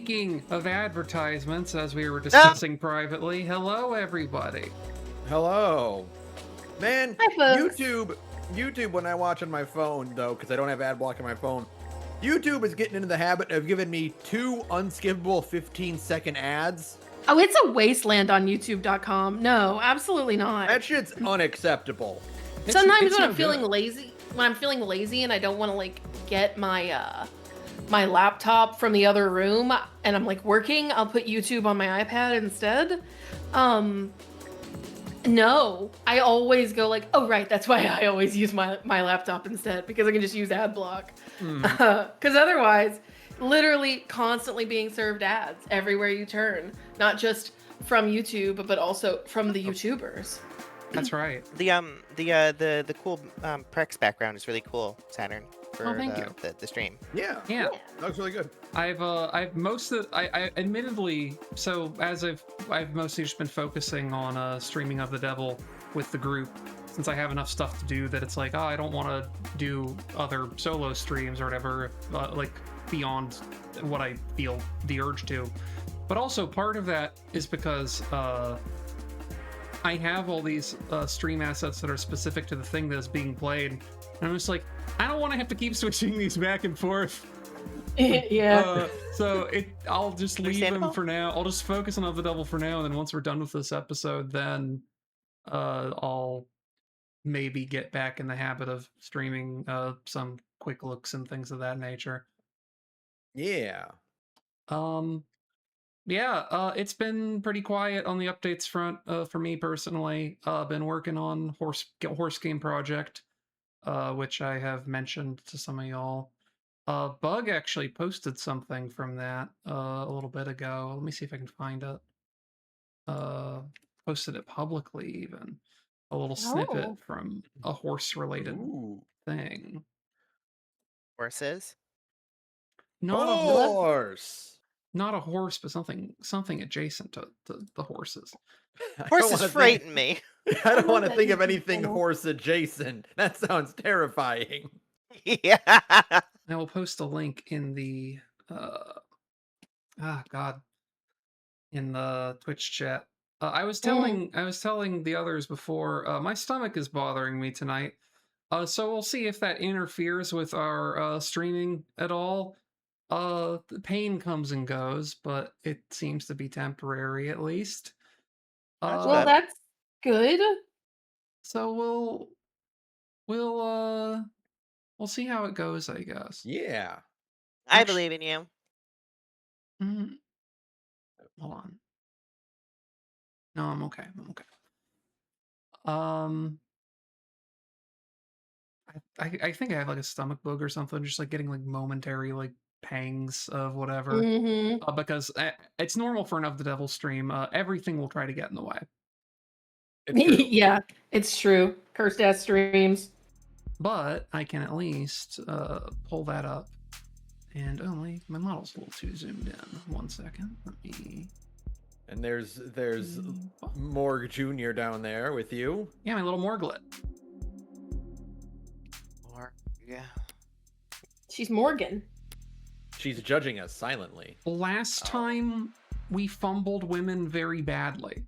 speaking of advertisements, as we were discussing privately, hello everybody. Hello. Man, Hi, folks. YouTube, when I watch on my phone, though, because I don't have ad block on my phone, YouTube is getting into the habit of giving me 2 unskippable 15-second ads. Oh, it's a wasteland on YouTube.com. No, absolutely not. That shit's unacceptable. Sometimes when no I'm feeling good. lazy, and I don't want to like get my my laptop from the other room and I'm like working, I'll put YouTube on my iPad instead. No, I always go like, oh right, that's why I always use my laptop instead, because I can just use ad block. Because otherwise, literally constantly being served ads everywhere you turn, not just from YouTube, but also from the YouTubers. That's right. The cool Prex background is really cool, Saturn, for thank you. the stream. Yeah, Yeah. that looks really good. I've most of I admittedly, so as I've mostly just been focusing on streaming of the devil with the group, since I have enough stuff to do that it's like, oh, I don't want to do other solo streams or whatever, like beyond what I feel the urge to. But also part of that is because I have all these stream assets that are specific to the thing that is being played, and I'm just like, I don't want to have to keep switching these back and forth. Yeah. So I'll just leave them Understandable. for now. I'll just focus on Of the Devil for now, and then once we're done with this episode, then I'll maybe get back in the habit of streaming some quick looks and things of that nature. Yeah. Yeah, it's been pretty quiet on the updates front for me personally. Been working on horse game project, which I have mentioned to some of y'all. Bug actually posted something from that a little bit ago. Let me see if I can find it. Posted it publicly even. A little snippet from a horse-related thing. Horses. Not a horse. Horse. Not a horse, but something adjacent to the horses. Horses frighten me. I don't want to that think of YouTube anything channel. horse adjacent. That sounds terrifying. Yeah. I will post a link in the in the Twitch chat. I was telling the others before, my stomach is bothering me tonight. So we'll see if that interferes with our streaming at all. The pain comes and goes, but it seems to be temporary at least. Well, that's good. So we'll see how it goes, I guess. Yeah. I believe in you. Hold on. No, I'm okay. I think I have like a stomach bug or something, just like getting like momentary like pangs of whatever. Because it's normal for an Of the Devil stream. Everything will try to get in the way. It's true. Yeah, it's true. Cursed ass streams. But I can at least pull that up. And only my model's a little too zoomed in. 1 second. Let me. And there's Morg Jr. down there with you. Yeah, my little Morglet. Yeah. She's Morgan. She's judging us silently. Last time we fumbled women very badly.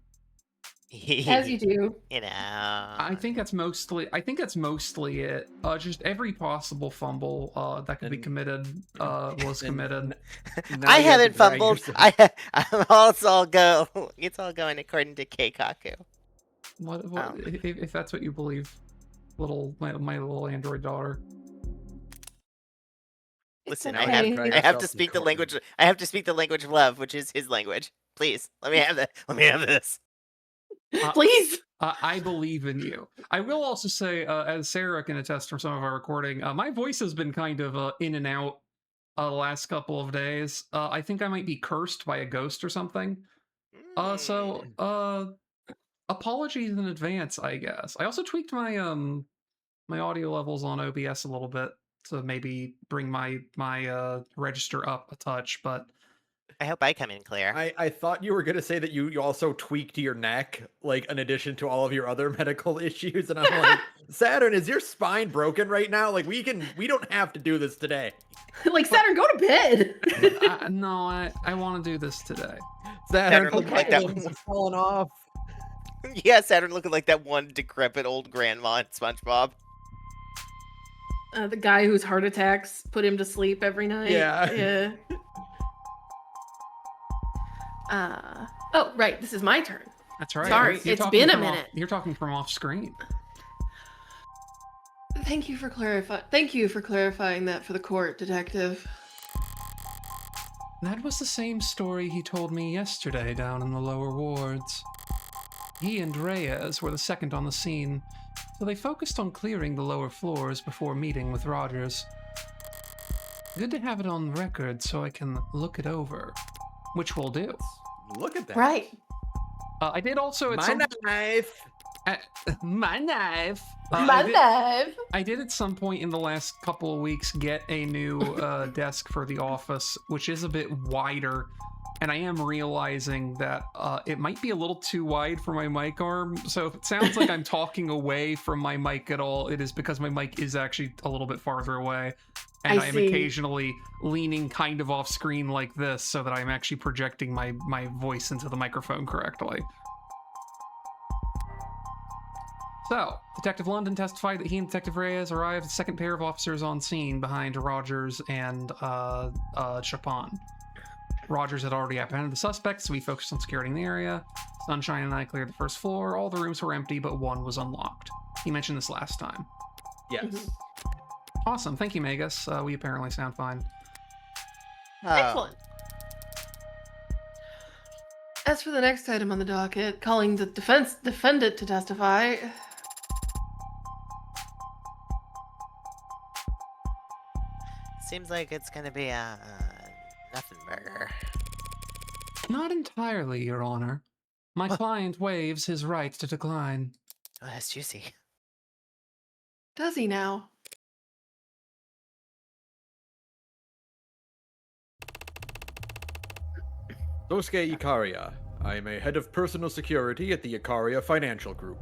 As you do. You know. I think that's mostly it. Just every possible fumble that could be committed was committed. I haven't fumbled. It's all going according to Keikaku. What if that's what you believe, my little android daughter? Listen, okay. I have to speak the language. I have to speak the language of love, which is his language. Please, let me have that. Let me have this. Please. I believe in you. I will also say, as Sarah can attest from some of our recording, my voice has been kind of in and out the last couple of days. I think I might be cursed by a ghost or something. So apologies in advance, I guess. I also tweaked my my audio levels on OBS a little bit to maybe bring my register up a touch, but I hope I come in clear. I thought you were gonna say that you also tweaked your neck, like in addition to all of your other medical issues, and I'm like, Saturn, is your spine broken right now? Like we don't have to do this today. Like, Saturn, go to bed. No, I want to do this today. Saturn, looking like that limbs one. are falling off. Yeah, Saturn looking like that one decrepit old grandma in SpongeBob. The guy whose heart attacks put him to sleep every night. Yeah. Yeah. Oh, right. This is my turn. That's right. Sorry, You're it's talking been a from minute. You're talking from off screen. Thank you for clarifying that for the court, Detective. That was the same story he told me yesterday down in the lower wards. He and Reyes were the second on the scene, so they focused on clearing the lower floors before meeting with Rogers. Good to have it on record so I can look it over, which we'll do. Look at that. Right. I did also at My some knife. my knife. I did at some point in the last couple of weeks get a new desk for the office, which is a bit wider, and I am realizing that it might be a little too wide for my mic arm. So if it sounds like I'm talking away from my mic at all, it is because my mic is actually a little bit farther away, and I am see. occasionally leaning kind of off screen like this so that I'm actually projecting my voice into the microphone correctly. So, Detective London testified that he and Detective Reyes arrived the second pair of officers on scene behind Rogers and Chapon. Rogers had already apprehended the suspects, so we focused on securing the area. Sunshine and I cleared the first floor. All the rooms were empty, but one was unlocked. He mentioned this last time. Yes. Awesome. Thank you, Magus. We apparently sound fine. Excellent. As for the next item on the docket, calling the defendant to testify. Seems like it's gonna be a nothing burger. Not entirely, Your Honor. My client waives his right to decline. Oh, that's juicy. Does he now? Sosuke Ikaria. I am a head of personal security at the Ikaria Financial Group.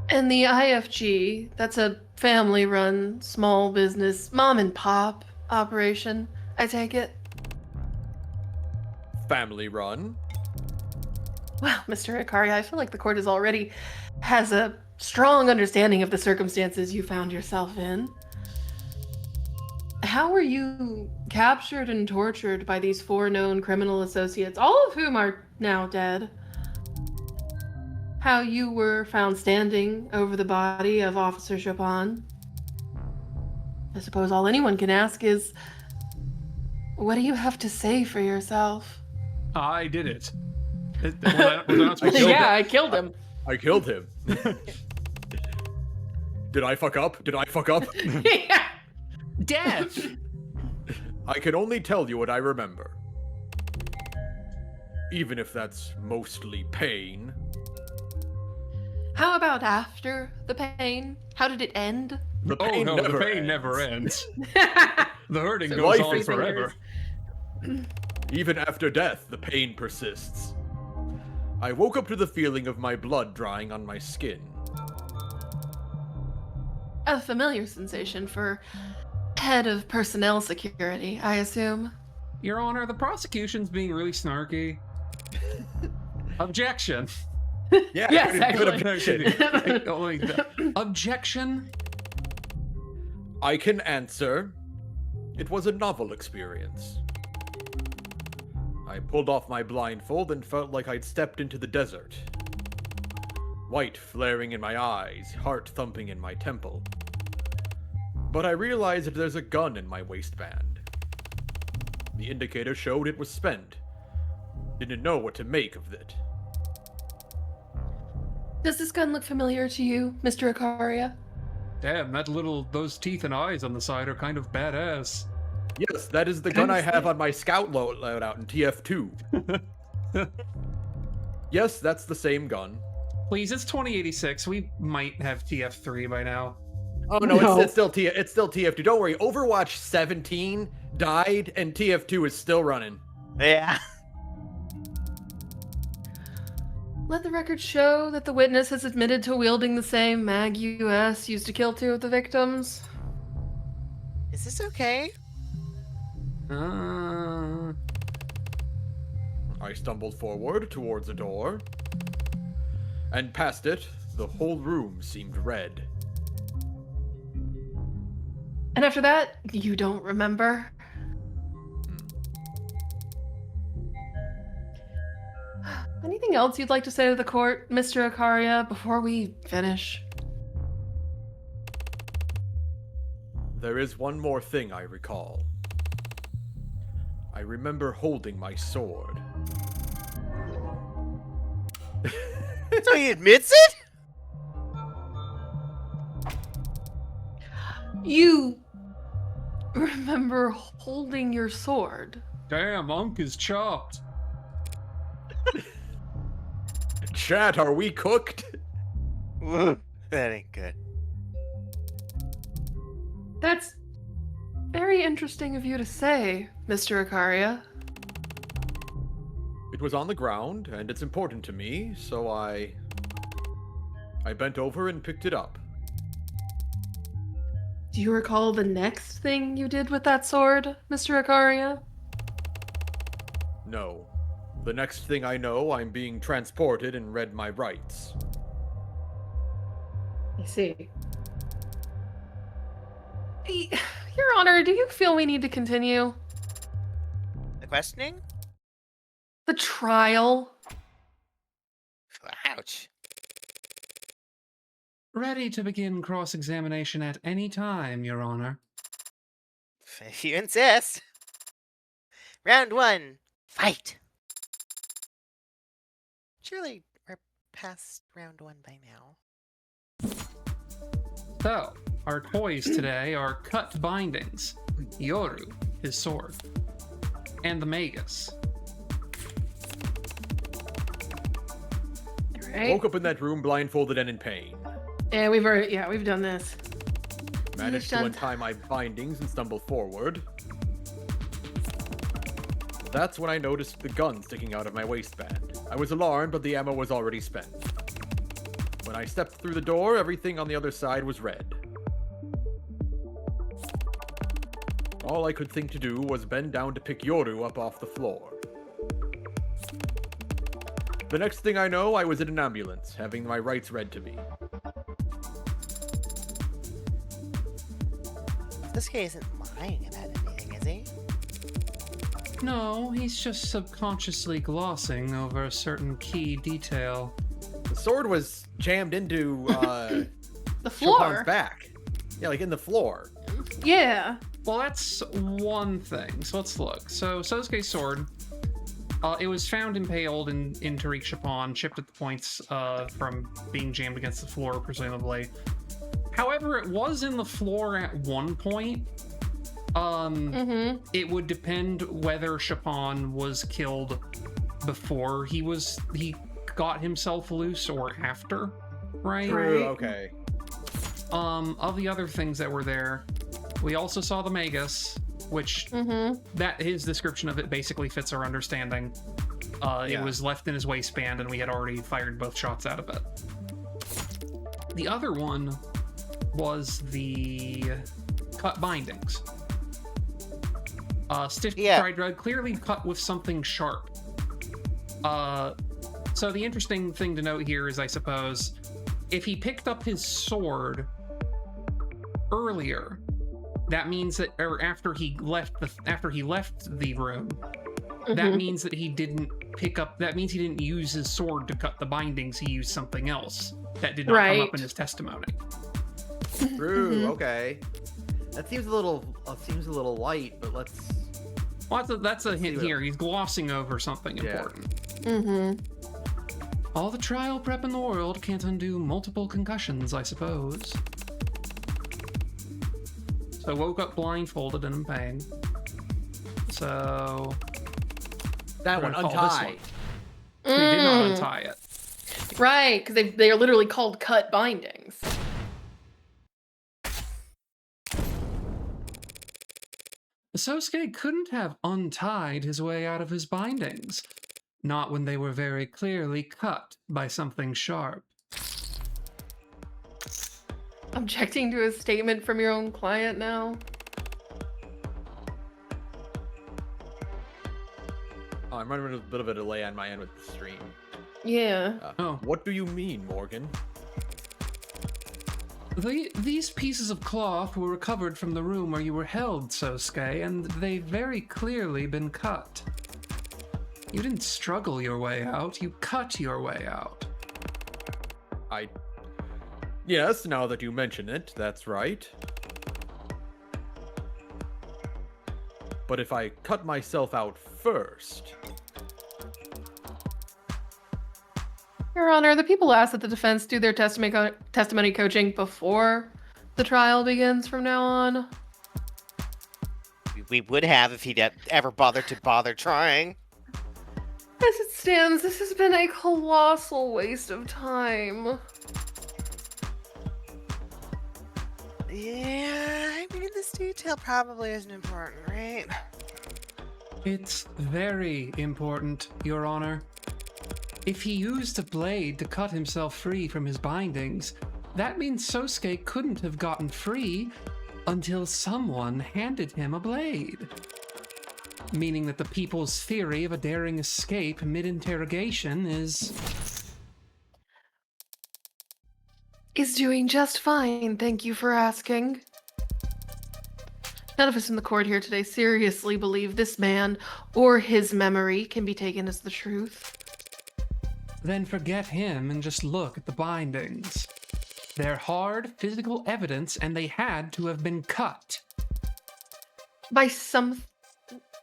And the IFG, that's a family-run, small business, mom-and-pop operation, I take it? Family run. Wow, Mr. Ikari, I feel like the court has a strong understanding of the circumstances you found yourself in. How were you captured and tortured by these 4 known criminal associates, all of whom are now dead? How you were found standing over the body of Officer Chopin? I suppose all anyone can ask is, what do you have to say for yourself? I did it. Was I not supposed to- I killed him. I killed him. Did I fuck up? Yeah. Death! I can only tell you what I remember. Even if that's mostly pain. How about after the pain? How did it end? The Oh pain no, never the pain ends. never ends. The hurting So goes life on is forever. Even after death, the pain persists. I woke up to the feeling of my blood drying on my skin. A familiar sensation for head of personnel security, I assume. Your Honor, the prosecution's being really snarky. Objection. Yeah, Yes, good actually. objection. Objection. I can answer. It was a novel experience. I pulled off my blindfold and felt like I'd stepped into the desert. White flaring in my eyes, heart thumping in my temple. But I realized that there's a gun in my waistband. The indicator showed it was spent. Didn't know what to make of it. Does this gun look familiar to you, Mr. Ikaria? Damn, those teeth and eyes on the side are kind of badass. Yes, that is the gun I have on my scout loadout in TF2. Yes, that's the same gun. Please, it's 2086. We might have TF3 by now. Oh no, No. It's still TF2. Don't worry. Overwatch 17 died, and TF2 is still running. Yeah. Let the record show that the witness has admitted to wielding the same Mag US used to kill 2 of the victims. Is this okay? I stumbled forward towards a door, and past it, the whole room seemed red. And after that, you don't remember? Anything else you'd like to say to the court, Mr. Akaria, before we finish? There is one more thing I recall. I remember holding my sword. So he admits it? You remember holding your sword? Damn, Unk is chopped. Chat, are we cooked? That ain't good. That's very interesting of you to say, Mr. Akaria. It was on the ground, and it's important to me, so I bent over and picked it up. Do you recall the next thing you did with that sword, Mr. Akaria? No. The next thing I know, I'm being transported and read my rights. I see. Your Honor, do you feel we need to continue The questioning? the trial? Ouch. Ready to begin cross-examination at any time, Your Honor. If you insist. Round 1. Fight. Surely we're past round 1 by now. So, our toys today are cut bindings, Yoru, his sword, and the Magus. Right? Woke up in that room blindfolded and in pain. Yeah, we've done this. Managed to done- untie my bindings and stumble forward. That's when I noticed the gun sticking out of my waistband. I was alarmed, but the ammo was already spent. When I stepped through the door, everything on the other side was red. All I could think to do was bend down to pick Yoru up off the floor. The next thing I know, I was in an ambulance, having my rights read to me. This guy isn't lying about anything, is he? No, he's just subconsciously glossing over a certain key detail. The sword was jammed into The floor. Chopin's back. Yeah, like in the floor. Yeah. Well, that's one thing. So let's look. So Sosuke's sword, it was found impaled in Tariq Chopin, chipped at the points from being jammed against the floor, presumably. However, it was in the floor at one point. It would depend whether Chopin was killed before he got himself loose or after, right? True, okay. Of the other things that were there, we also saw the Magus, which that his description of it basically fits our understanding. It was left in his waistband, and we had already fired both shots out of it. The other one was the cut bindings. Stitched dried red, clearly cut with something sharp. So the interesting thing to note here is, I suppose, if he picked up his sword earlier, that means that, or after he left the room, that means that he didn't pick up. That means he didn't use his sword to cut the bindings. He used something else that did not come up in his testimony. True, okay. That seems a little light, but let's... Well, that's a hint here. He's glossing over something important. All the trial prep in the world can't undo multiple concussions, I suppose. So woke up blindfolded and in pain. So... That we're one, gonna call this untie. one. So he did not untie it. Right, because they are literally called cut bindings. Sosuke couldn't have untied his way out of his bindings, not when they were very clearly cut by something sharp. Objecting to a statement from your own client now? Oh, I'm running a bit of a delay on my end with the stream. Yeah. Oh. What do you mean, Morgan? These pieces of cloth were recovered from the room where you were held, Sosuke, and they've very clearly been cut. You didn't struggle your way out, you cut your way out. Yes, now that you mention it, that's right. But if I cut myself out first... Your Honor, the people ask that the defense do their testimony coaching before the trial begins from now on. We would have if he'd ever bothered to bother trying. As it stands, this has been a colossal waste of time. Yeah, I mean, this detail probably isn't important, right? It's very important, Your Honor. If he used a blade to cut himself free from his bindings, that means Sosuke couldn't have gotten free until someone handed him a blade. Meaning that the people's theory of a daring escape mid-interrogation is doing just fine, thank you for asking. None of us in the court here today seriously believe this man or his memory can be taken as the truth. Then forget him and just look at the bindings. They're hard physical evidence and they had to have been cut. By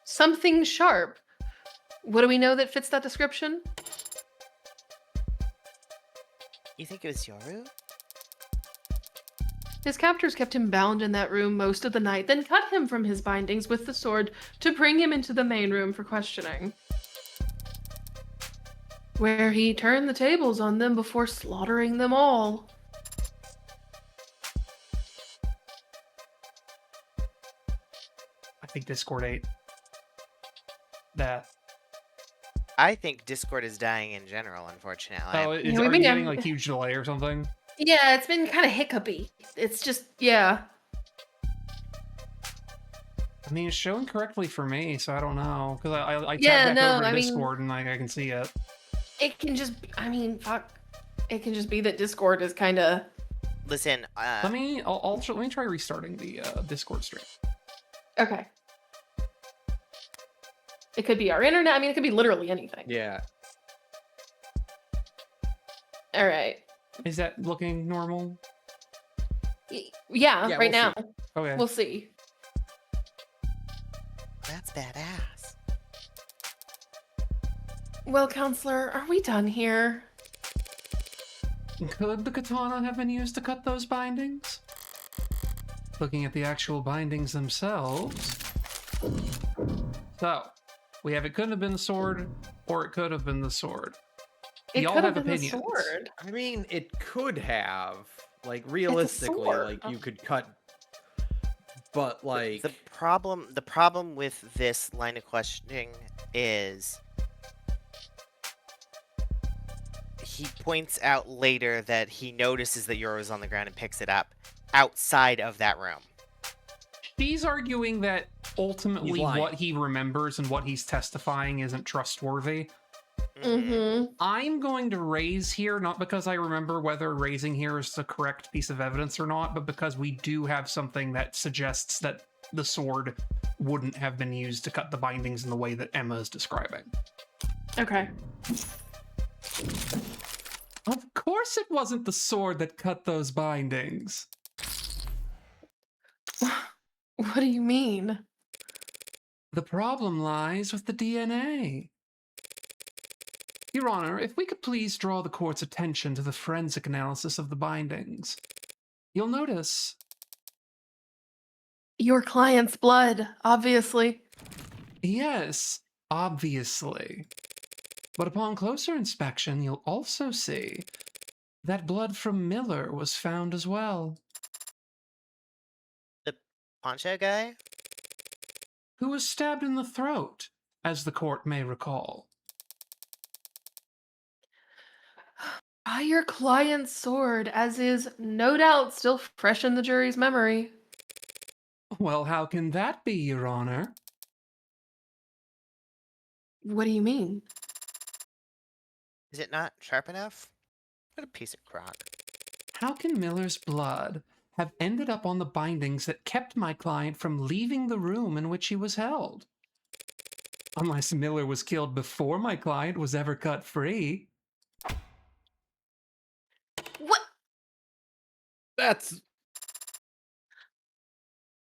something sharp. What do we know that fits that description? You think it was Yoru? His captors kept him bound in that room most of the night, then cut him from his bindings with the sword to bring him into the main room for questioning, where he turned the tables on them before slaughtering them all. I think Discord ate that. I think Discord is dying in general, unfortunately. Oh, Yeah, are we've you been getting getting- like huge delay or something? Yeah, it's been kind of hiccupy. It's just, yeah. I mean, it's showing correctly for me, so I don't know. Because I Yeah, tapped back no, over I to mean- Discord and I can see it. It can just, I mean, fuck. It can just be that Discord is kind of... Listen, Let me try restarting the Discord stream. Okay. It could be our internet. I mean, it could be literally anything. Yeah. All right. Is that looking normal? Yeah, Yeah, right we'll now. Okay. We'll see. that's badass. Well, counselor, are we done here? Could the katana have been used to cut those bindings? Looking at the actual bindings themselves. So, we have it couldn't have been the sword, or it could have been the sword. It Y'all could have have been opinions. the sword. I mean, it could have. Like, realistically, sword. like, you could cut... But, like... The problem with this line of questioning is he points out later that he notices that Yoru's on the ground and picks it up outside of that room. She's arguing that ultimately He's lying. what he remembers and what he's testifying isn't trustworthy. Mm-hmm. I'm going to raise here, not because I remember whether raising here is the correct piece of evidence or not, but because we do have something that suggests that the sword wouldn't have been used to cut the bindings in the way that Emma is describing. Okay. Of course it wasn't the sword that cut those bindings. What do you mean? The problem lies with the DNA. Your Honor, if we could please draw the court's attention to the forensic analysis of the bindings. You'll notice... Your client's blood, obviously. Yes, obviously. But upon closer inspection, you'll also see that blood from Miller was found as well. Poncho guy? who was stabbed in the throat, as the court may recall. By your client's sword, as is no doubt still fresh in the jury's memory. Well, how can that be, Your Honor? What do you mean? Is it not sharp enough? What a piece of crock. How can Miller's blood have ended up on the bindings that kept my client from leaving the room in which he was held? Unless Miller was killed before my client was ever cut free. What? That's...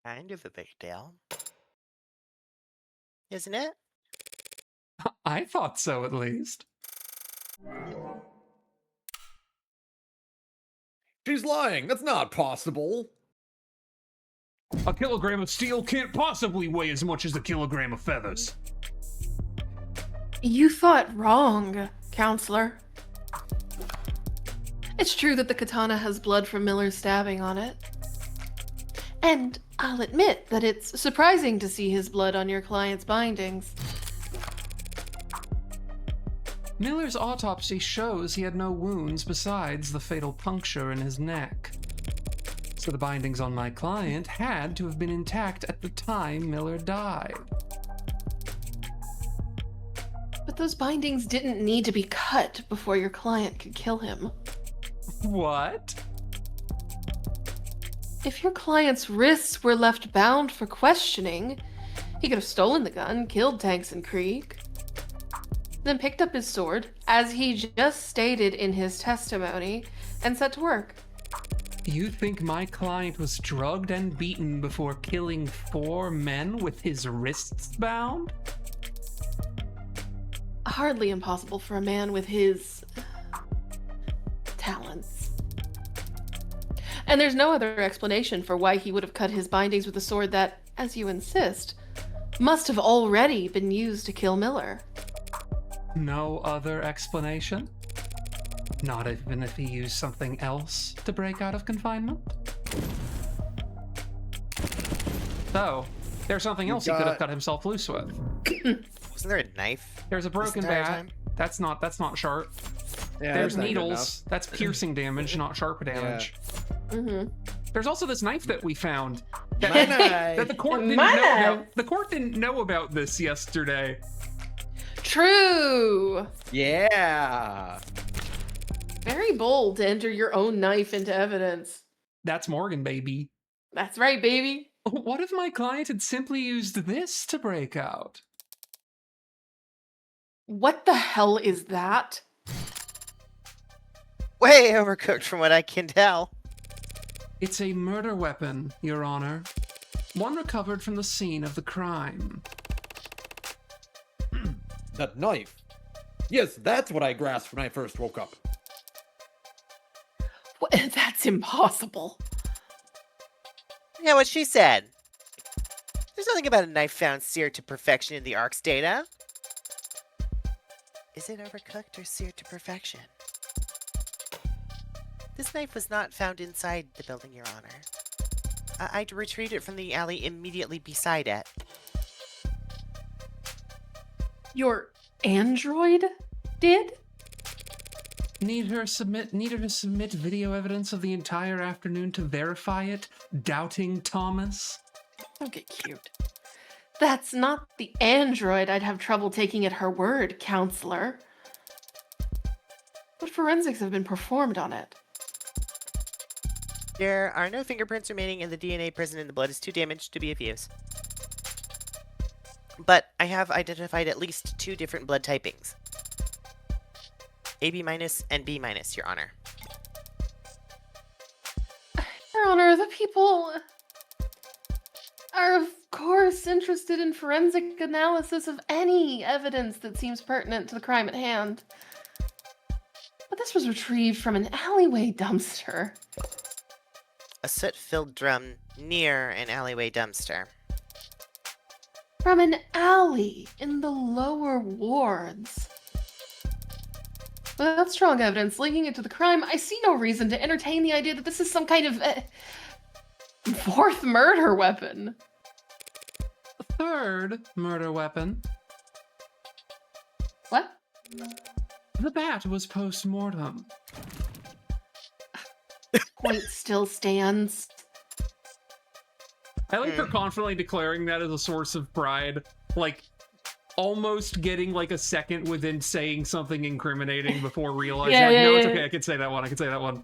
Kind of a big deal. Isn't it? I thought so, at least. She's lying. That's not possible. A kilogram of steel can't possibly weigh as much as a kilogram of feathers. You thought wrong, counselor. It's true that the katana has blood from Miller's stabbing on it. And I'll admit that it's surprising to see his blood on your client's bindings. Miller's autopsy shows he had no wounds besides the fatal puncture in his neck. So the bindings on my client had to have been intact at the time Miller died. But those bindings didn't need to be cut before your client could kill him. What? If your client's wrists were left bound for questioning, he could have stolen the gun, killed Tanks Creek, then picked up his sword, as he just stated in his testimony, and set to work. You think my client was drugged and beaten before killing 4 men with his wrists bound? Hardly impossible for a man with his talents. And there's no other explanation for why he would have cut his bindings with a sword that, as you insist, must have already been used to kill Miller. No other explanation? Not even if he used something else to break out of confinement? So, there's something else he could have cut himself loose with. Wasn't there a knife? There's a broken entire bat. time? That's not sharp. Yeah, There's that's not good needles. That's piercing damage, not sharp damage. Mm-hmm. There's also this knife that we found My that, knife. that the court didn't My know knife. about. The court didn't know about this yesterday. True! Yeah. Very bold to enter your own knife into evidence. That's Morgan, baby. That's right, baby. What if my client had simply used this to break out? What the hell is that? Way overcooked from what I can tell. It's a murder weapon, Your Honor. One recovered from the scene of the crime. That knife. Yes, that's what I grasped when I first woke up. What? That's impossible. Yeah, what she said. There's nothing about a knife found seared to perfection in the Ark's data. Is it overcooked or seared to perfection? This knife was not found inside the building, Your Honor. I'd retrieved it from the alley immediately beside it. Your android did? Need her to submit video evidence of the entire afternoon to verify it, doubting Thomas? Don't get cute. That's not the android I'd have trouble taking at her word, counselor. What forensics have been performed on it? There are no fingerprints remaining, and the DNA present in the blood is too damaged to be of use. But I have identified at least 2 different blood typings. AB- and B-, Your Honor. Your Honor, the people are, of course, interested in forensic analysis of any evidence that seems pertinent to the crime at hand. But this was retrieved from an alleyway dumpster. A soot-filled drum near an alleyway dumpster. From an alley in the lower wards. Without strong evidence linking it to the crime, I see no reason to entertain the idea that this is some kind of fourth murder weapon. third murder weapon. What? The bat was post-mortem. Point still stands. I like her confidently declaring that as a source of pride. Like, almost getting like a second within saying something incriminating before realizing, Yeah, like, yeah, no, it's yeah. okay, I can say that one, I can say that one.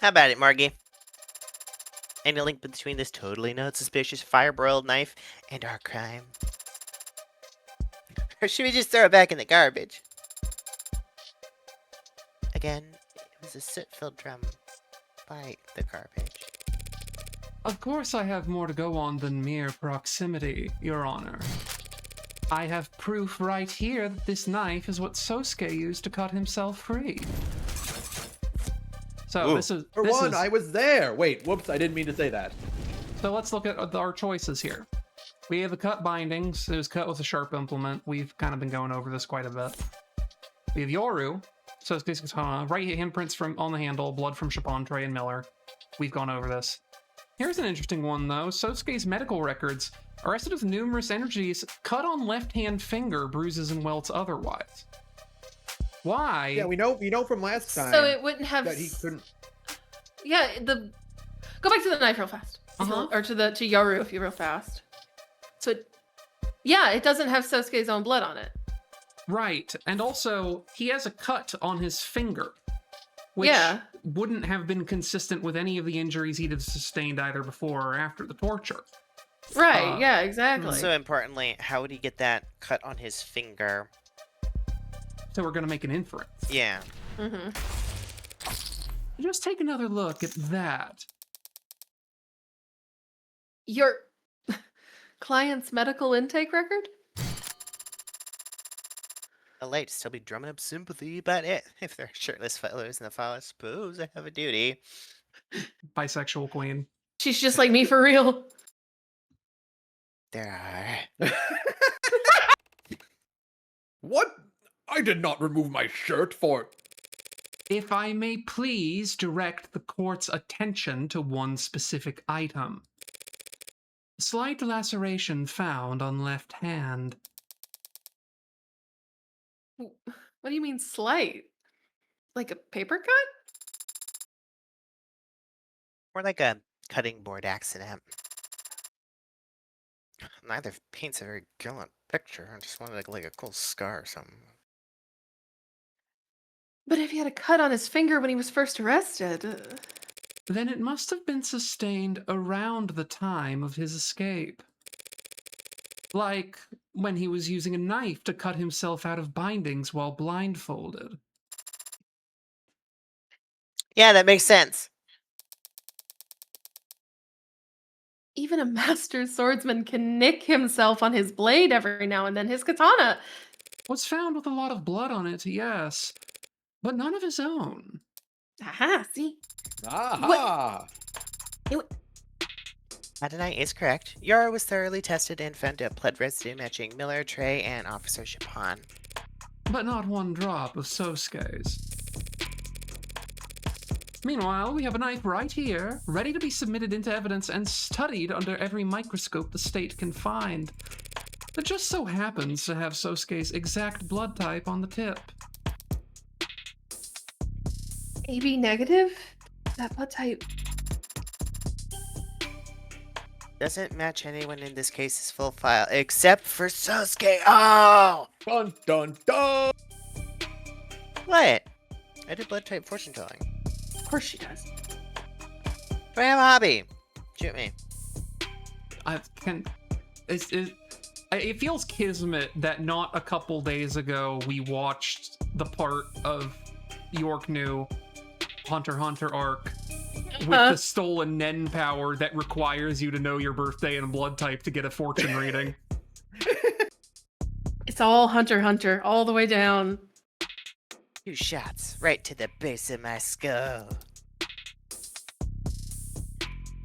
How about it, Margie? Any link between this totally not suspicious fire-broiled knife and our crime? Or should we just throw it back in the garbage? Again, it was a soot-filled drum by the garbage. Of course I have more to go on than mere proximity, Your Honor. I have proof right here that this knife is what Sosuke used to cut himself free. So Ooh. this is For one, I was there. Wait, whoops, I didn't mean to say that. So let's look at our choices here. We have the cut bindings. It was cut with a sharp implement. We've kind of been going over this quite a bit. We have Yoru, Sosuke's katana, right handprints from on the handle, blood from Chippon, and Miller. We've gone over this. Here's an interesting one though. Sosuke's medical records. Arrested with numerous energies, cut on left hand finger, bruises and welts otherwise. Why? Yeah, we know from last time So it wouldn't have. that he couldn't. Yeah, go back to the knife real fast, Uh-huh. or to Yoru if you real fast. So, it doesn't have Sosuke's own blood on it. Right, and also he has a cut on his finger, which Yeah. wouldn't have been consistent with any of the injuries he'd have sustained either before or after the torture. Right. Yeah. Exactly. Also importantly, how would he get that cut on his finger? So we're gonna make an inference. Yeah. Mm-hmm. Just take another look at that. Your client's medical intake record? I'd like to still be drumming up sympathy, but if they're shirtless fellows in the file, I suppose I have a duty. Bisexual queen. She's just like me for real. There are. What? I did not remove my shirt for. If I may please direct the court's attention to one specific item. Slight laceration found on left hand. What do you mean slight? Like a paper cut? More like a cutting board accident. Neither paints a very gallant picture. I just wanted like a cool scar or something. But if he had a cut on his finger when he was first arrested. Then it must have been sustained around the time of his escape. Like when he was using a knife to cut himself out of bindings while blindfolded. Yeah, that makes sense. Even a master swordsman can nick himself on his blade every now and then. His katana. Was found with a lot of blood on it, yes, but none of his own. Aha, see? Aha! Adonai is correct. Yara was thoroughly tested and found to have blood residue matching Miller, Trey, and Officer Chapon. But not one drop of Sosuke's. Meanwhile, we have a knife right here, ready to be submitted into evidence and studied under every microscope the state can find. It just so happens to have Sosuke's exact blood type on the tip. AB negative? That blood type. Doesn't match anyone in this case's full file, except for Sosuke. Oh! Dun dun dun! What? I do blood type fortune telling. Of course she does. Do I have a hobby? Shoot me. It feels kismet that not a couple days ago we watched the part of York New Hunter x Hunter arc with the stolen Nen power that requires you to know your birthday and blood type to get a fortune reading. It's all Hunter x Hunter, all the way down. 2 shots, right to the base of my skull.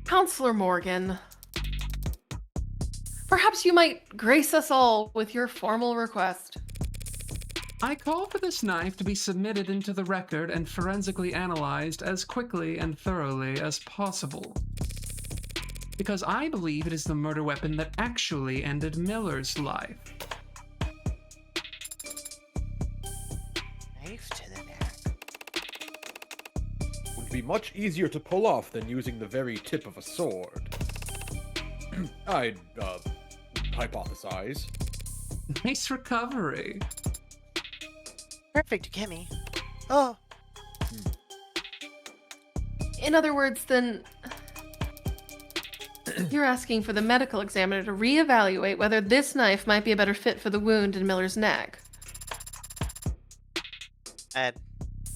Counselor Morgan, perhaps you might grace us all with your formal request. I call for this knife to be submitted into the record and forensically analyzed as quickly and thoroughly as possible. Because I believe it is the murder weapon that actually ended Miller's life. Knife to the neck. Would be much easier to pull off than using the very tip of a sword. I'd, hypothesize. Nice recovery. Perfect, Kimmy. Oh, In other words, then you're asking for the medical examiner to reevaluate whether this knife might be a better fit for the wound in Miller's neck.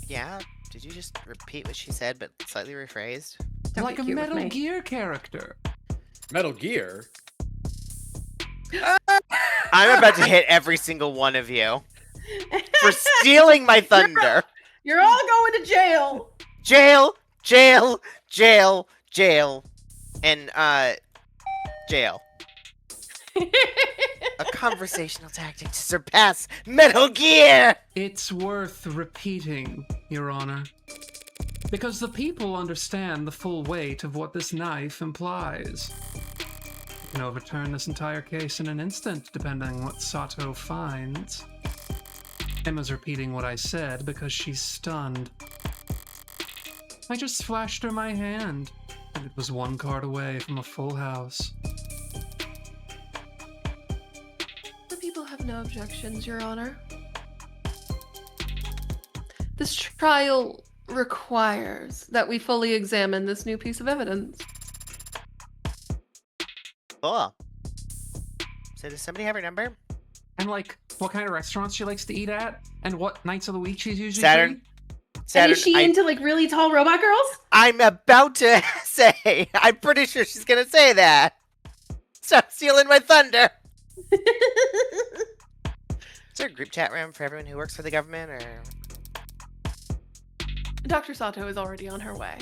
yeah. Did you just repeat what she said, but slightly rephrased? Don't Like get a cute with Metal me. Gear character. Metal Gear? I'm about to hit every single one of you for stealing my thunder. You're all going to jail. Jail, jail, jail, jail, and jail. A conversational tactic to surpass Metal Gear. It's worth repeating, Your Honor. Because the people understand the full weight of what this knife implies. You can overturn this entire case in an instant, depending on what Sato finds. Emma's repeating what I said because she's stunned. I just flashed her my hand, and it was one card away from a full house. The people have no objections, Your Honor. This trial requires that we fully examine this new piece of evidence. Cool. So does somebody have her number? And like, what kind of restaurants she likes to eat at, and what nights of the week she's usually Saturn. free. And Saturn, is she into like really tall robot girls? I'm about to say. I'm pretty sure she's gonna say that. Stop stealing my thunder. Is there a group chat room for everyone who works for the government, or? Dr. Sato is already on her way.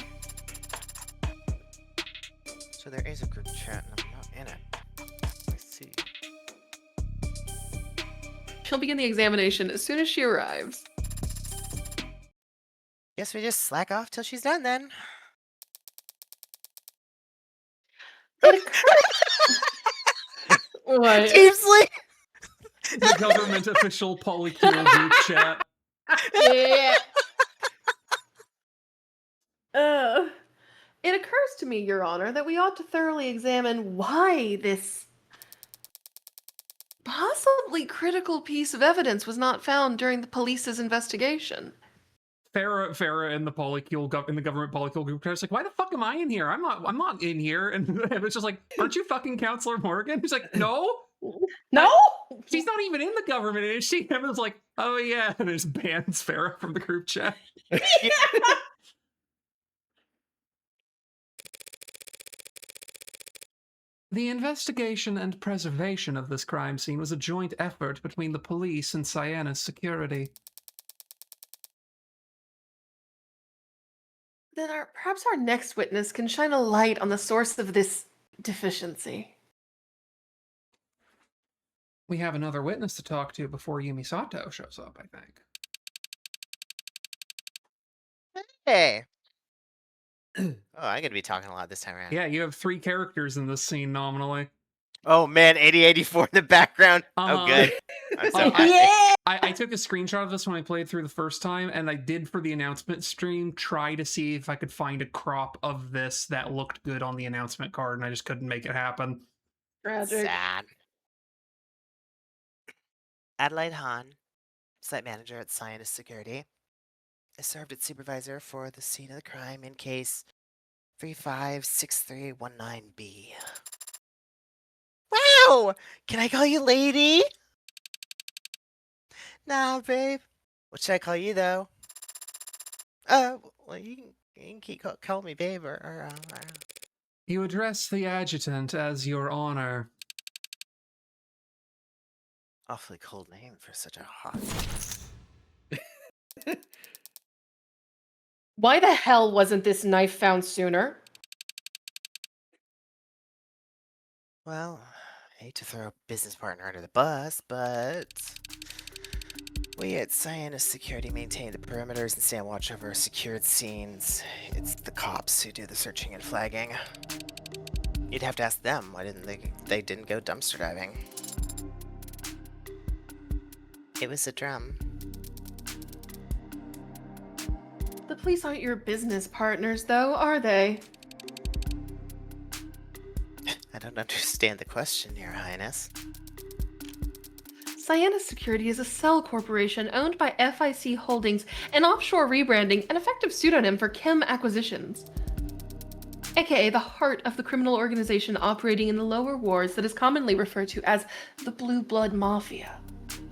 So there is a group chat, and I'm not in it. I see. She'll begin the examination as soon as she arrives. Guess we just slack off till she's done then. It occurred- What? Team sleep. The government official polycule group chat. Yeah. It occurs to me, Your Honor, that we ought to thoroughly examine why this possibly critical piece of evidence was not found during the police's investigation. Farah in the in the government polycule group chat is like, why the fuck am I in here? I'm not in here. And it's just like, aren't you fucking Counselor Morgan? He's like, no, No? she's not even in the government, is she? And was like, oh yeah, and there's bans Farah from the group chat. The investigation and preservation of this crime scene was a joint effort between the police and Cyanus Security. Then perhaps our next witness can shine a light on the source of this deficiency. We have another witness to talk to before Yumi Sato shows up, I think. Hey. Oh, I'm gonna be talking a lot this time around. Yeah, you have 3 characters in this scene nominally. Oh man, 8084 in the background. Oh good. I'm so Oh, happy. I took a screenshot of this when I played through the first time, and I did for the announcement stream try to see if I could find a crop of this that looked good on the announcement card, and I just couldn't make it happen. Tragic. Sad. Adelaide Hahn, site manager at Cyanus Security, is served as supervisor for the scene of the crime in case 356319B. Wow! Can I call you lady? Nah, babe. What should I call you, though? Well, you can keep call me babe or You address the adjutant as Your Honor. awfully cold name for such a hot. Why the hell wasn't this knife found sooner? Well, I hate to throw a business partner under the bus, but We at Cyanus Security maintain the perimeters and stand watch over secured scenes. It's the cops who do the searching and flagging. You'd have to ask them why they didn't go dumpster diving. It was a drum. The police aren't your business partners, though, are they? I don't understand the question, Your Highness. Cyanus Security is a cell corporation owned by FIC Holdings, an offshore rebranding, an effective pseudonym for Chem Acquisitions. AKA the heart of the criminal organization operating in the lower wards that is commonly referred to as the Blue Blood Mafia.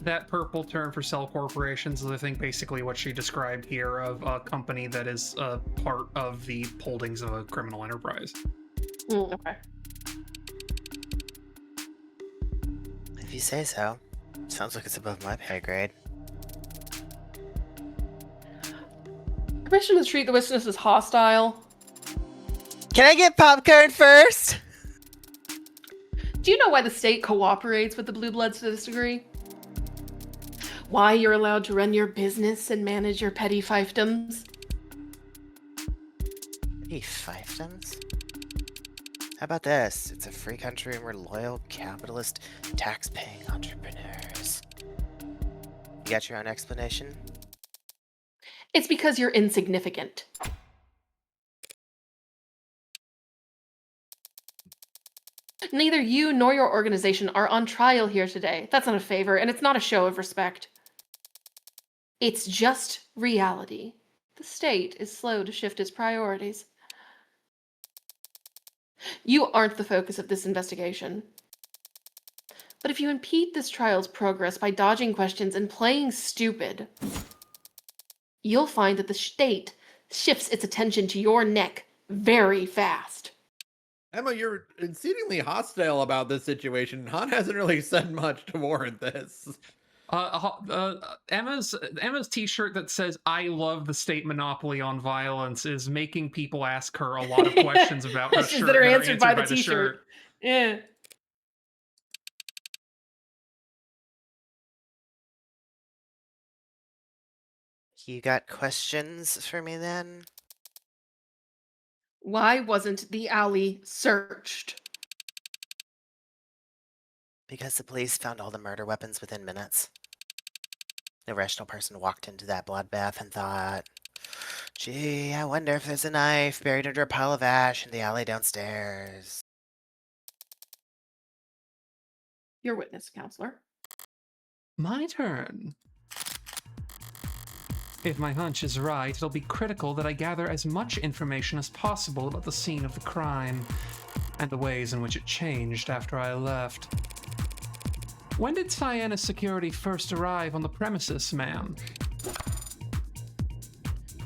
That purple term for cell corporations is, I think, basically what she described here of a company that is a part of the holdings of a criminal enterprise. Okay. If you say so. Sounds like it's above my pay grade. Permission to treat the witness as hostile. Can I get popcorn first? Do you know why the state cooperates with the Blue Bloods to this degree? Why you're allowed to run your business and manage your petty fiefdoms? Hey, fiefdoms? How about this? It's a free country and we're loyal, capitalist, tax-paying entrepreneurs. You got your own explanation? It's because you're insignificant. Neither you nor your organization are on trial here today. That's not a favor, and it's not a show of respect. It's just reality. The state is slow to shift its priorities. You aren't the focus of this investigation. But if you impede this trial's progress by dodging questions and playing stupid, you'll find that the state shifts its attention to your neck very fast. Emma, you're exceedingly hostile about this situation. Han hasn't really said much to warrant this. Emma's t-shirt that says "I love the state monopoly on violence" is making people ask her a lot of questions about her Questions shirt that are answered by the shirt. t-shirt. Yeah. You got questions for me then? Why wasn't the alley searched? Because the police found all the murder weapons within minutes. No rational person walked into that bloodbath and thought, gee, I wonder if there's a knife buried under a pile of ash in the alley downstairs. Your witness, counselor. My turn. If my hunch is right, it'll be critical that I gather as much information as possible about the scene of the crime and the ways in which it changed after I left. When did Cyanus Security first arrive on the premises, ma'am?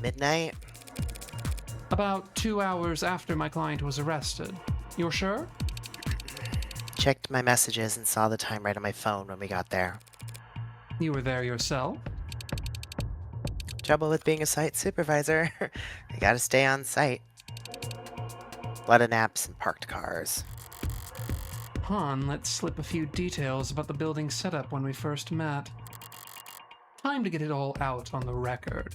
Midnight? About 2 hours after my client was arrested. You're sure? Checked my messages and saw the time right on my phone when we got there. You were there yourself? Trouble with being a site supervisor. I gotta stay on site. A lot of naps and parked cars. Han, let's slip a few details about the building's setup when we first met. Time to get it all out on the record.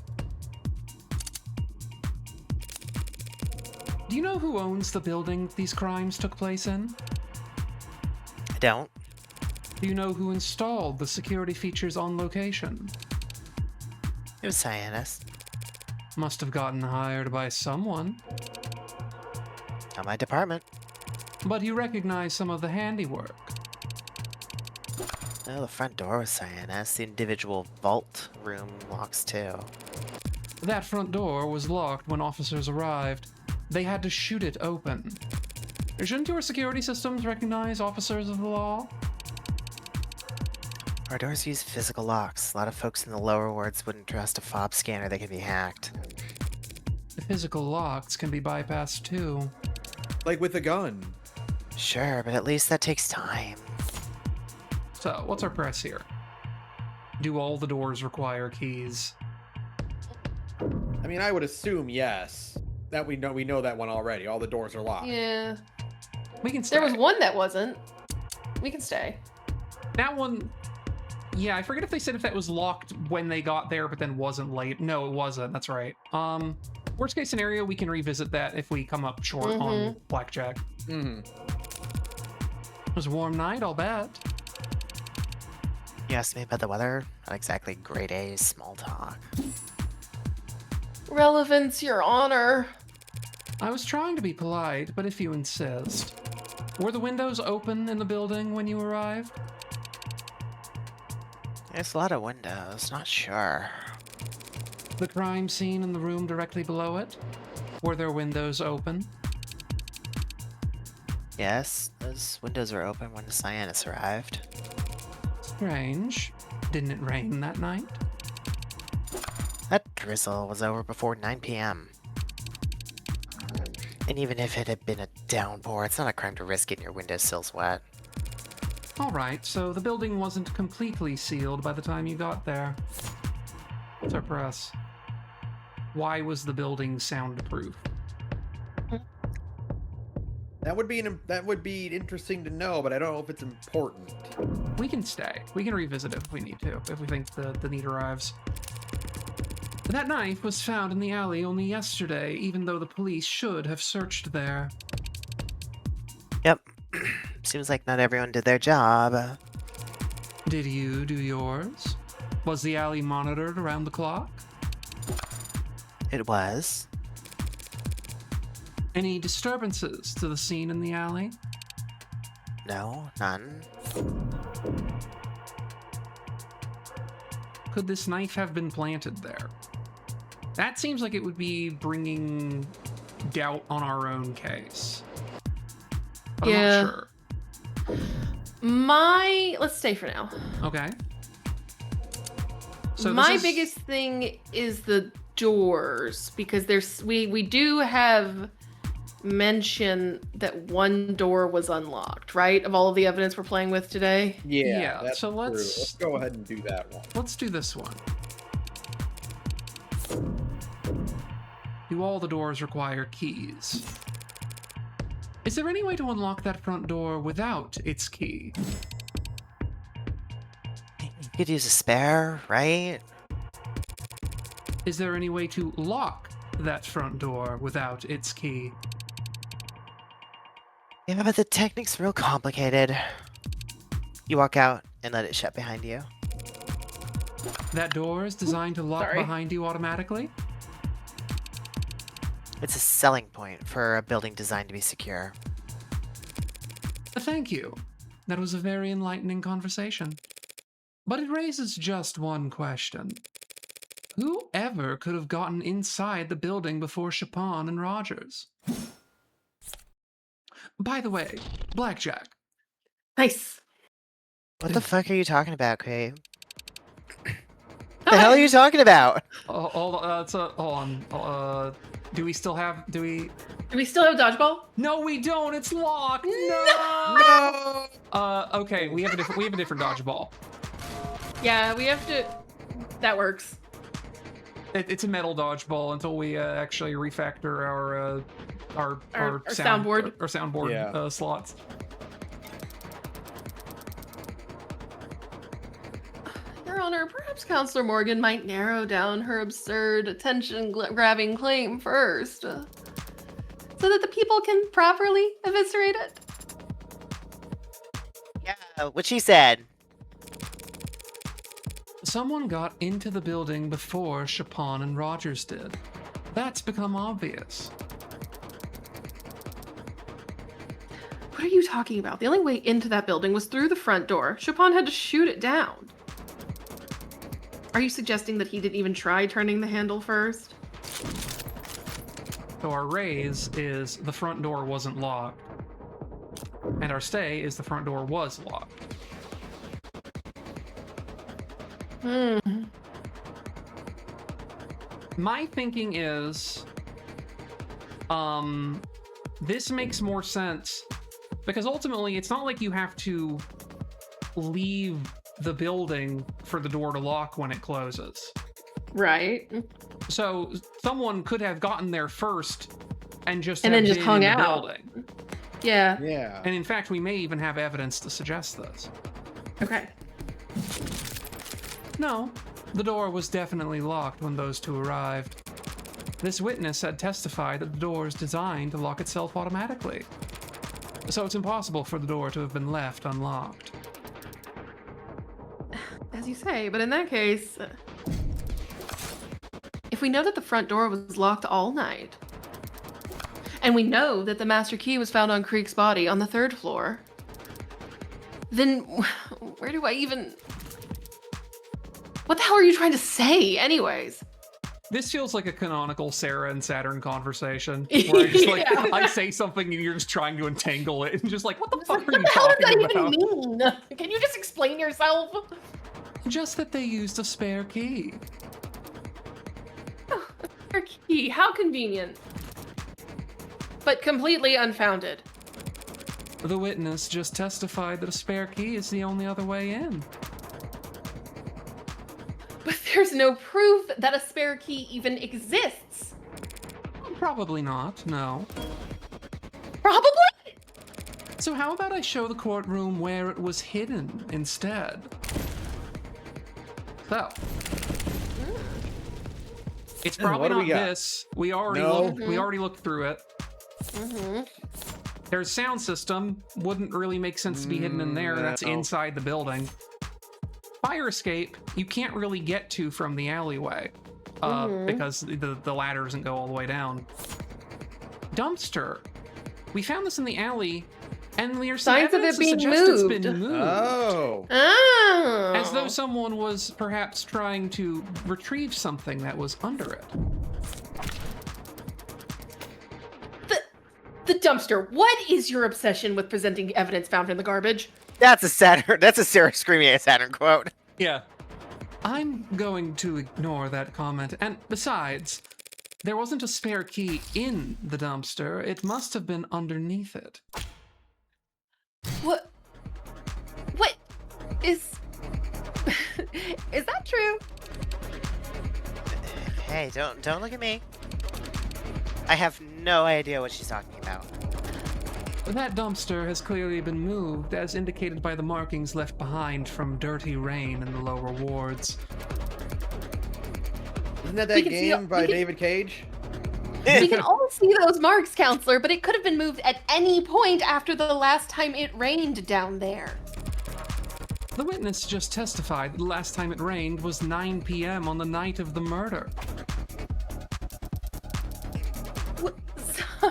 Do you know who owns the building these crimes took place in? I don't. Do you know who installed the security features on location? It was Cyanus. Must have gotten hired by someone. Not my department. But you recognize some of the handiwork. Well, the front door was Cyanus. The individual vault room locks too. That front door was locked when officers arrived. They had to shoot it open. Shouldn't your security systems recognize officers of the law? Our doors use physical locks. A lot of folks in the lower wards wouldn't trust a fob scanner that could be hacked. The physical locks can be bypassed too. Like with a gun. Sure, but at least that takes time. So, what's our press here? Do all the doors require keys? I mean, I would assume yes. That we know that one already. All the doors are locked. Yeah. We can stay. There was one that wasn't. We can stay. That one, Yeah, I forget if they said if that was locked when they got there, but then wasn't late. No, it wasn't. That's right. Worst case scenario, we can revisit that if we come up short on blackjack. Mm-hmm. It was a warm night, I'll bet. You asked me about the weather? Not exactly grade A small talk. Relevance, Your Honor. I was trying to be polite, but if you insist. Were the windows open in the building when you arrived? There's a lot of windows, not sure. The crime scene in the room directly below it? Were there windows open? Yes, those windows were open when the Cyanus arrived. Strange. Didn't it rain that night? That drizzle was over before 9 p.m. And even if it had been a downpour, it's not a crime to risk getting your windowsills wet. Alright, so the building wasn't completely sealed by the time you got there. Suppress. Why was the building soundproof? That would be interesting to know, but I don't know if it's important. We can stay. We can revisit it if we need to, if we think the need arrives. That knife was found in the alley only yesterday, even though the police should have searched there. Yep. Seems like not everyone did their job. Did you do yours? Was the alley monitored around the clock? It was. Any disturbances to the scene in the alley? No, none. Could this knife have been planted there? That seems like it would be bringing doubt on our own case. But Yeah. I'm not sure. Let's stay for now. Okay. So My biggest thing is the doors, because we do have mention that one door was unlocked, right? Of all of the evidence we're playing with today. Yeah, that's so true. let's- Let's go ahead and do that one. Let's do this one. Do all the doors require keys? Is there any way to unlock that front door without its key? You could use a spare, right? Is there any way to lock that front door without its key? Yeah, but the technique's real complicated. You walk out and let it shut behind you. That door is designed to lock Sorry. behind you automatically? It's a selling point for a building designed to be secure. Thank you. That was a very enlightening conversation. But it raises just one question. Whoever could have gotten inside the building before Chapon and Rogers? By the way, Blackjack, Nice. What the fuck are you talking about, Craig? What the hell are you talking about? hold on. Do we still have, Do we still have dodgeball? No, we don't. It's locked. No! Okay, we have a different dodgeball. Yeah, we have to. That works. It's a metal dodgeball until we actually refactor our soundboard. our soundboard Yeah. slots. Your Honor, perhaps Counselor Morgan might narrow down her absurd attention-grabbing claim first, so that the people can properly eviscerate it. Yeah, what she said. Someone got into the building before Chapon and Rogers did. That's become obvious. What are you talking about? The only way into that building was through the front door. Chapon had to shoot it down. Are you suggesting that he didn't even try turning the handle first? So our raise is the front door wasn't locked, and our stay is the front door was locked. My thinking is, this makes more sense because ultimately it's not like you have to leave the building for the door to lock when it closes. Right. So someone could have gotten there first and just And then have just been hung in the out. building. Yeah. Yeah. And in fact, we may even have evidence to suggest this. Okay. No, the door was definitely locked when those two arrived. This witness had testified that the door is designed to lock itself automatically. So it's impossible for the door to have been left unlocked. As you say, but in that case, if we know that the front door was locked all night, and we know that the master key was found on Creek's body on the 3rd floor, then where do I even... What the hell are you trying to say, anyways? This feels like a canonical Sarah and Saturn conversation. Where I just Yeah. I say something and you're just trying to entangle it and just like, what the fuck are What you the hell does talking that about? even mean? Can you just explain yourself? Just that they used a spare key. Your key, how convenient. But completely unfounded. The witness just testified that a spare key is the only other way in. But there's no proof that a spare key even exists. Probably not, no. Probably? So how about I show the courtroom where it was hidden instead? So. It's probably what do not we got? this. We already No. we already looked through it. Mm-hmm. There's sound system. Wouldn't really make sense to be hidden in there. That's No. inside the building. Fire escape, you can't really get to from the alleyway because the ladder doesn't go all the way down. Dumpster. We found this in the alley, and there's some Signs of evidence it that being suggests it's moved. been moved. Oh. Oh. As though someone was perhaps trying to retrieve something that was under it. The dumpster. What is your obsession with presenting evidence found in the garbage? That's a Saturn. That's a Sarah screaming at Saturn quote. Yeah. I'm going to ignore that comment. And besides, there wasn't a spare key in the dumpster. It must have been underneath it. What is... Is that true? Hey, don't look at me. I have no idea what she's talking about. That dumpster has clearly been moved, as indicated by the markings left behind from dirty rain in the lower wards. Isn't that We that can see- game by we can- David Cage? We can all see those marks, counselor, but it could have been moved at any point after the last time it rained down there. The witness just testified that the last time it rained was 9 p.m. on the night of the murder.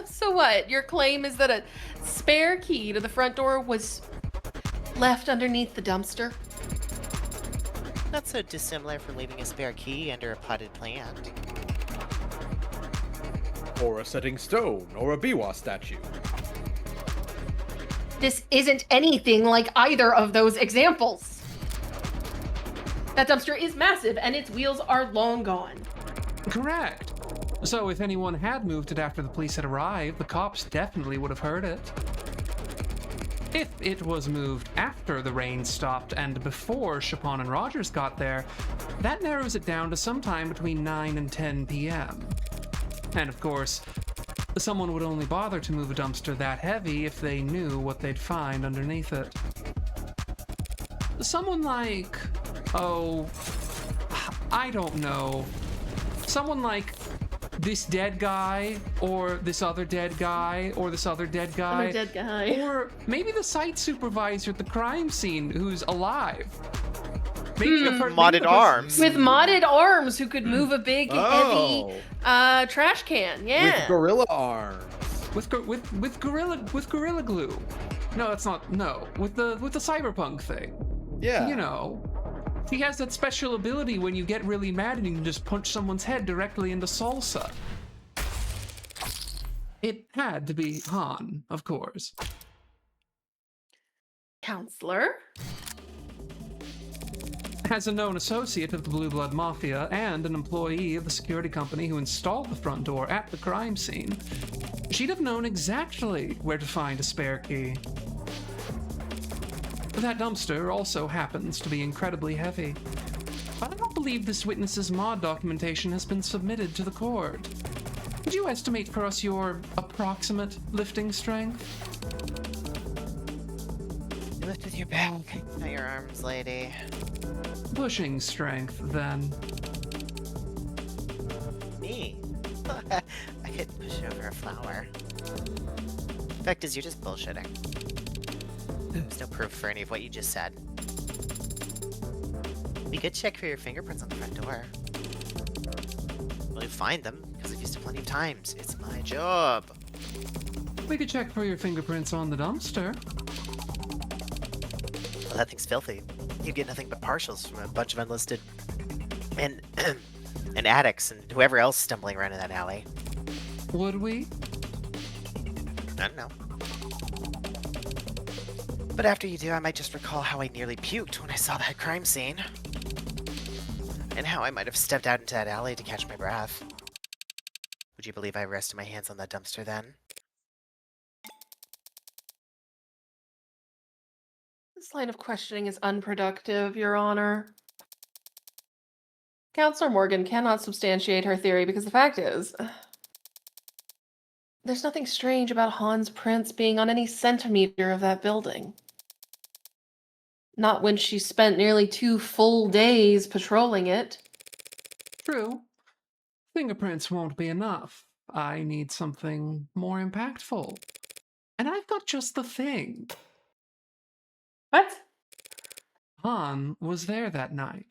So what? Your claim is that a spare key to the front door was left underneath the dumpster? Not so dissimilar from leaving a spare key under a potted plant. Or a setting stone, or a Biwa statue. This isn't anything like either of those examples. That dumpster is massive and its wheels are long gone. Correct. So if anyone had moved it after the police had arrived, the cops definitely would have heard it. If it was moved after the rain stopped and before Chapon and Rogers got there, that narrows it down to sometime between 9 and 10 p.m. And of course, someone would only bother to move a dumpster that heavy if they knew what they'd find underneath it. Someone like, oh, I don't know. Someone like this dead guy, or this other dead guy, or this other dead guy. I'm a dead guy. Or maybe the site supervisor at the crime scene who's alive. Maybe the maybe Modded the person- arms. With modded arms who could move a big, Oh. heavy trash can. Yeah. With gorilla arms. With gorilla glue. No, that's not. No, with the cyberpunk thing. Yeah. You know, he has that special ability when you get really mad and you can just punch someone's head directly into salsa. It had to be Han, of course. Counselor? As a known associate of the Blue Blood Mafia and an employee of the security company who installed the front door at the crime scene, she'd have known exactly where to find a spare key. That dumpster also happens to be incredibly heavy. But I don't believe this witness's mod documentation has been submitted to the court. Could you estimate for us your approximate lifting strength? Lift with your back, not your arms, lady. Pushing strength, then. Me? I could push over a flower. Fact is, you're just bullshitting. There's no proof for any of what you just said. We could check for your fingerprints on the front door. Well, you find them, because I've used it plenty of times. It's my job. We could check for your fingerprints on the dumpster. Well, that thing's filthy. You'd get nothing but partials from a bunch of unlisted and and addicts and whoever else stumbling around in that alley. Would we? I don't know. But after you do, I might just recall how I nearly puked when I saw that crime scene. And how I might have stepped out into that alley to catch my breath. Would you believe I rested my hands on that dumpster then? This line of questioning is unproductive, Your Honor. Counselor Morgan cannot substantiate her theory because the fact is, there's nothing strange about Han's prints being on any centimeter of that building. Not when she spent nearly 2 full days patrolling it. True. Fingerprints won't be enough. I need something more impactful. And I've got just the thing. What? Han was there that night.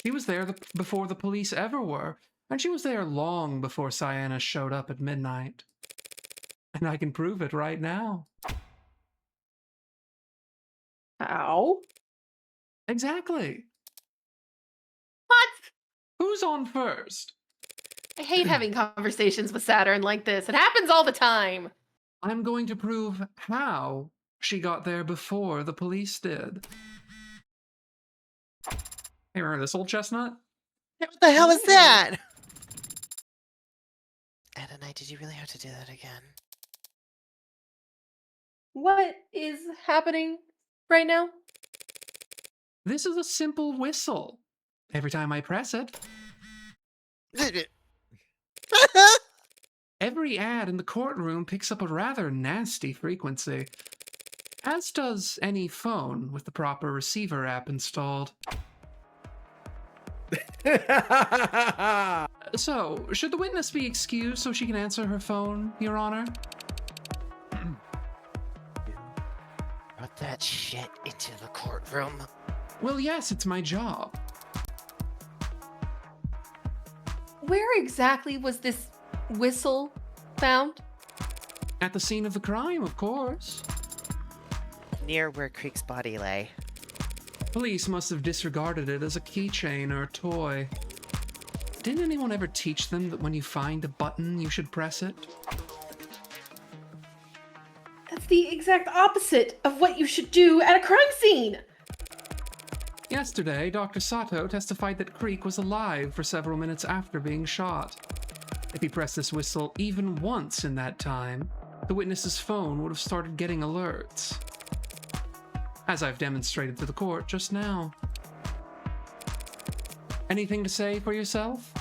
She was there before the police ever were, and she was there long before Sienna showed up at midnight. And I can prove it right now. How? Exactly. What? Who's on first? I hate having conversations with Saturn like this. It happens all the time. I'm going to prove how she got there before the police did. Hey, remember this old chestnut? What the hell is that? Adonai, did you really have to do that again? What is happening right now? This is a simple whistle. Every time I press it, every ad in the courtroom picks up a rather nasty frequency, as does any phone with the proper receiver app installed. So, should the witness be excused so she can answer her phone, Your Honor? Brought that shit into the courtroom. Well, yes, it's my job. Where exactly was this whistle found? At the scene of the crime, of course. Near where Creek's body lay. Police must have disregarded it as a keychain or toy. Didn't anyone ever teach them that when you find a button, you should press it? That's the exact opposite of what you should do at a crime scene. Yesterday, Dr. Sato testified that Creek was alive for several minutes after being shot. If he pressed this whistle even once in that time, the witness's phone would have started getting alerts. As I've demonstrated to the court just now. Anything to say for yourself,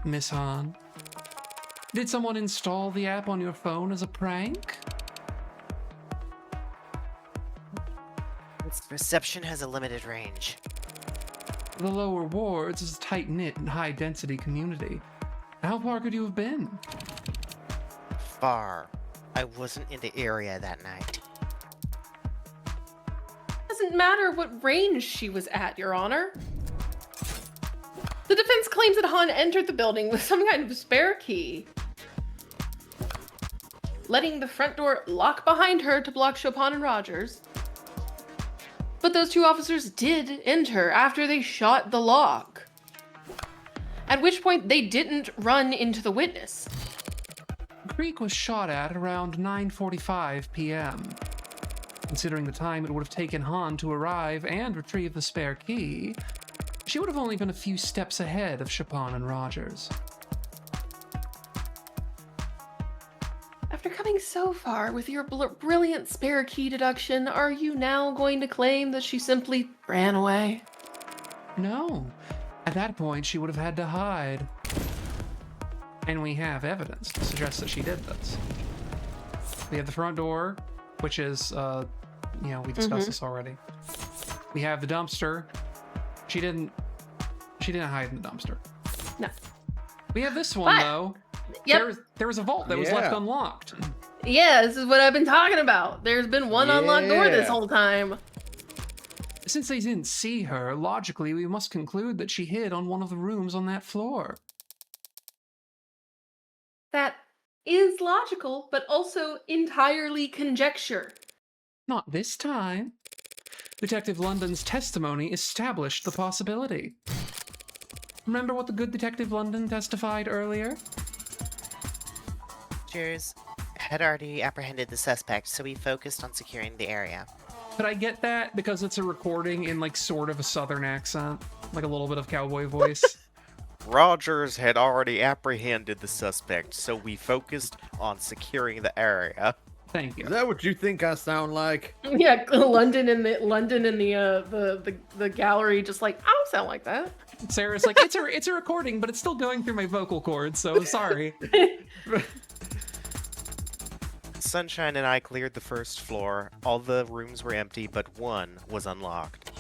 Miss Han? Did someone install the app on your phone as a prank? Its reception has a limited range. The lower wards is a tight-knit and high-density community. How far could you have been? Far. I wasn't in the area that night. Doesn't matter what range she was at, Your Honor. The defense claims that Han entered the building with some kind of spare key, letting the front door lock behind her to block Chopin and Rogers. But those 2 officers did enter after they shot the lock, at which point they didn't run into the witness. Creek was shot at around 9:45 p.m. Considering the time it would have taken Han to arrive and retrieve the spare key, she would have only been a few steps ahead of Chopin and Rogers. After coming so far with your brilliant spare key deduction, are you now going to claim that she simply ran away? No. At that point, she would have had to hide. And we have evidence to suggest that she did this. We have the front door, which is we discussed this already. We have the dumpster. She didn't hide in the dumpster. No. We have this one, But- though. Yep. There was a vault that was Yeah. left unlocked. Yeah, this is what I've been talking about. There's been one unlocked door this Yeah. whole time. Since they didn't see her, logically, we must conclude that she hid on one of the rooms on that floor. That is logical, but also entirely conjecture. Not this time. Detective London's testimony established the possibility. Remember what the good Detective London testified earlier? Cheers. Had already apprehended the suspect, so we focused on securing the area. Could I get that? Because it's a recording in, like, sort of a southern accent. Like a little bit of cowboy voice. Rogers had already apprehended the suspect, so we focused on securing the area. Thank you. Is that what you think I sound like? Yeah, London and the gallery just like, I don't sound like that. Sarah's like, it's a recording, but it's still going through my vocal cords, so sorry. Sunshine and I cleared the first floor. All the rooms were empty, but one was unlocked.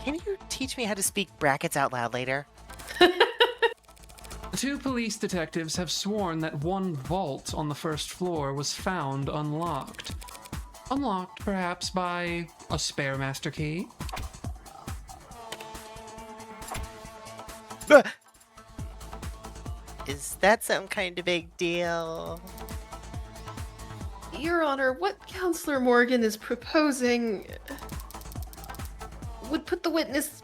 Can you teach me how to speak brackets out loud later? The two police detectives have sworn that one vault on the first floor was found unlocked. Unlocked, perhaps, by a spare master key? Is that some kind of big deal? Your Honor, what Counselor Morgan is proposing would put the witness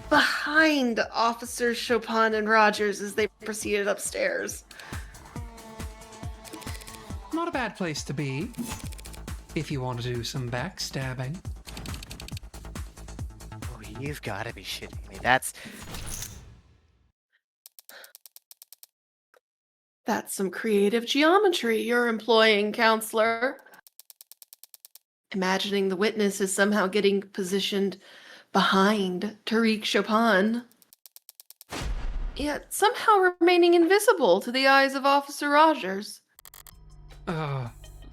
behind Officers Chopin and Rogers as they proceeded upstairs. Not a bad place to be, if you want to do some backstabbing. Oh, you've got to be shitting me. That's Some creative geometry you're employing, Counselor. Imagining the witness is somehow getting positioned behind Tariq Chopin, yet somehow remaining invisible to the eyes of Officer Rogers.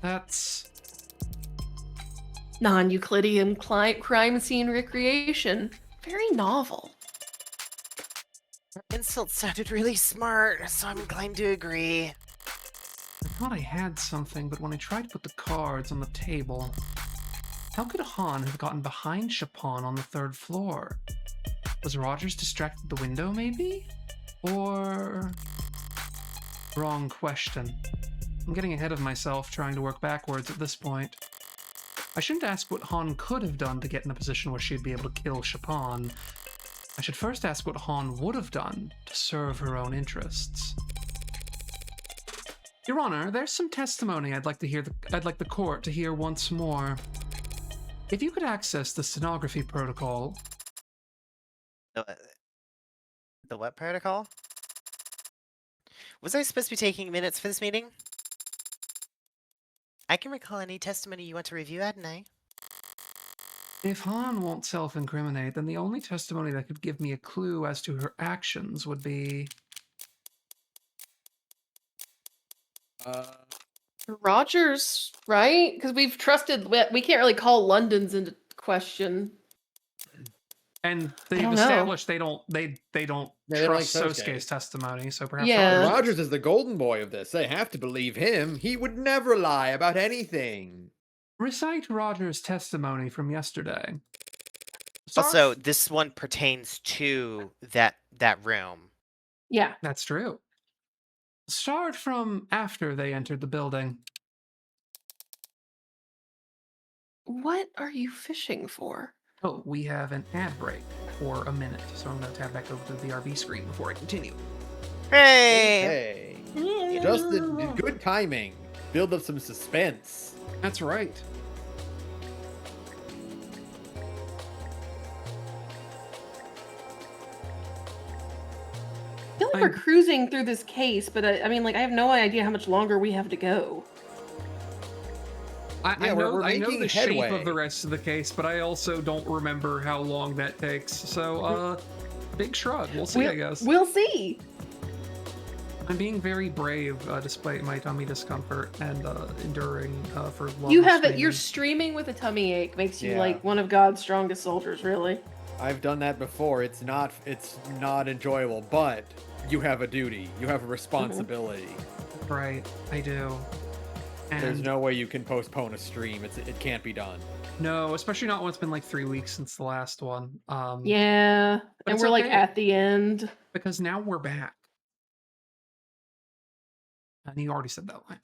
That's... Non-Euclidean crime scene recreation. Very novel. insult sounded really smart, so I'm inclined to agree. I thought I had something, but when I tried to put the cards on the table... How could Han have gotten behind Chopin on the third floor? Was Rogers distracted at the window, maybe? Or... Wrong question. I'm getting ahead of myself trying to work backwards at this point. I shouldn't ask what Han could have done to get in a position where she'd be able to kill Chopin. I should first ask what Han would have done to serve her own interests. Your Honor, there's some testimony I'd like the court to hear once more. If you could access the stenography protocol... The what protocol? Was I supposed to be taking minutes for this meeting? I can recall any testimony you want to review, Adonai. If Han won't self-incriminate, then the only testimony that could give me a clue as to her actions would be... Rogers, right? Because we've trusted. We can't really call London's into question. And I they've don't know. established they don't Yeah, they don't trust like Sosuke's testimony, so perhaps Yeah. Rogers- Rogers is the golden boy of this. They have to believe him. He would never lie about anything. Recite Rogers' testimony from yesterday. Also, this one pertains to that room. Yeah. That's true. Start from after they entered the building. What are you fishing for? Oh, we have an ad break for a minute, so I'm going to tab back over to the RV screen before I continue. Hey! Hey, just the good timing. Build up some suspense. That's right. I feel like we're cruising through this case, but I mean, like, I have no idea how much longer we have to go. I Yeah, know, we're I know making the shape headway. of the rest of the case, but I also don't remember how long that takes. So, big shrug. We'll see, I guess. We'll see. I'm being very brave despite my tummy discomfort and enduring for long. You have it. You're streaming with a tummy ache. Makes you Yeah. like one of God's strongest soldiers, really. I've done that before. It's not enjoyable, but you have a duty. You have a responsibility. Right, I do. And There's no way you can postpone a stream. It can't be done. no, especially not when it's been like 3 weeks since the last one. Yeah, But and it's we're like okay. at the end. Because now we're back. And you already said that line.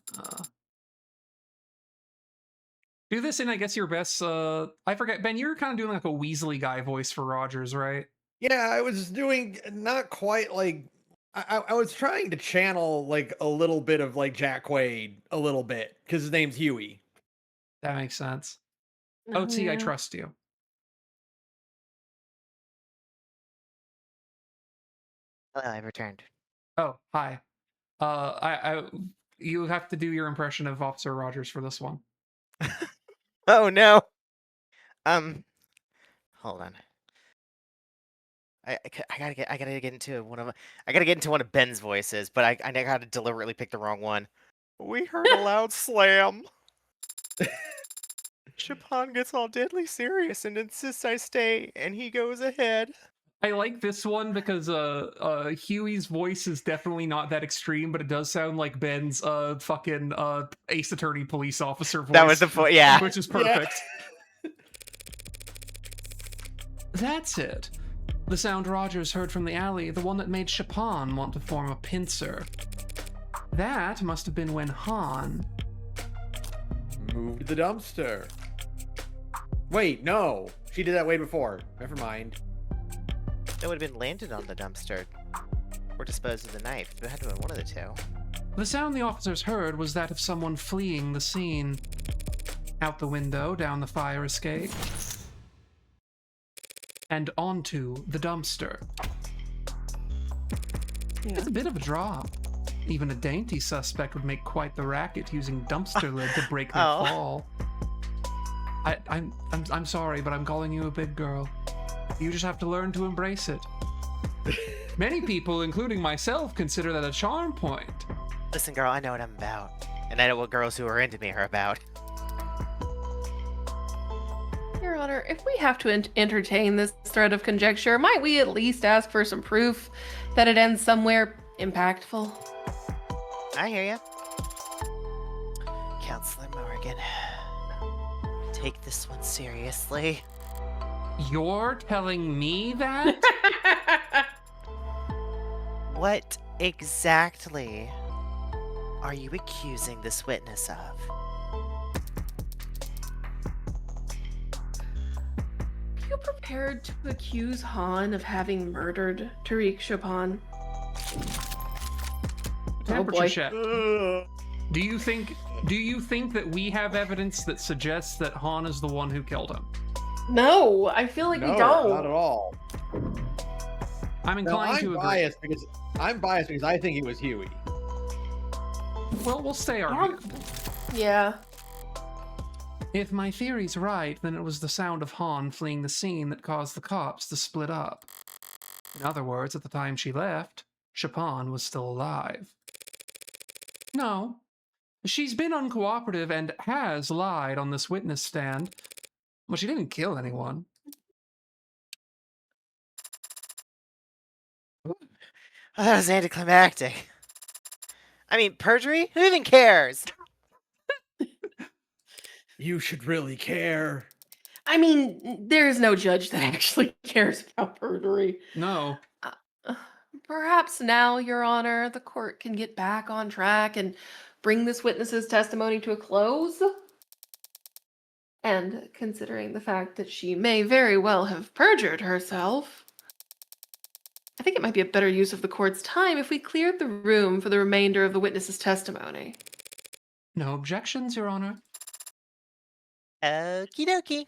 Do this in, I guess, your best. I forget, Ben. You're kind of doing like a Weasley guy voice for Rogers, right? Yeah, I was doing not quite like I was trying to channel like a little bit of like Jack Quaid a little bit because his name's Huey. That makes sense. Oh, OT, I yeah. trust you. Hello, I've returned. Oh, hi. You have to do your impression of Officer Rogers for this one. Oh no. Hold on. I gotta get into one of Ben's voices, but I gotta deliberately pick the wrong one. We heard a loud slam. Chapon gets all deadly serious and insists I stay, and he goes ahead. I like this one because Huey's voice is definitely not that extreme, but it does sound like Ben's fucking Ace Attorney police officer voice. That was the point, yeah. Which is perfect. Yeah. That's it. The sound Rogers heard from the alley, the one that made Chapon want to form a pincer. That must have been when Han... Moved the dumpster. Wait, no. She did that way before. Never mind. That would have been landed on the dumpster. Or disposed of the knife. It had to have been one of the two. The sound the officers heard was that of someone fleeing the scene. Out the window, down the fire escape, and onto the dumpster. Yeah. It's a bit of a drop. Even a dainty suspect would make quite the racket using dumpster lid to break their Oh. fall. I'm sorry, but I'm calling you a big girl. You just have to learn to embrace it. Many people, including myself, consider that a charm point. Listen, girl, I know what I'm about. And I know what girls who are into me are about. Your Honor, if we have to entertain this thread of conjecture, might we at least ask for some proof that it ends somewhere impactful? I hear ya. Counselor Morgan. Take this one seriously. You're telling me that? What exactly are you accusing this witness of? Are you prepared to accuse Han of having murdered Tariq Chapon? Temperature boy. check. Do you think that we have evidence that suggests that Han is the one who killed him? No, I feel like No, we don't. not at all. I'm No, inclined to agree. I'm biased because I think it was Huey. Well, we'll stay our Yeah. view. Yeah. If my theory's right, then it was the sound of Han fleeing the scene that caused the cops to split up. In other words, at the time she left, Chapon was still alive. No. She's been uncooperative and has lied on this witness stand, but she didn't kill anyone. Oh, that was anticlimactic. I mean, perjury? Who even cares? You should really care. I mean, there's no judge that actually cares about perjury. No. Perhaps now, Your Honor, the court can get back on track and bring this witness's testimony to a close. And considering the fact that she may very well have perjured herself, I think it might be a better use of the court's time if we cleared the room for the remainder of the witness's testimony. No objections, Your Honor. Okie dokie.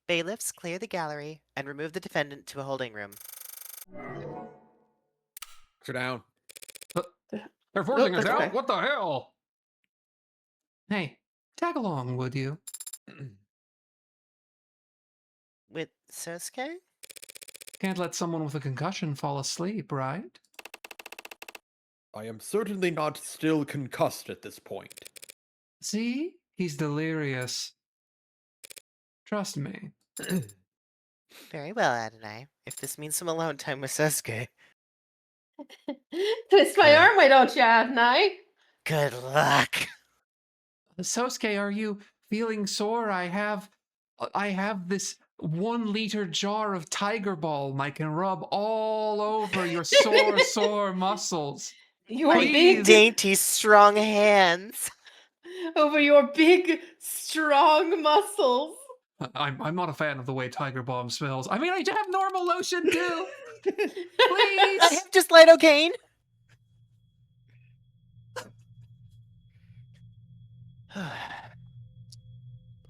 Bailiffs, clear the gallery and remove the defendant to a holding room. Sit down. They're forcing us that's out? okay. What the hell? Hey, tag along, would you? With Sosuke? Can't let someone with a concussion fall asleep, right? I am certainly not still concussed at this point. See? He's delirious. Trust me. Very well, Adonai. If this means some alone time with Sasuke. Twist my arm, why don't you, Adonai? Good luck. Sosuke, are you feeling sore? I have this 1 liter jar of Tiger Balm I can rub all over your sore muscles. Your My big, dainty, strong hands. over your big, strong muscles. I'm not a fan of the way Tiger Balm smells. I mean, I have normal lotion too. I Please. have just lidocaine.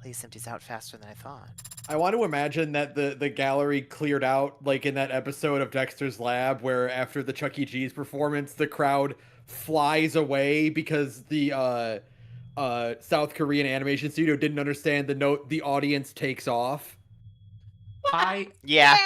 Place empties out faster than I thought. I want to imagine that the gallery cleared out, like in that episode of Dexter's Lab, where after the Chuck E. Cheese performance, the crowd flies away because the South Korean animation studio didn't understand the note. The audience takes off. Yeah.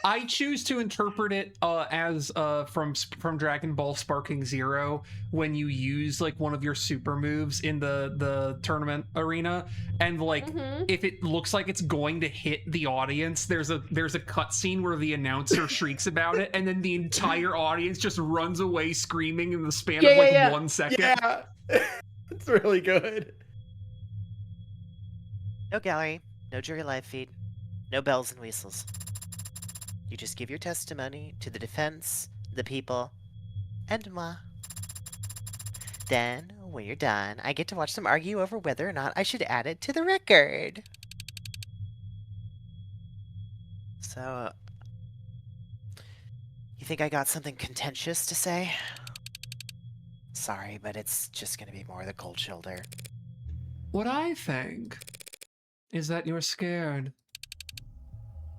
I choose to interpret it as from Dragon Ball Sparking Zero, when you use like one of your super moves in the tournament arena, and like if it looks like it's going to hit the audience, there's a cutscene where the announcer shrieks about it, and then the entire audience just runs away screaming in the span of like 1 second. Yeah, it's really good. No gallery, no jury live feed, no bells and whistles. You just give your testimony to the defense, the people, and moi. Then, when you're done, I get to watch them argue over whether or not I should add it to the record. So, you think I got something contentious to say? Sorry, but it's just gonna be more the cold shoulder. What I think is that you're scared.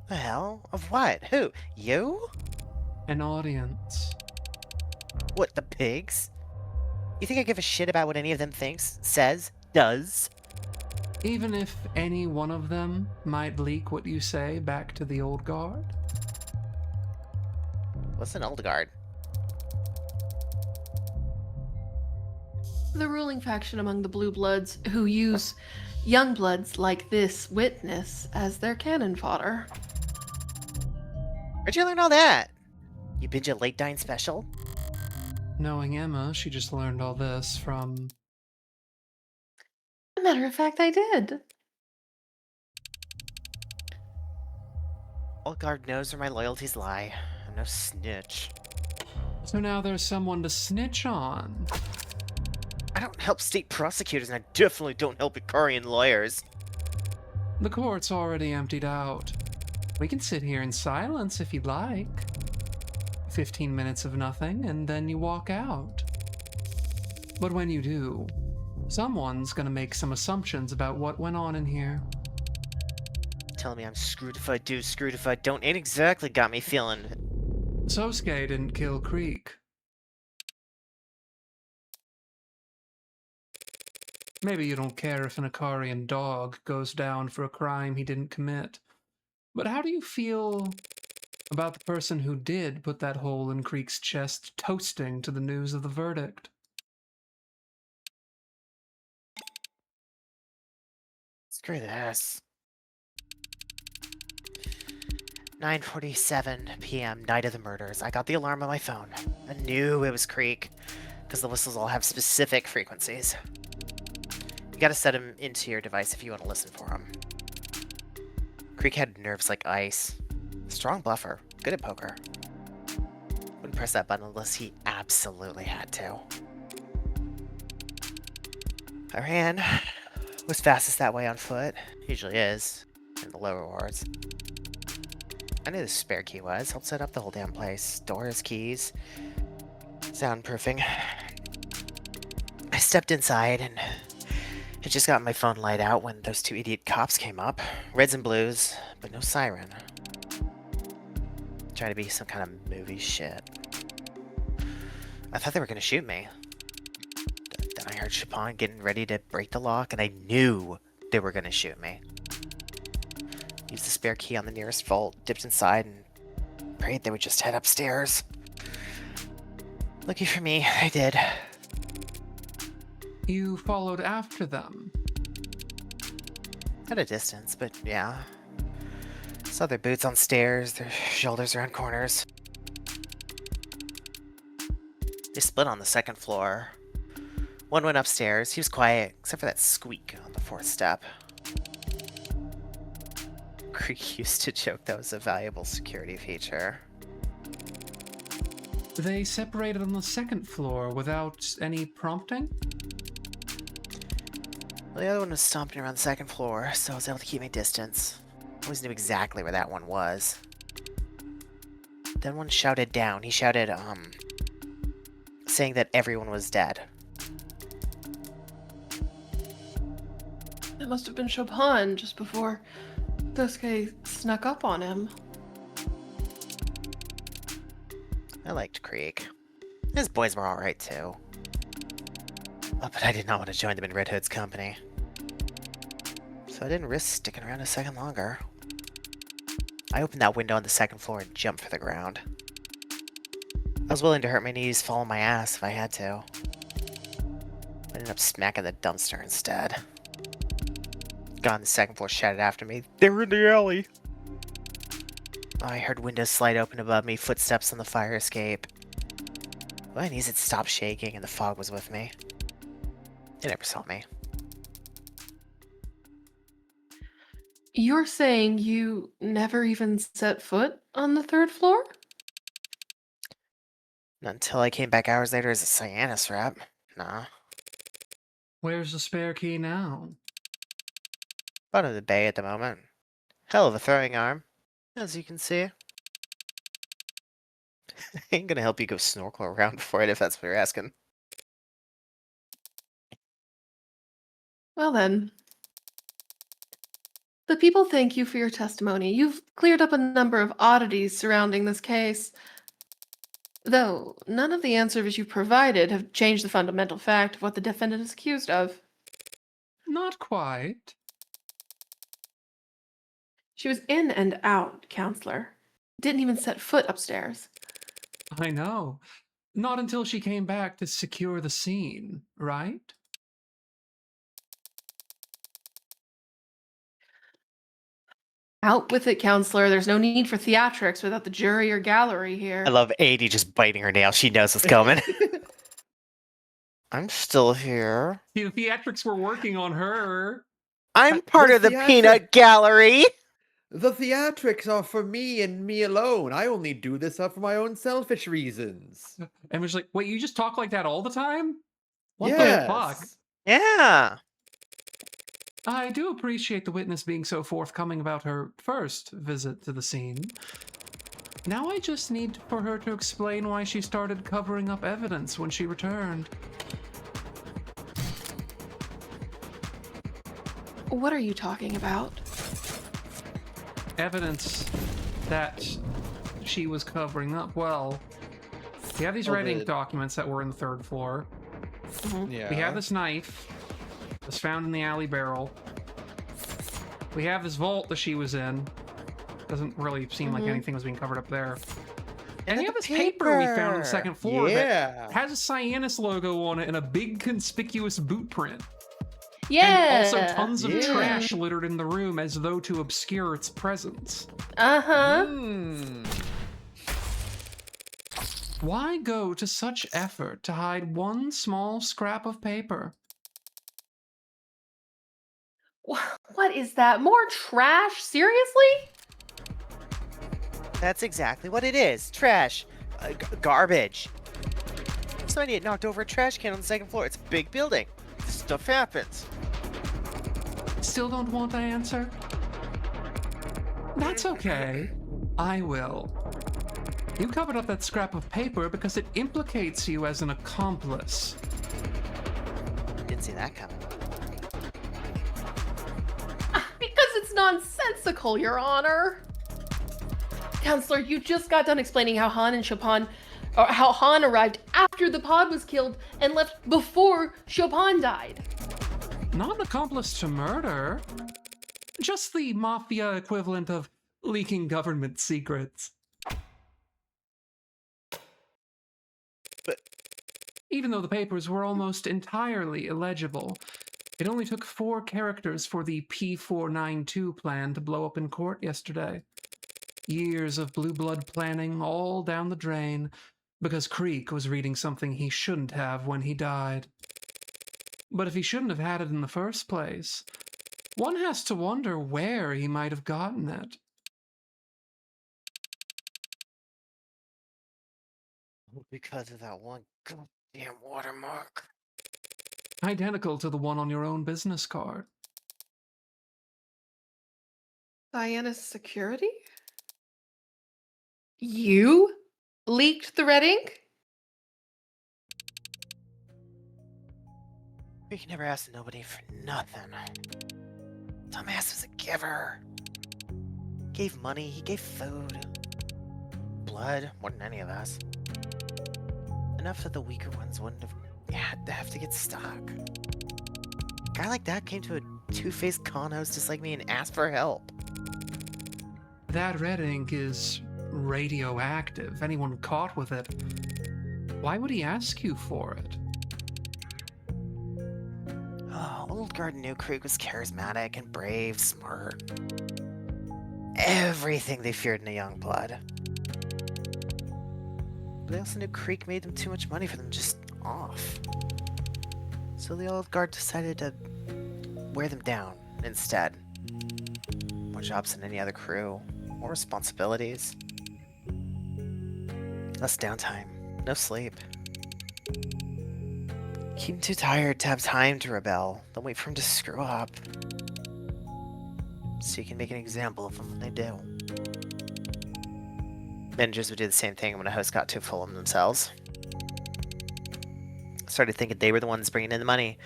The hell? Of what? Who? You? An audience. What, the pigs? You think I give a shit about what any of them thinks, says, does? Even if any one of them might leak what you say back to the old guard? What's an old guard? The ruling faction among the Blue Bloods who use young bloods like this witness as their cannon fodder. Where'd you learn all that? You binge a late dine special? Knowing Emma, she just learned all this from... As a matter of fact, I did. Old guard knows where my loyalties lie. I'm no snitch. So now there's someone to snitch on. I don't help state prosecutors, and I definitely don't help Ikarian lawyers. The court's already emptied out. We can sit here in silence if you'd like. 15 minutes of nothing, and then you walk out. But when you do, someone's gonna make some assumptions about what went on in here. Telling me I'm screwed if I do, screwed if I don't, ain't exactly got me feeling... Sosuke didn't kill Creek. Maybe you don't care if an Ikarian dog goes down for a crime he didn't commit. But how do you feel about the person who did put that hole in Creek's chest toasting to the news of the verdict? Screw this. 9:47 p.m., night of the murders. I got the alarm on my phone. I knew it was Creek, because the whistles all have specific frequencies. You gotta set them into your device if you want to listen for them. Creek had nerves like ice. Strong bluffer. Good at poker. Wouldn't press that button unless he absolutely had to. I ran. Was fastest that way on foot. Usually is. In the lower wards. I knew the spare key was. Helped set up the whole damn place. Doors, keys. Soundproofing. I stepped inside and... had just got my phone light out when those two idiot cops came up. Reds and blues, but no siren. Trying to be some kind of movie shit. I thought they were gonna shoot me. Then I heard Chapon getting ready to break the lock, and I knew they were gonna shoot me. Used the spare key on the nearest vault, dipped inside, and prayed they would just head upstairs. Lucky for me, I did. You followed after them. At a distance, but yeah. Saw their boots on stairs, their shoulders around corners. They split on the second floor. One went upstairs. He was quiet, except for that squeak on the fourth step. Creek used to joke that was a valuable security feature. They separated on the second floor without any prompting? Well, the other one was stomping around the second floor, so I was able to keep my distance. I always knew exactly where that one was. Then one shouted down. He shouted, saying that everyone was dead. It must have been Chopin just before this guy snuck up on him. I liked Creek. His boys were alright too. Oh, but I did not want to join them in Red Hood's company. So I didn't risk sticking around a second longer. I opened that window on the second floor and jumped for the ground. I was willing to hurt my knees, fall on my ass if I had to. I ended up smacking the dumpster instead. Guy on the second floor shouted after me, "They were in the alley!" I heard windows slide open above me, footsteps on the fire escape. My knees had stopped shaking and the fog was with me. They never saw me. You're saying you never even set foot on the third floor? Not until I came back hours later as a Cyanus rep. Nah. Where's the spare key now? Bottom of the bay at the moment. Hell of a throwing arm, as you can see. Ain't gonna help you go snorkel around for it if that's what you're asking. Well then. The people thank you for your testimony. You've cleared up a number of oddities surrounding this case. Though none of the answers you provided have changed the fundamental fact of what the defendant is accused of. Not quite. She was in and out, counselor. Didn't even set foot upstairs. I know. Not until she came back to secure the scene, right? Out with it, counselor. There's no need for theatrics without the jury or gallery here. I love AD just biting her nail. She knows what's coming. I'm still here. The theatrics were working on her. I'm part of the theatric- peanut gallery. The theatrics are for me and me alone. I only do this for my own selfish reasons. And was like, wait, you just talk like that all the time? What yes. the fuck? Yeah. I do appreciate the witness being so forthcoming about her first visit to the scene. Now I just need for her to explain why she started covering up evidence when she returned. What are you talking about? Evidence that she was covering up. Well, we have these Oh, red ink the- documents that were in the third floor. Yeah. We have this knife that was found in the alley barrel. We have this vault that she was in. Doesn't really seem like anything was being covered up there. And we have this paper we found on the second floor Yeah. that has a Cyanus logo on it and a big conspicuous boot print. Yeah. And also tons of Yeah. trash littered in the room as though to obscure its presence. Uh-huh. Why go to such effort to hide one small scrap of paper? What is that? More trash? Seriously? That's exactly what it is. Trash. Garbage. Some idiot knocked over a trash can on the second floor. It's a big building. Stuff happens. Still don't want the answer? That's okay. I will. You covered up that scrap of paper because it implicates you as an accomplice. Didn't see that coming. Because it's nonsensical, Your Honor. Counselor, you just got done explaining how Han and Chopin, or how Han arrived after the pod was killed and left before Chopin died. Not an accomplice to murder. Just the mafia equivalent of leaking government secrets. even though the papers were almost entirely illegible. It only took 4 characters for the P492 plan to blow up in court yesterday. Years of blue blood planning all down the drain because Creek was reading something he shouldn't have when he died. But if he shouldn't have had it in the first place, one has to wonder where he might have gotten it. Because of that one goddamn watermark. Identical to the one on your own business card. Diana's security? You leaked the red ink? We can never ask nobody for nothing. Dumbass was a giver. Gave money, he gave food. Blood, more than any of us. Enough that the weaker ones wouldn't have had to have to get stuck. A guy like that came to a two-faced con host just like me and asked for help. That red ink is radioactive. Anyone caught with it, why would he ask you for it? Oh, old guard knew Creek was charismatic and brave, smart. Everything they feared in a young blood. But they also knew Creek made them too much money for them just off. So the old guard decided to wear them down instead. More jobs than any other crew, more responsibilities. Less downtime, no sleep. Keep them too tired to have time to rebel, then wait for him to screw up. So you can make an example of them when they do. Managers would do the same thing when a host got too full of themselves. Started thinking they were the ones bringing in the money.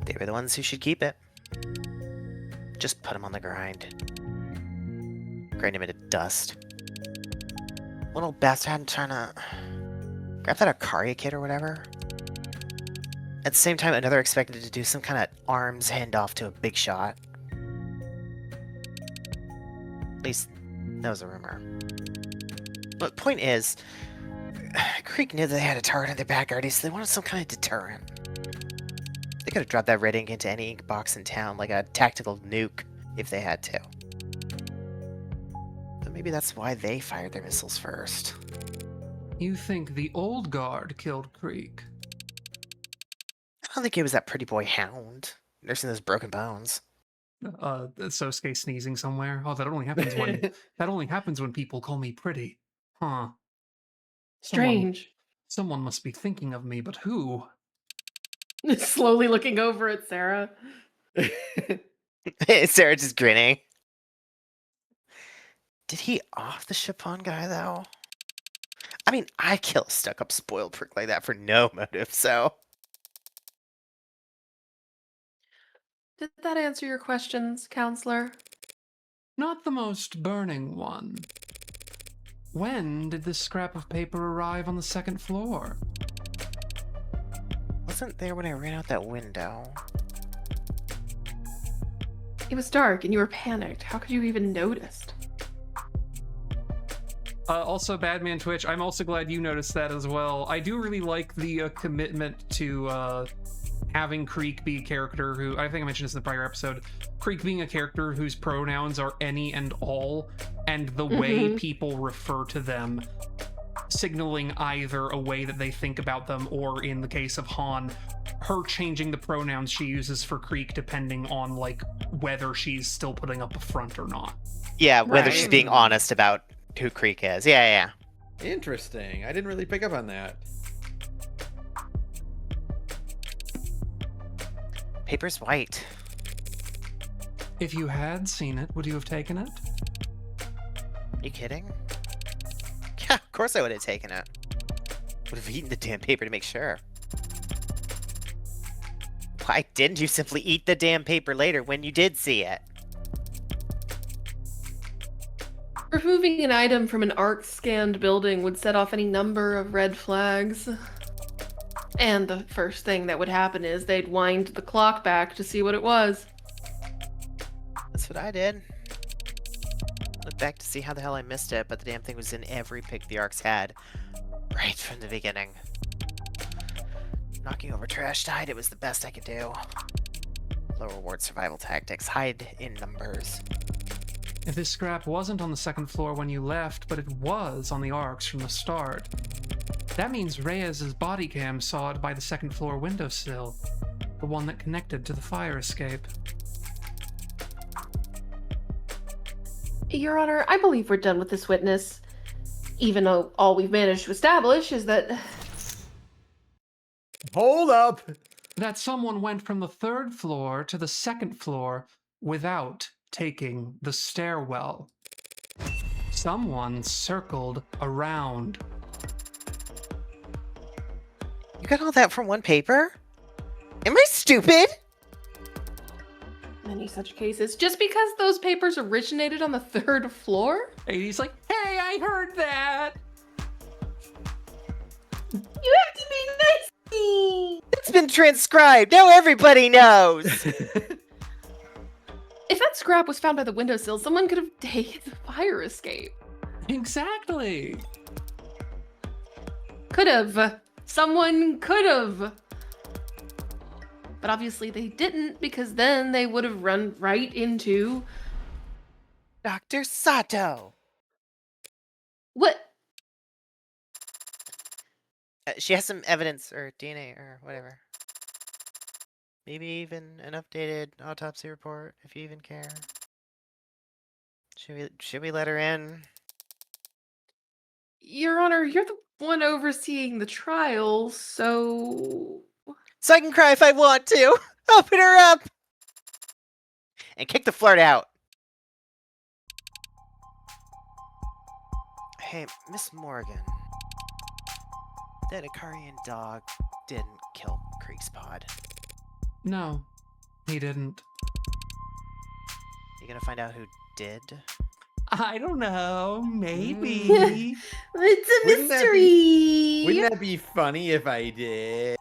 They were the ones who should keep it. Just put them on the grind. Grind him into dust. One old bastard trying to grab that Akaria kid or whatever. At the same time, another expected to do some kind of arms handoff to a big shot. At least, that was a rumor. But the point is, Creek knew they had a target on their back already, so they wanted some kind of deterrent. They could have dropped that red ink into any ink box in town, like a tactical nuke, if they had to. But maybe that's why they fired their missiles first. You think the old guard killed Creek? I don't think it was that pretty boy Hound, nursing those broken bones. Sosuke sneezing somewhere. Oh, that only happens when people call me pretty. Huh. Strange. Someone must be thinking of me, but who? Slowly looking over at Sarah. Sarah just grinning. Did he off the Chapon guy, though? I mean, I kill a stuck-up spoiled prick like that for no motive, so... Did that answer your questions, counselor? Not the most burning one. When did this scrap of paper arrive on the second floor? Wasn't there when I ran out that window. It was dark and you were panicked. How could you even notice? Also, Badman Twitch, I'm also glad you noticed that as well. I do really like the commitment to having Creek be a character who, I think I mentioned this in the prior episode, Creek being a character whose pronouns are any and all, and the way people refer to them, signaling either a way that they think about them, or in the case of Han, her changing the pronouns she uses for Creek depending on, like, whether she's still putting up a front or not. Yeah, whether Right. she's being honest about who Creek is. Yeah. Interesting. I didn't really pick up on that. Paper's white. If you had seen it, would you have taken it? You kidding? Yeah, of course I would have taken it. Would have eaten the damn paper to make sure. Why didn't you simply eat the damn paper later when you did see it? Removing an item from an ARC-scanned building would set off any number of red flags. And the first thing that would happen is they'd wind the clock back to see what it was. That's what I did. Looked back to see how the hell I missed it, but the damn thing was in every pic the Arcs had. Right from the beginning. Knocking over trash died. It was the best I could do. Low reward survival tactics. Hide in numbers. If this scrap wasn't on the second floor when you left, but it was on the arcs from the start, that means Reyes's body cam saw it by the second floor windowsill, the one that connected to the fire escape. Your Honor, I believe we're done with this witness, even though all we've managed to establish is that... Hold up! That someone went from the third floor to the second floor without taking the stairwell. Someone circled around. You got all that from one paper? Am I stupid? Many such cases. Just because those papers originated on the third floor? And he's like, hey, I heard that! You have to be nice to me! It's been transcribed. Now everybody knows. If that scrap was found by the windowsill, someone could have taken the fire escape. Exactly! Could have. Someone could have. But obviously they didn't, because then they would have run right into... Dr. Sato. What? She has some evidence or DNA or whatever. Maybe even an updated autopsy report, if you even care. Should we let her in? Your Honor, you're the one overseeing the trial, so... So I can cry if I want to. Open her up. And kick the flirt out. Hey, Miss Morgan. That Ikarian dog didn't kill Creek's pod. No, he didn't. You gonna find out who did? I don't know, maybe. It's a Wouldn't that mystery! Wouldn't that be funny if I did?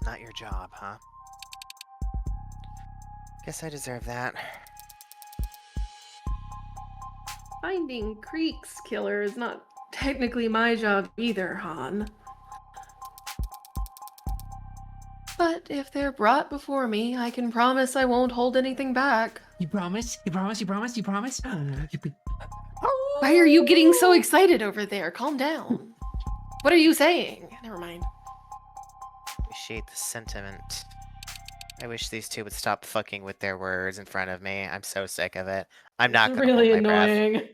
Not your job, huh? Guess I deserve that. Finding Creek's killer is not technically my job either, Han. But if they're brought before me, I can promise I won't hold anything back. You promise? You promise? You promise? You promise? Why are you getting so excited over there? Calm down. What are you saying? Never mind. Appreciate the sentiment. I wish these two would stop fucking with their words in front of me. I'm so sick of it. I'm not gonna really hold my breath. annoying.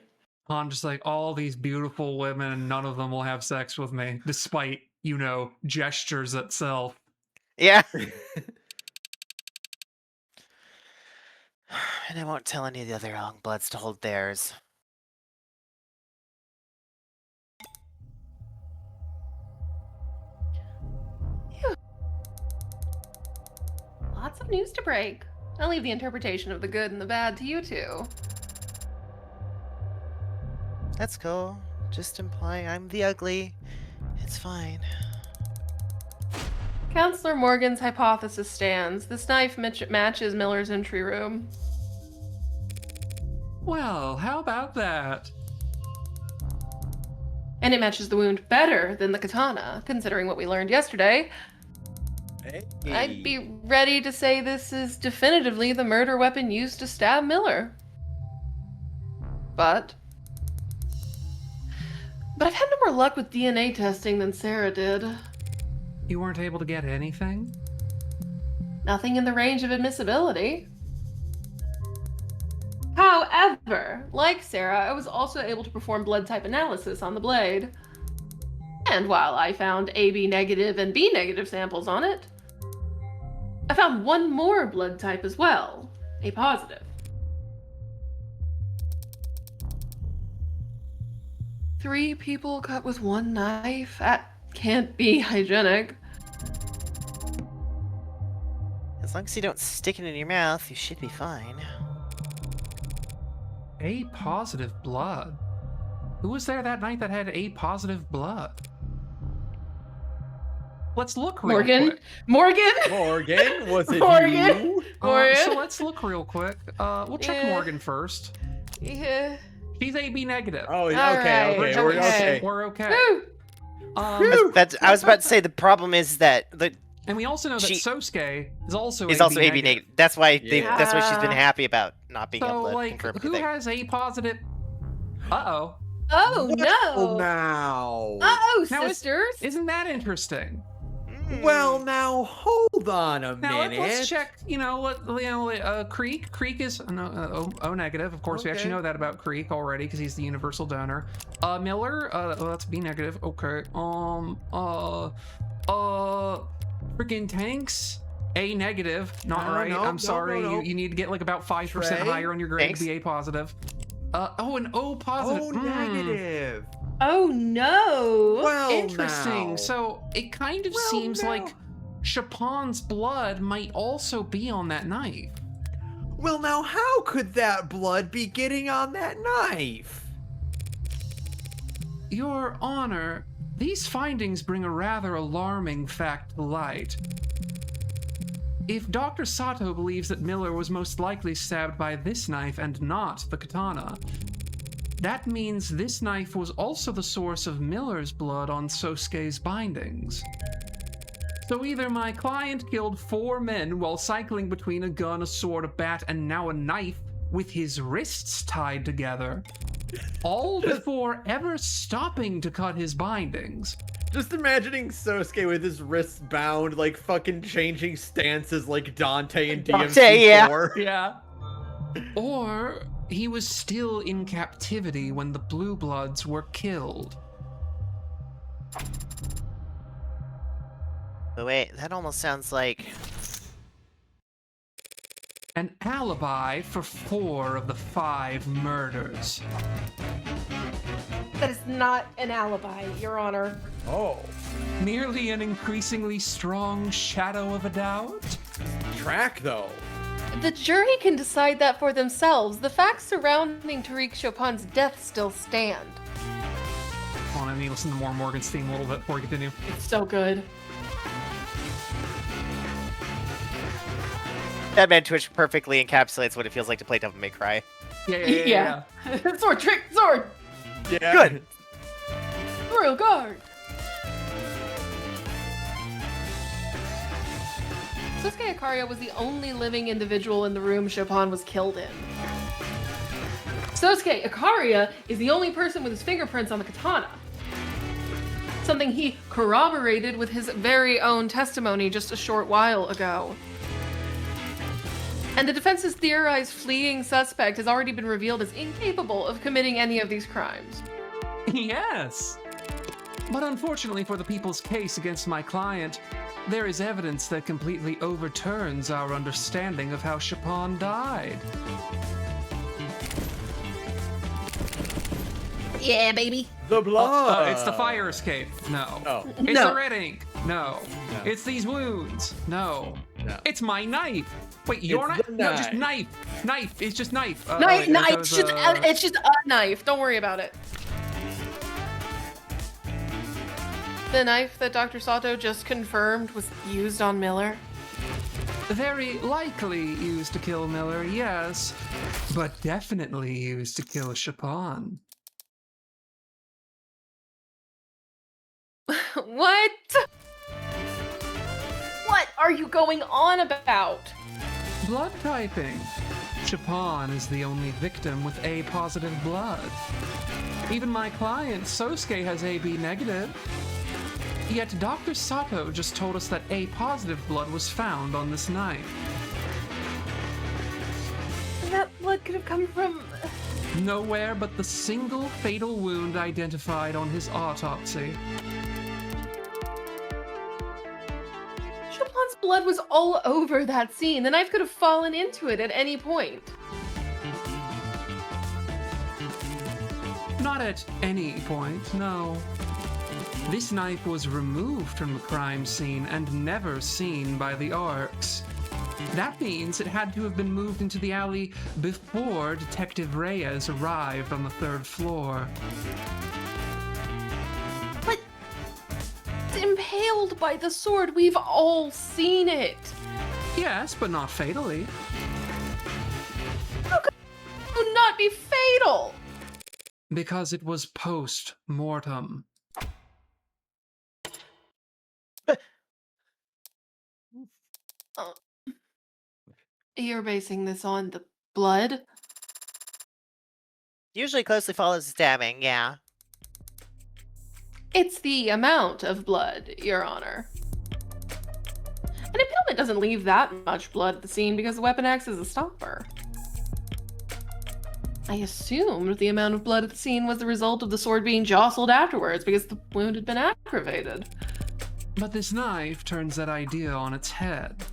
I'm just like, all these beautiful women, none of them will have sex with me, despite, you know, gestures itself. Yeah. And I won't tell any of the other Youngbloods to hold theirs. Lots of news to break. I'll leave the interpretation of the good and the bad to you two. That's cool. Just imply I'm the ugly. It's fine. Counselor Morgan's hypothesis stands. This knife matches Miller's entry room. Well, how about that? And it matches the wound better than the katana, considering what we learned yesterday. Hey. I'd be ready to say this is definitively the murder weapon used to stab Miller. But I've had no more luck with DNA testing than Sarah did. You weren't able to get anything? Nothing in the range of admissibility. However, like Sarah, I was also able to perform blood type analysis on the blade. And while I found AB negative and B negative samples on it, I found one more blood type as well, A positive. Three people cut with one knife? That can't be hygienic. As long as you don't stick it in your mouth, you should be fine. A positive blood? Who was there that night that had A positive blood? Let's look real quick. Morgan? Morgan? Was it Morgan? you? Morgan? So let's look real quick. We'll check Yeah. Morgan first. Yeah. She's AB negative. Oh, okay, Alright, okay, okay. we're okay. We're okay. Woo! I was about to say the problem is that And we also know that She- Sosuke is also is also AB negative. That's why that's why she's been Yeah. happy about not being So, able to like, confirm who anything. has A positive? Uh-oh. Oh Well, no! now. Uh-oh, Now, sisters! Isn't that interesting? Well, now hold on a Now minute. let's check. Creek. Creek is O negative. Of course, we actually Okay. know that about Creek already because he's the universal donor. Miller. That's B negative. Okay. Freaking Tanks. A negative. Not No, right. no, I'm no, sorry. no, no. You need to get like about 5% Trey? higher on your grade Thanks. to be A positive. An O positive. Oh, Hmm. negative. Oh no! Well, Interesting. now. So it kind of Well, seems now. like Chapon's blood might also be on that knife. Well, now, how could that blood be getting on that knife? Your Honor, these findings bring a rather alarming fact to light. If Dr. Sato believes that Miller was most likely stabbed by this knife and not the katana, that means this knife was also the source of Miller's blood on Sosuke's bindings. So either my client killed 4 men while cycling between a gun, a sword, a bat, and now a knife with his wrists tied together, all before ever stopping to cut his bindings. Just imagining Sosuke with his wrists bound, like fucking changing stances like Dante in Dante, yeah. DMC4. Yeah. Or he was still in captivity when the Blue Bloods were killed. But wait, that almost sounds like An alibi for 4 of the 5 murders. That is not an alibi, Your Honor. Oh. Merely an increasingly strong shadow of a doubt? Track, though. The jury can decide that for themselves. The facts surrounding Tariq Chopin's death still stand. Hold on, I need to listen to more Morgan's theme a little bit before we continue. It's so good. that man Twitch perfectly encapsulates what it feels like to play Devil May Cry. Yeah. Sword trick, sword! Yeah. Good. Royal Guard! Sosuke Ikaria was the only living individual in the room Chopin was killed in. Sosuke Ikaria is the only person with his fingerprints on the katana. Something he corroborated with his very own testimony just a short while ago. And the defense's theorized fleeing suspect has already been revealed as incapable of committing any of these crimes. Yes. But unfortunately for the people's case against my client, there is evidence that completely overturns our understanding of how Chopin died. Yeah, baby. The blood. It's the fire escape. No. Oh. It's No. the red ink. No. No. It's these wounds. No. No. It's my knife. Wait, your It's knife? the No, just knife. knife. It's just knife. Knife, wait, knife. that was, It's just a knife. Don't worry about it. The knife that Dr. Sato just confirmed was used on Miller. very likely used to kill Miller, yes, but definitely used to kill Chopin. What? What are you going on about? Blood typing. Chopin is the only victim with A positive blood. Even my client, Sosuke, has AB negative. Yet Dr. Sato just told us that A positive blood was found on this knife. That blood could have come from... Nowhere but the single fatal wound identified on his autopsy. Chopin's blood was all over that scene. The knife could have fallen into it at any point. Not at any point, no. This knife was removed from the crime scene and never seen by the Arcs. That means it had to have been moved into the alley before Detective Reyes arrived on the 3rd floor. But... it's impaled by the sword. We've all seen it. Yes, but not fatally. How could it not be fatal? Because it was post-mortem. Uh, you're basing this on the blood? Usually closely follows the stabbing, yeah. It's the amount of blood, Your Honor. An impalement doesn't leave that much blood at the scene because the weapon acts as a stopper. I assumed the amount of blood at the scene was the result of the sword being jostled afterwards because the wound had been aggravated. But this knife turns that idea on its head.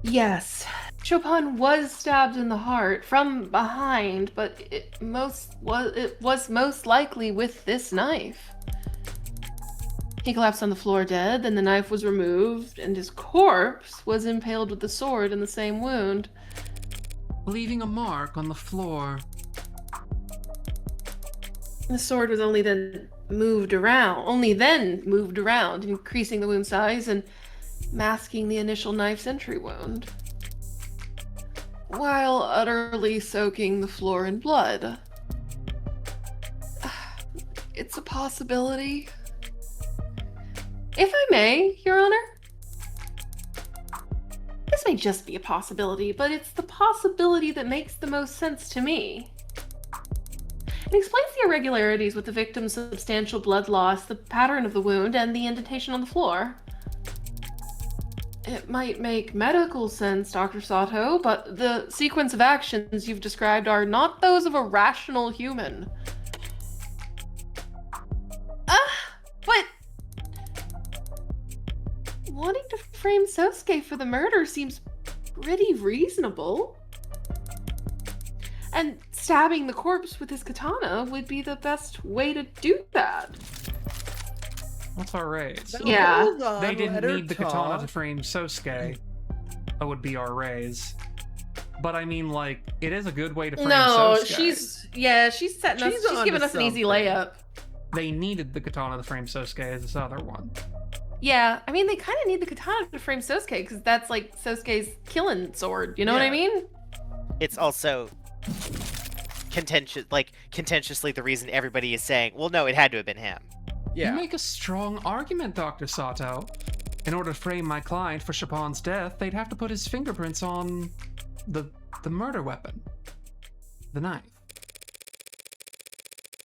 Yes, Chopin was stabbed in the heart from behind, but it was most likely with this knife. He collapsed on the floor dead, then the knife was removed, and his corpse was impaled with the sword in the same wound, Leaving a mark on the floor. the sword was only then moved around, increasing the wound size and masking the initial knife's entry wound, while utterly soaking the floor in blood. It's a possibility. If I may, Your Honor, this may just be a possibility, but it's the possibility that makes the most sense to me. It explains the irregularities with the victim's substantial blood loss, the pattern of the wound, and the indentation on the floor. It might make medical sense, Dr. Sato, but the sequence of actions you've described are not those of a rational human. But wanting to frame Sosuke for the murder seems pretty reasonable. And stabbing the corpse with his katana would be the best way to do that. What's our raise? Now, Yeah. hold on, They didn't let her need the katana to talk. frame Sosuke. That would be our raise. But I mean, like, it is a good way to frame No, Sosuke. she's setting us. She's She's giving onto us an easy something. layup. They needed the katana to frame Sosuke as this other one. Yeah, I mean they kind of need the katana to frame Sosuke because that's like Sosuke's killing sword. You know what I Yeah. mean? It's also contentiously the reason everybody is saying, well, no, it had to have been him. Yeah. You make a strong argument, Dr. Sato. In order to frame my client for Chopin's death, they'd have to put his fingerprints on the murder weapon. The knife.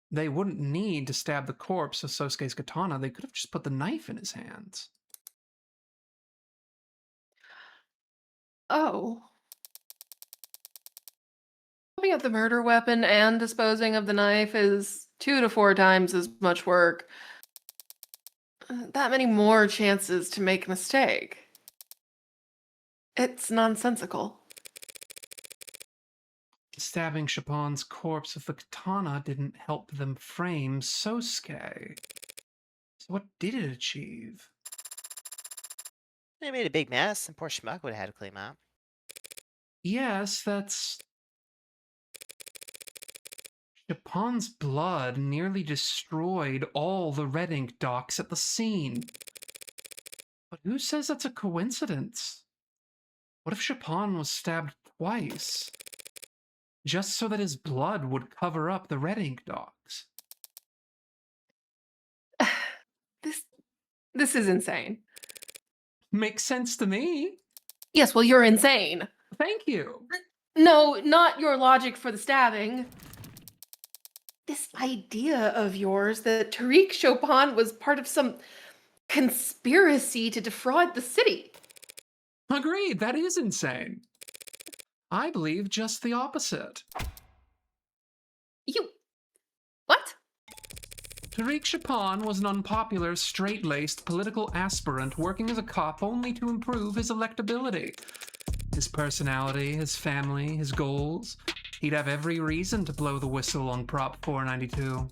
They wouldn't need to stab the corpse with Sosuke's katana. They could have just put the knife in his hands. Oh. Chopping up the murder weapon and disposing of the knife is 2 to 4 times as much work. That many more chances to make a mistake. It's nonsensical. Stabbing Chopin's corpse with the katana didn't help them frame Sosuke. So what did it achieve? They made a big mess, and poor Schmuck would have had to clean up. Yes, that's... Chopin's blood nearly destroyed all the red ink docs at the scene. But who says that's a coincidence? What if Chopin was stabbed twice? Just so that his blood would cover up the red ink docs. This is insane. Makes sense to me. Yes, well, you're insane. Thank you. No, not your logic for the stabbing. This idea of yours that Tariq Chopin was part of some conspiracy to defraud the city. Agreed, that is insane. I believe just the opposite. What? Tariq Chopin was an unpopular, straight-laced political aspirant working as a cop only to improve his electability. His personality, his family, his goals. He'd have every reason to blow the whistle on Prop 492.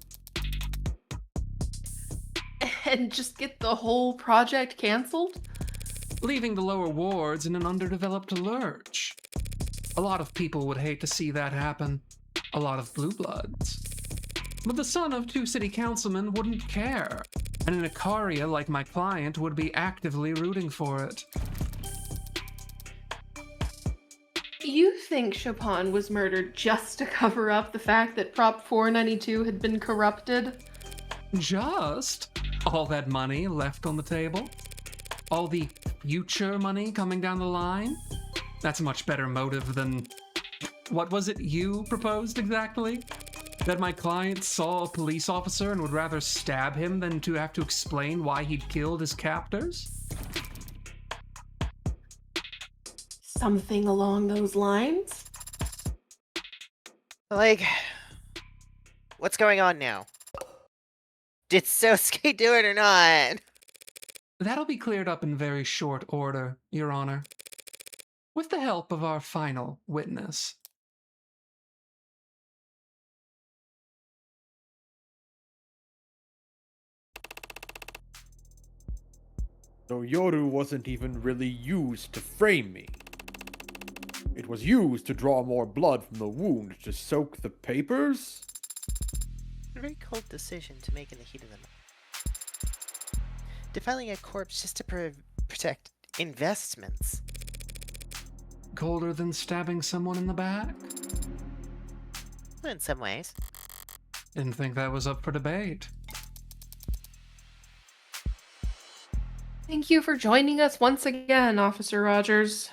And just get the whole project canceled? Leaving the lower wards in an underdeveloped lurch. A lot of people would hate to see that happen. A lot of blue bloods. But the son of 2 city councilmen wouldn't care. And an Icaria like my client would be actively rooting for it. You think Chopin was murdered just to cover up the fact that Prop 492 had been corrupted? Just all that money left on the table. All the future money coming down the line? That's a much better motive than... What was it you proposed exactly? That my client saw a police officer and would rather stab him than to have to explain why he'd killed his captors? Something along those lines? Like, what's going on now? Did Sosuke do it or not? That'll be cleared up in very short order, Your Honor. With the help of our final witness. So Yoru wasn't even really used to frame me. It was used to draw more blood from the wound to soak the papers? A very cold decision to make in the heat of the moment. Defiling a corpse just to protect investments. Colder than stabbing someone in the back? In some ways. Didn't think that was up for debate. Thank you for joining us once again, Officer Rogers.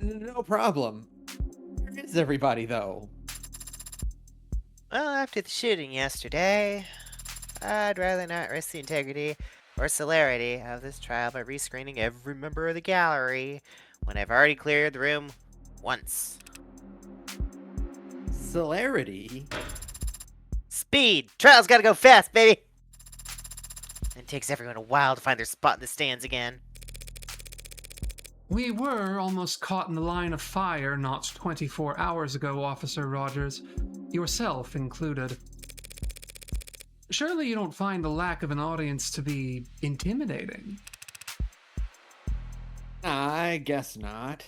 No problem. Where is everybody, though? Well, after the shooting yesterday, I'd rather not risk the integrity or celerity of this trial by rescreening every member of the gallery when I've already cleared the room once. Celerity? Speed! Trial's gotta go fast, baby! It takes everyone a while to find their spot in the stands again. We were almost caught in the line of fire not 24 hours ago, Officer Rogers. Yourself included. Surely you don't find the lack of an audience to be intimidating? I guess not.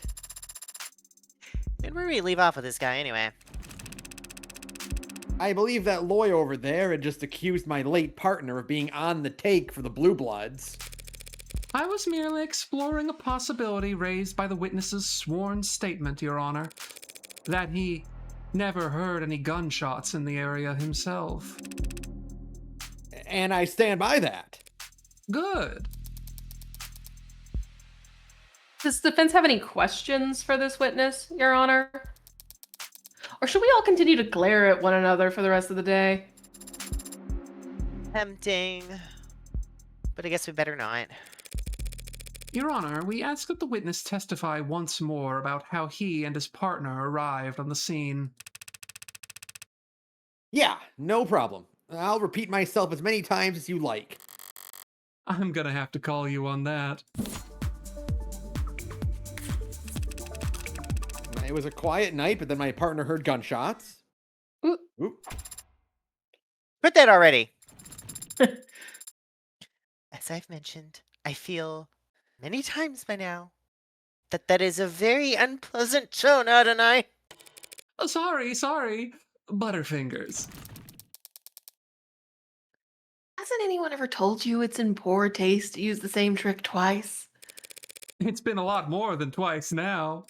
And where do we leave off with this guy anyway? I believe that Loy over there had just accused my late partner of being on the take for the Blue Bloods. I was merely exploring a possibility raised by the witness's sworn statement, Your Honor, that he never heard any gunshots in the area himself. And I stand by that. Good. Does the defense have any questions for this witness, Your Honor? Or should we all continue to glare at one another for the rest of the day? Tempting. But I guess we better not. Your Honor, we ask that the witness testify once more about how he and his partner arrived on the scene. Yeah, no problem. I'll repeat myself as many times as you like. I'm gonna have to call you on that. It was a quiet night, but then my partner heard gunshots. Ooh. Oop. Quit that already! As I've mentioned, I feel many times by now that is a very unpleasant tone, Adonai. Oh, sorry. Butterfingers. Hasn't anyone ever told you it's in poor taste to use the same trick twice? It's been a lot more than twice now.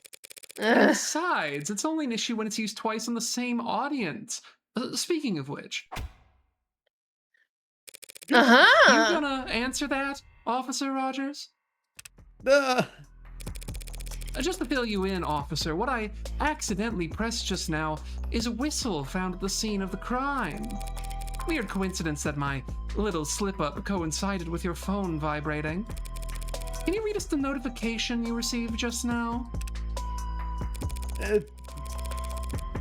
Ugh. Besides, it's only an issue when it's used twice on the same audience. Speaking of which, you gonna answer that, Officer Rogers? Just to fill you in, officer, what I accidentally pressed just now is a whistle found at the scene of the crime. Weird coincidence that my little slip-up coincided with your phone vibrating. Can you read us the notification you received just now?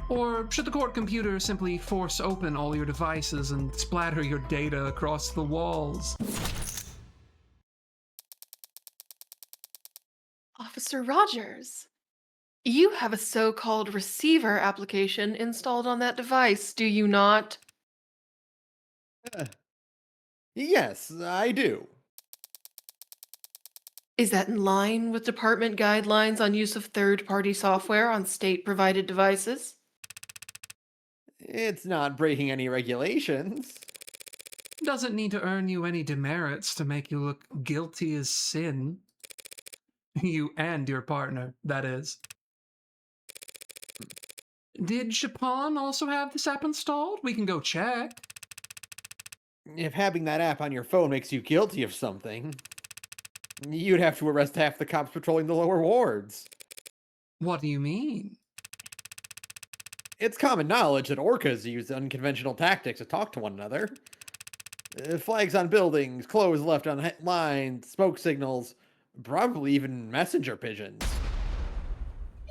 Or should the court computer simply force open all your devices and splatter your data across the walls? Officer Rogers, you have a so-called receiver application installed on that device, do you not? Yes, I do. Is that in line with department guidelines on use of third-party software on state-provided devices? It's not breaking any regulations. Doesn't need to earn you any demerits to make you look guilty as sin. You and your partner, that is. Did Japan also have this app installed? We can go check. If having that app on your phone makes you guilty of something. You'd have to arrest half the cops patrolling the lower wards. What do you mean? It's common knowledge that orcas use unconventional tactics to talk to one another. Flags on buildings, clothes left on lines, smoke signals, probably even messenger pigeons.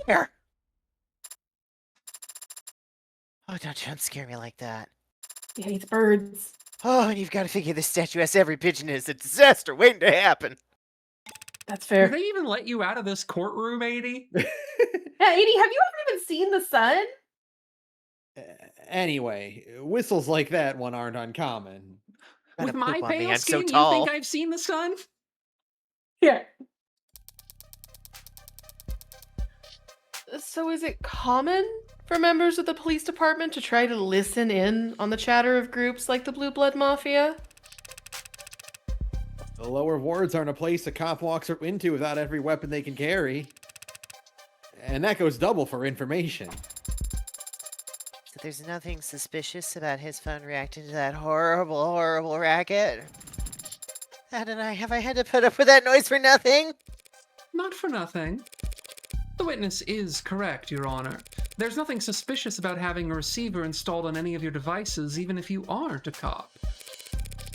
Here. Oh, don't scare me like that. He hates birds. Oh, and you've got to figure this statuesque every pigeon is a disaster waiting to happen. That's Do fair. they even let you out of this courtroom, 80? Yeah, 80, have you ever even seen the sun? Anyway, whistles like that one aren't uncommon. With Gotta my poop on me, pale I'm so skin, you tall. think I've seen the sun? Yeah. So is it common for members of the police department to try to listen in on the chatter of groups like the Blue Blood Mafia? The lower wards aren't a place a cop walks into without every weapon they can carry. And that goes double for information. So there's nothing suspicious about his phone reacting to that horrible, horrible racket? Have I had to put up with that noise for nothing? Not for nothing. The witness is correct, Your Honor. There's nothing suspicious about having a receiver installed on any of your devices, even if you aren't a cop.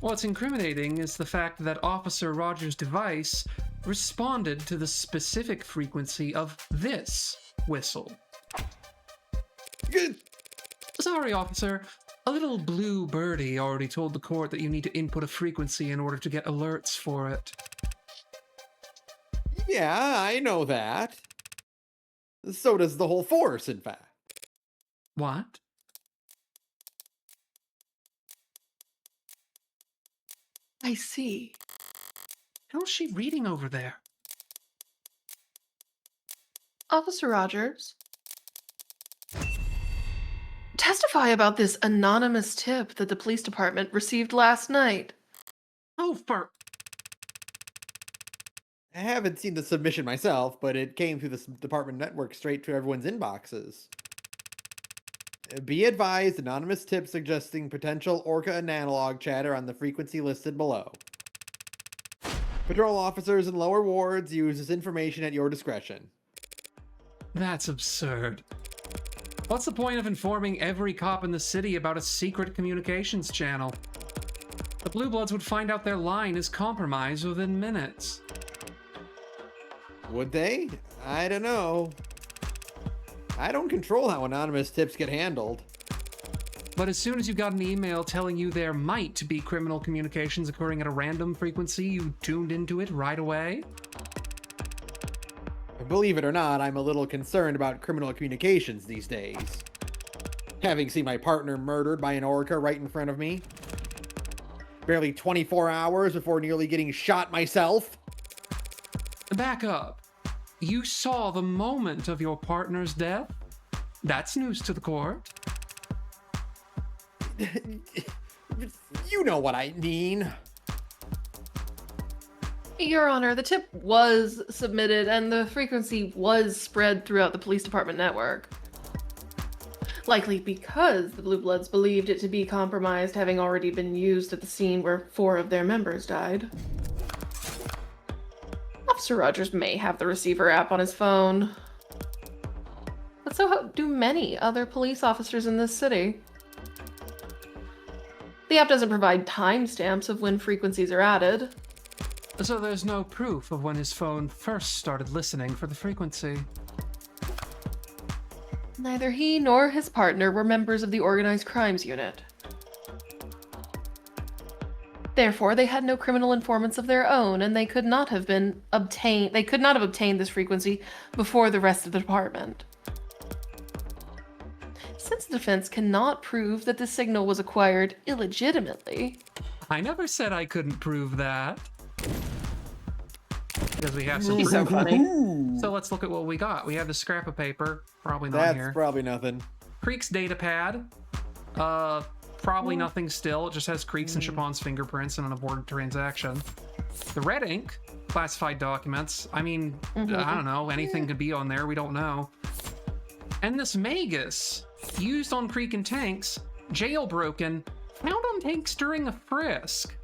What's incriminating is the fact that Officer Rogers' device responded to the specific frequency of this whistle. Good. Sorry, officer. A little blue birdie already told the court that you need to input a frequency in order to get alerts for it. Yeah, I know that. So does the whole force, in fact. What? I see. How's she reading over there? Officer Rogers, testify about this anonymous tip that the police department received last night. Oh, for... I haven't seen the submission myself, but it came through the department network straight to everyone's inboxes. Be advised, anonymous tip suggesting potential Orca and analog chatter on the frequency listed below. Patrol officers in lower wards use this information at your discretion. That's absurd. What's the point of informing every cop in the city about a secret communications channel? The Blue Bloods would find out their line is compromised within minutes. Would they? I don't know. I don't control how anonymous tips get handled. But as soon as you got an email telling you there might be criminal communications occurring at a random frequency, you tuned into it right away? Believe it or not, I'm a little concerned about criminal communications these days. Having seen my partner murdered by an orca right in front of me. Barely 24 hours before nearly getting shot myself. Back up. You saw the moment of your partner's death? That's news to the court. You know what I mean. Your Honor, the tip was submitted and the frequency was spread throughout the police department network. Likely because the Blue Bloods believed it to be compromised, having already been used at the scene where 4 of their members died. Officer Rogers may have the receiver app on his phone. But so do many other police officers in this city. The app doesn't provide timestamps of when frequencies are added. So there's no proof of when his phone first started listening for the frequency. Neither he nor his partner were members of the Organized Crimes Unit. Therefore, they had no criminal informants of their own, and they could not have obtained this frequency before the rest of the department. Since the defense cannot prove that the signal was acquired illegitimately. I never said I couldn't prove that. Because we have some He's proof. so funny. So let's look at what we got. We have the scrap of paper. Probably not That's here. probably nothing. Creek's data pad. Probably nothing still. It just has Creek's and Chapon's fingerprints and an aborted transaction. The red ink, classified documents. I mean, I don't know. Anything could be on there. We don't know. And this Magus, used on Creek and Tanks, jailbroken, found on Tanks during a frisk.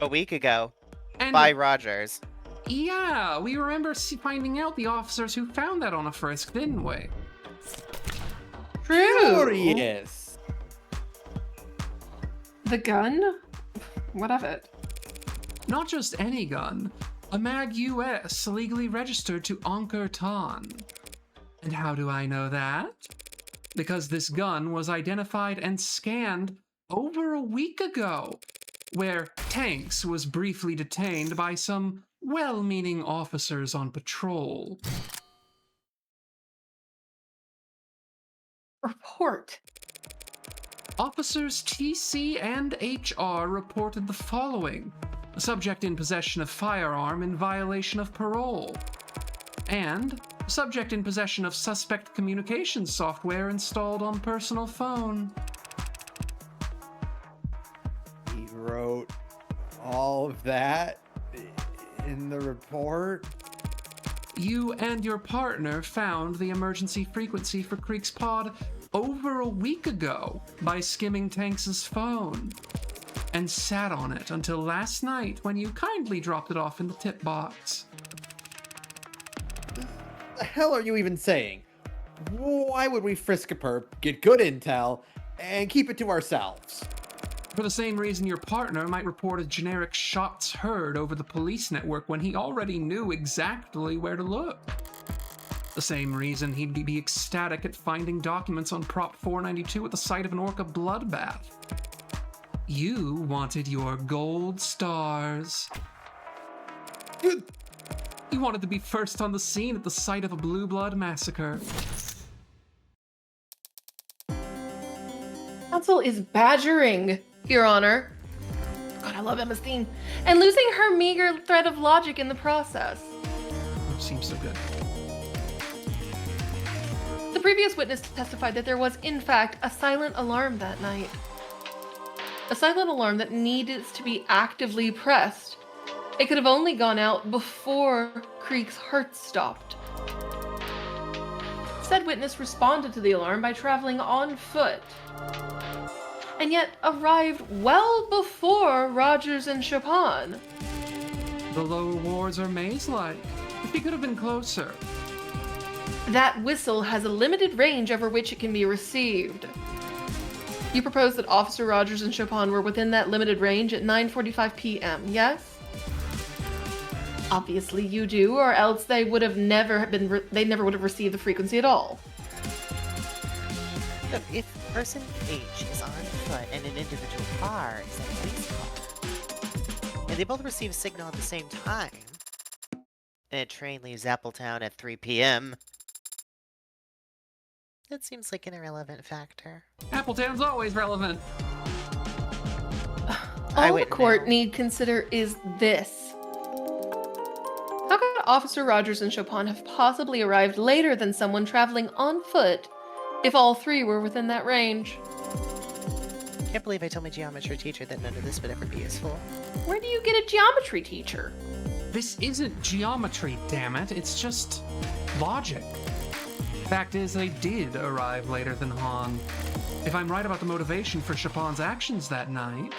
A week ago. And By Rogers. Yeah, we remember finding out the officers who found that on a frisk, didn't we? True. Curious. The gun? What of it? Not just any gun, a Mag US legally registered to Ankur Tan. And how do I know that? Because this gun was identified and scanned over a week ago, where Tanks was briefly detained by some well-meaning officers on patrol. Report. Officers TC and HR reported the following: a subject in possession of firearm in violation of parole, and a subject in possession of suspect communications software installed on personal phone. He wrote all of that in the report. You and your partner found the emergency frequency for Creek's pod over a week ago by skimming Tanks' phone, and sat on it until last night when you kindly dropped it off in the tip box. The hell are you even saying? Why would we frisk a perp, get good intel, and keep it to ourselves? For the same reason your partner might report a generic shots heard over the police network when he already knew exactly where to look. The same reason he'd be ecstatic at finding documents on Prop 492 at the site of an Orca bloodbath. You wanted your gold stars. You wanted to be first on the scene at the site of a blue blood massacre. Council is badgering, Your Honor. God, I love Emma Steen. And losing her meager thread of logic in the process. Seems so good. The previous witness testified that there was, in fact, a silent alarm that night. A silent alarm that needed to be actively pressed. It could have only gone out before Creek's heart stopped. Said witness responded to the alarm by traveling on foot, and yet arrived well before Rogers and Chopin. The lower wards are maze-like. If he could have been closer. That whistle has a limited range over which it can be received. You propose that Officer Rogers and Chopin were within that limited range at 9:45 p.m., yes? Obviously you do, or else they would have never would have received the frequency at all. Look, if person H is on foot and an individual car is a police car, and they both receive signal at the same time, and a train leaves Appletown at 3 p.m., that seems like an irrelevant factor. Appletown's always relevant. All the court need consider is this. How could Officer Rogers and Chopin have possibly arrived later than someone traveling on foot if all three were within that range? Can't believe I told my geometry teacher that none of this would ever be useful. Where do you get a geometry teacher? This isn't geometry, damn it. It's just logic. Fact is, they did arrive later than Han. If I'm right about the motivation for Chopin's actions that night,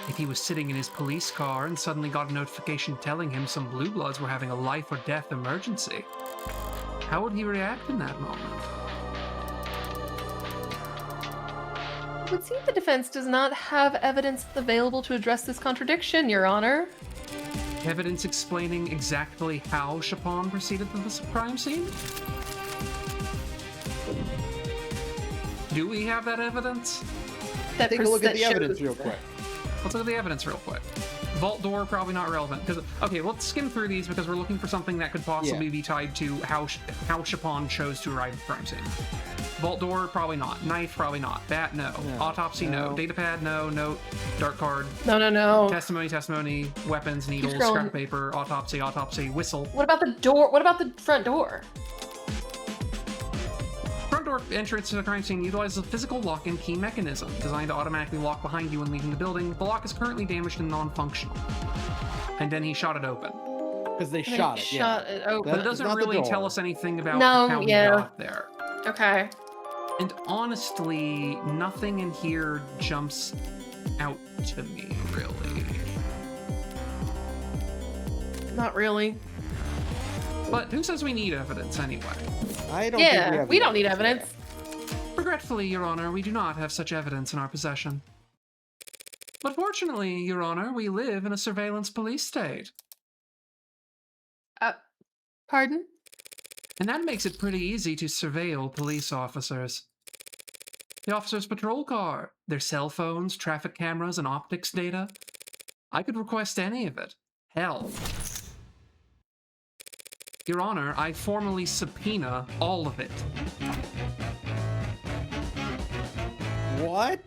if he was sitting in his police car and suddenly got a notification telling him some blue bloods were having a life or death emergency, how would he react in that moment? It would seem the defense does not have evidence available to address this contradiction, Your Honor. Evidence explaining exactly how Chopin proceeded to the crime scene? Do we have that evidence? Take a look at the evidence real quick. Let's look at the evidence real quick. Vault door, probably not relevant. Because okay, let's skim through these because we're looking for something that could possibly be tied to how Chopin chose to arrive at the crime scene. Vault door, probably not. Knife, probably not. Bat, no. Autopsy, no. Datapad, no. Note, dark card. No. Testimony. Weapons, needles, scrap paper, autopsy, whistle. What about the door? What about the front door? Front door entrance to the crime scene utilizes a physical lock and key mechanism designed to automatically lock behind you when leaving the building. The lock is currently damaged and non-functional. And then he shot it open. Because they shot it open. But it doesn't really tell us anything about how he got there. Okay. And honestly, nothing in here jumps out to me, really. Not really. But who says we need evidence anyway? I don't think Yeah, have we the don't need there. evidence. Regretfully, Your Honor, we do not have such evidence in our possession. But fortunately, Your Honor, we live in a surveillance police state. Pardon? And that makes it pretty easy to surveil police officers. The officer's patrol car, their cell phones, traffic cameras, and optics data. I could request any of it. Hell. Your Honor, I formally subpoena all of it. What?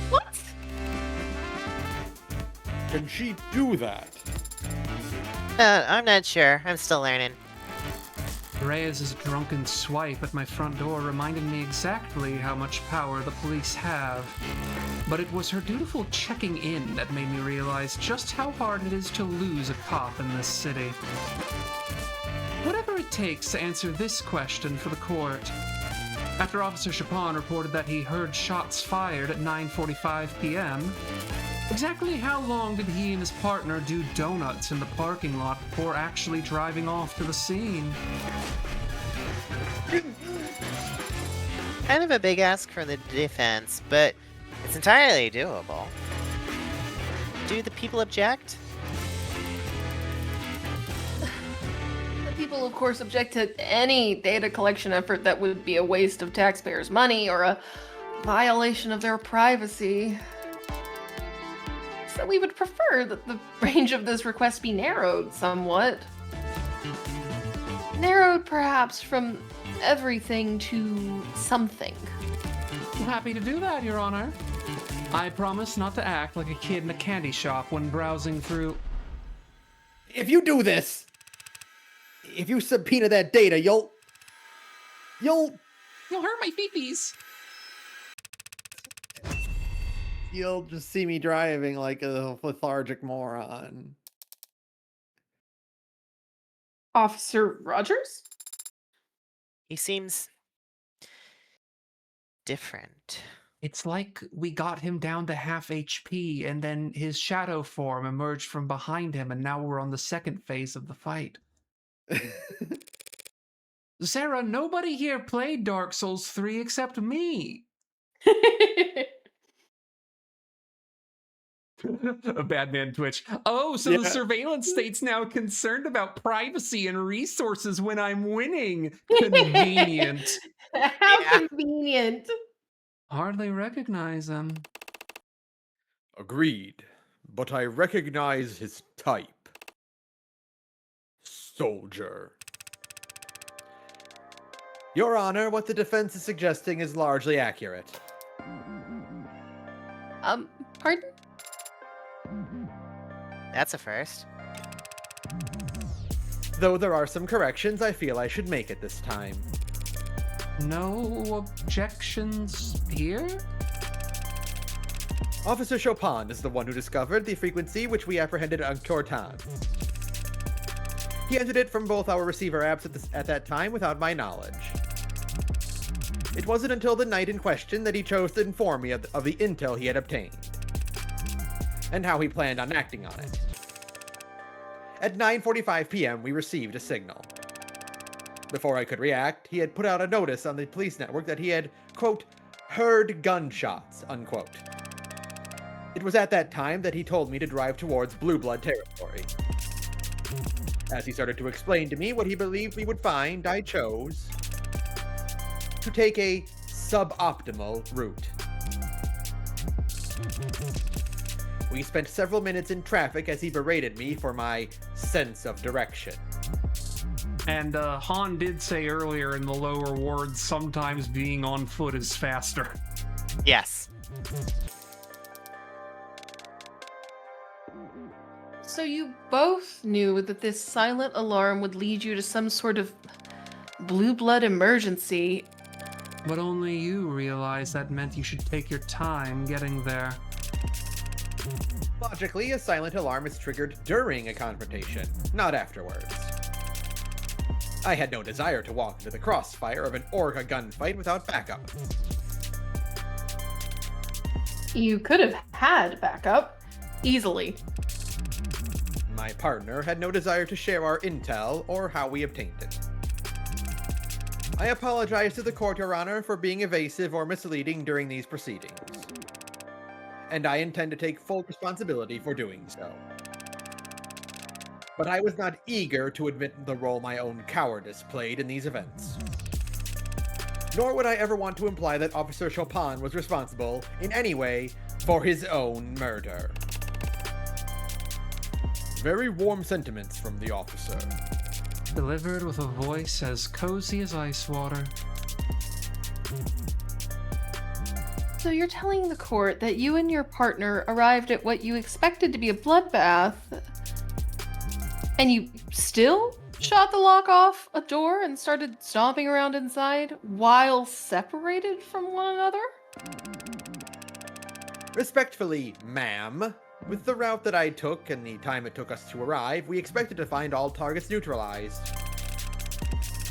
What? Can she do that? I'm not sure. I'm still learning. Reyes' drunken swipe at my front door reminded me exactly how much power the police have. But it was her dutiful checking in that made me realize just how hard it is to lose a cop in this city. Whatever it takes to answer this question for the court. After Officer Chapon reported that he heard shots fired at 9:45 p.m., exactly how long did he and his partner do donuts in the parking lot before actually driving off to the scene? Kind of a big ask for the defense, but it's entirely doable. Do the people object? The people, of course, object to any data collection effort that would be a waste of taxpayers' money or a violation of their privacy. So we would prefer that the range of this request be narrowed somewhat. Narrowed, perhaps, from everything to something. I'm happy to do that, Your Honor. I promise not to act like a kid in a candy shop when browsing through... If you do this, if you subpoena that data, you'll You'll hurt my feefies! just see me driving like a lethargic moron. Officer Rogers? He seems different. It's like we got him down to half HP, and then his shadow form emerged from behind him, and now we're on the second phase of the fight. Sarah, nobody here played Dark Souls 3 except me. A bad man Twitch. Oh, so the Yeah. surveillance state's now concerned about privacy and resources when I'm winning. Convenient. How Yeah. convenient. Hardly recognize him. Agreed, but I recognize his type. Soldier. Your Honor, what the defense is suggesting is largely accurate. Pardon? That's a first. Though there are some corrections I feel I should make at this time. No objections here? Officer Chopin is the one who discovered the frequency which we apprehended on Cortan. He entered it from both our receiver apps at that time without my knowledge. It wasn't until the night in question that he chose to inform me of the intel he had obtained, and how he planned on acting on it. At 9:45 p.m., we received a signal. Before I could react, he had put out a notice on the police network that he had, quote, heard gunshots, unquote. It was at that time that he told me to drive towards Blue Blood territory. As he started to explain to me what he believed we would find, I chose to take a suboptimal route. We spent several minutes in traffic as he berated me for my sense of direction. And Han did say earlier in the lower wards, sometimes being on foot is faster. Yes. So you both knew that this silent alarm would lead you to some sort of blue blood emergency. But only you realized that meant you should take your time getting there. Logically, a silent alarm is triggered during a confrontation, not afterwards. I had no desire to walk into the crossfire of an Orca gunfight without backup. You could have had backup. Easily. My my partner, had no desire to share our intel or how we obtained it. I apologize to the court, Your Honor, for being evasive or misleading during these proceedings. And I intend to take full responsibility for doing so. But I was not eager to admit the role my own cowardice played in these events. Nor would I ever want to imply that Officer Chopin was responsible, in any way, for his own murder. Very warm sentiments from the officer. Delivered with a voice as cozy as ice water. So you're telling the court that you and your partner arrived at what you expected to be a bloodbath, and you still shot the lock off a door and started stomping around inside while separated from one another? Respectfully, ma'am, with the route that I took and the time it took us to arrive, we expected to find all targets neutralized.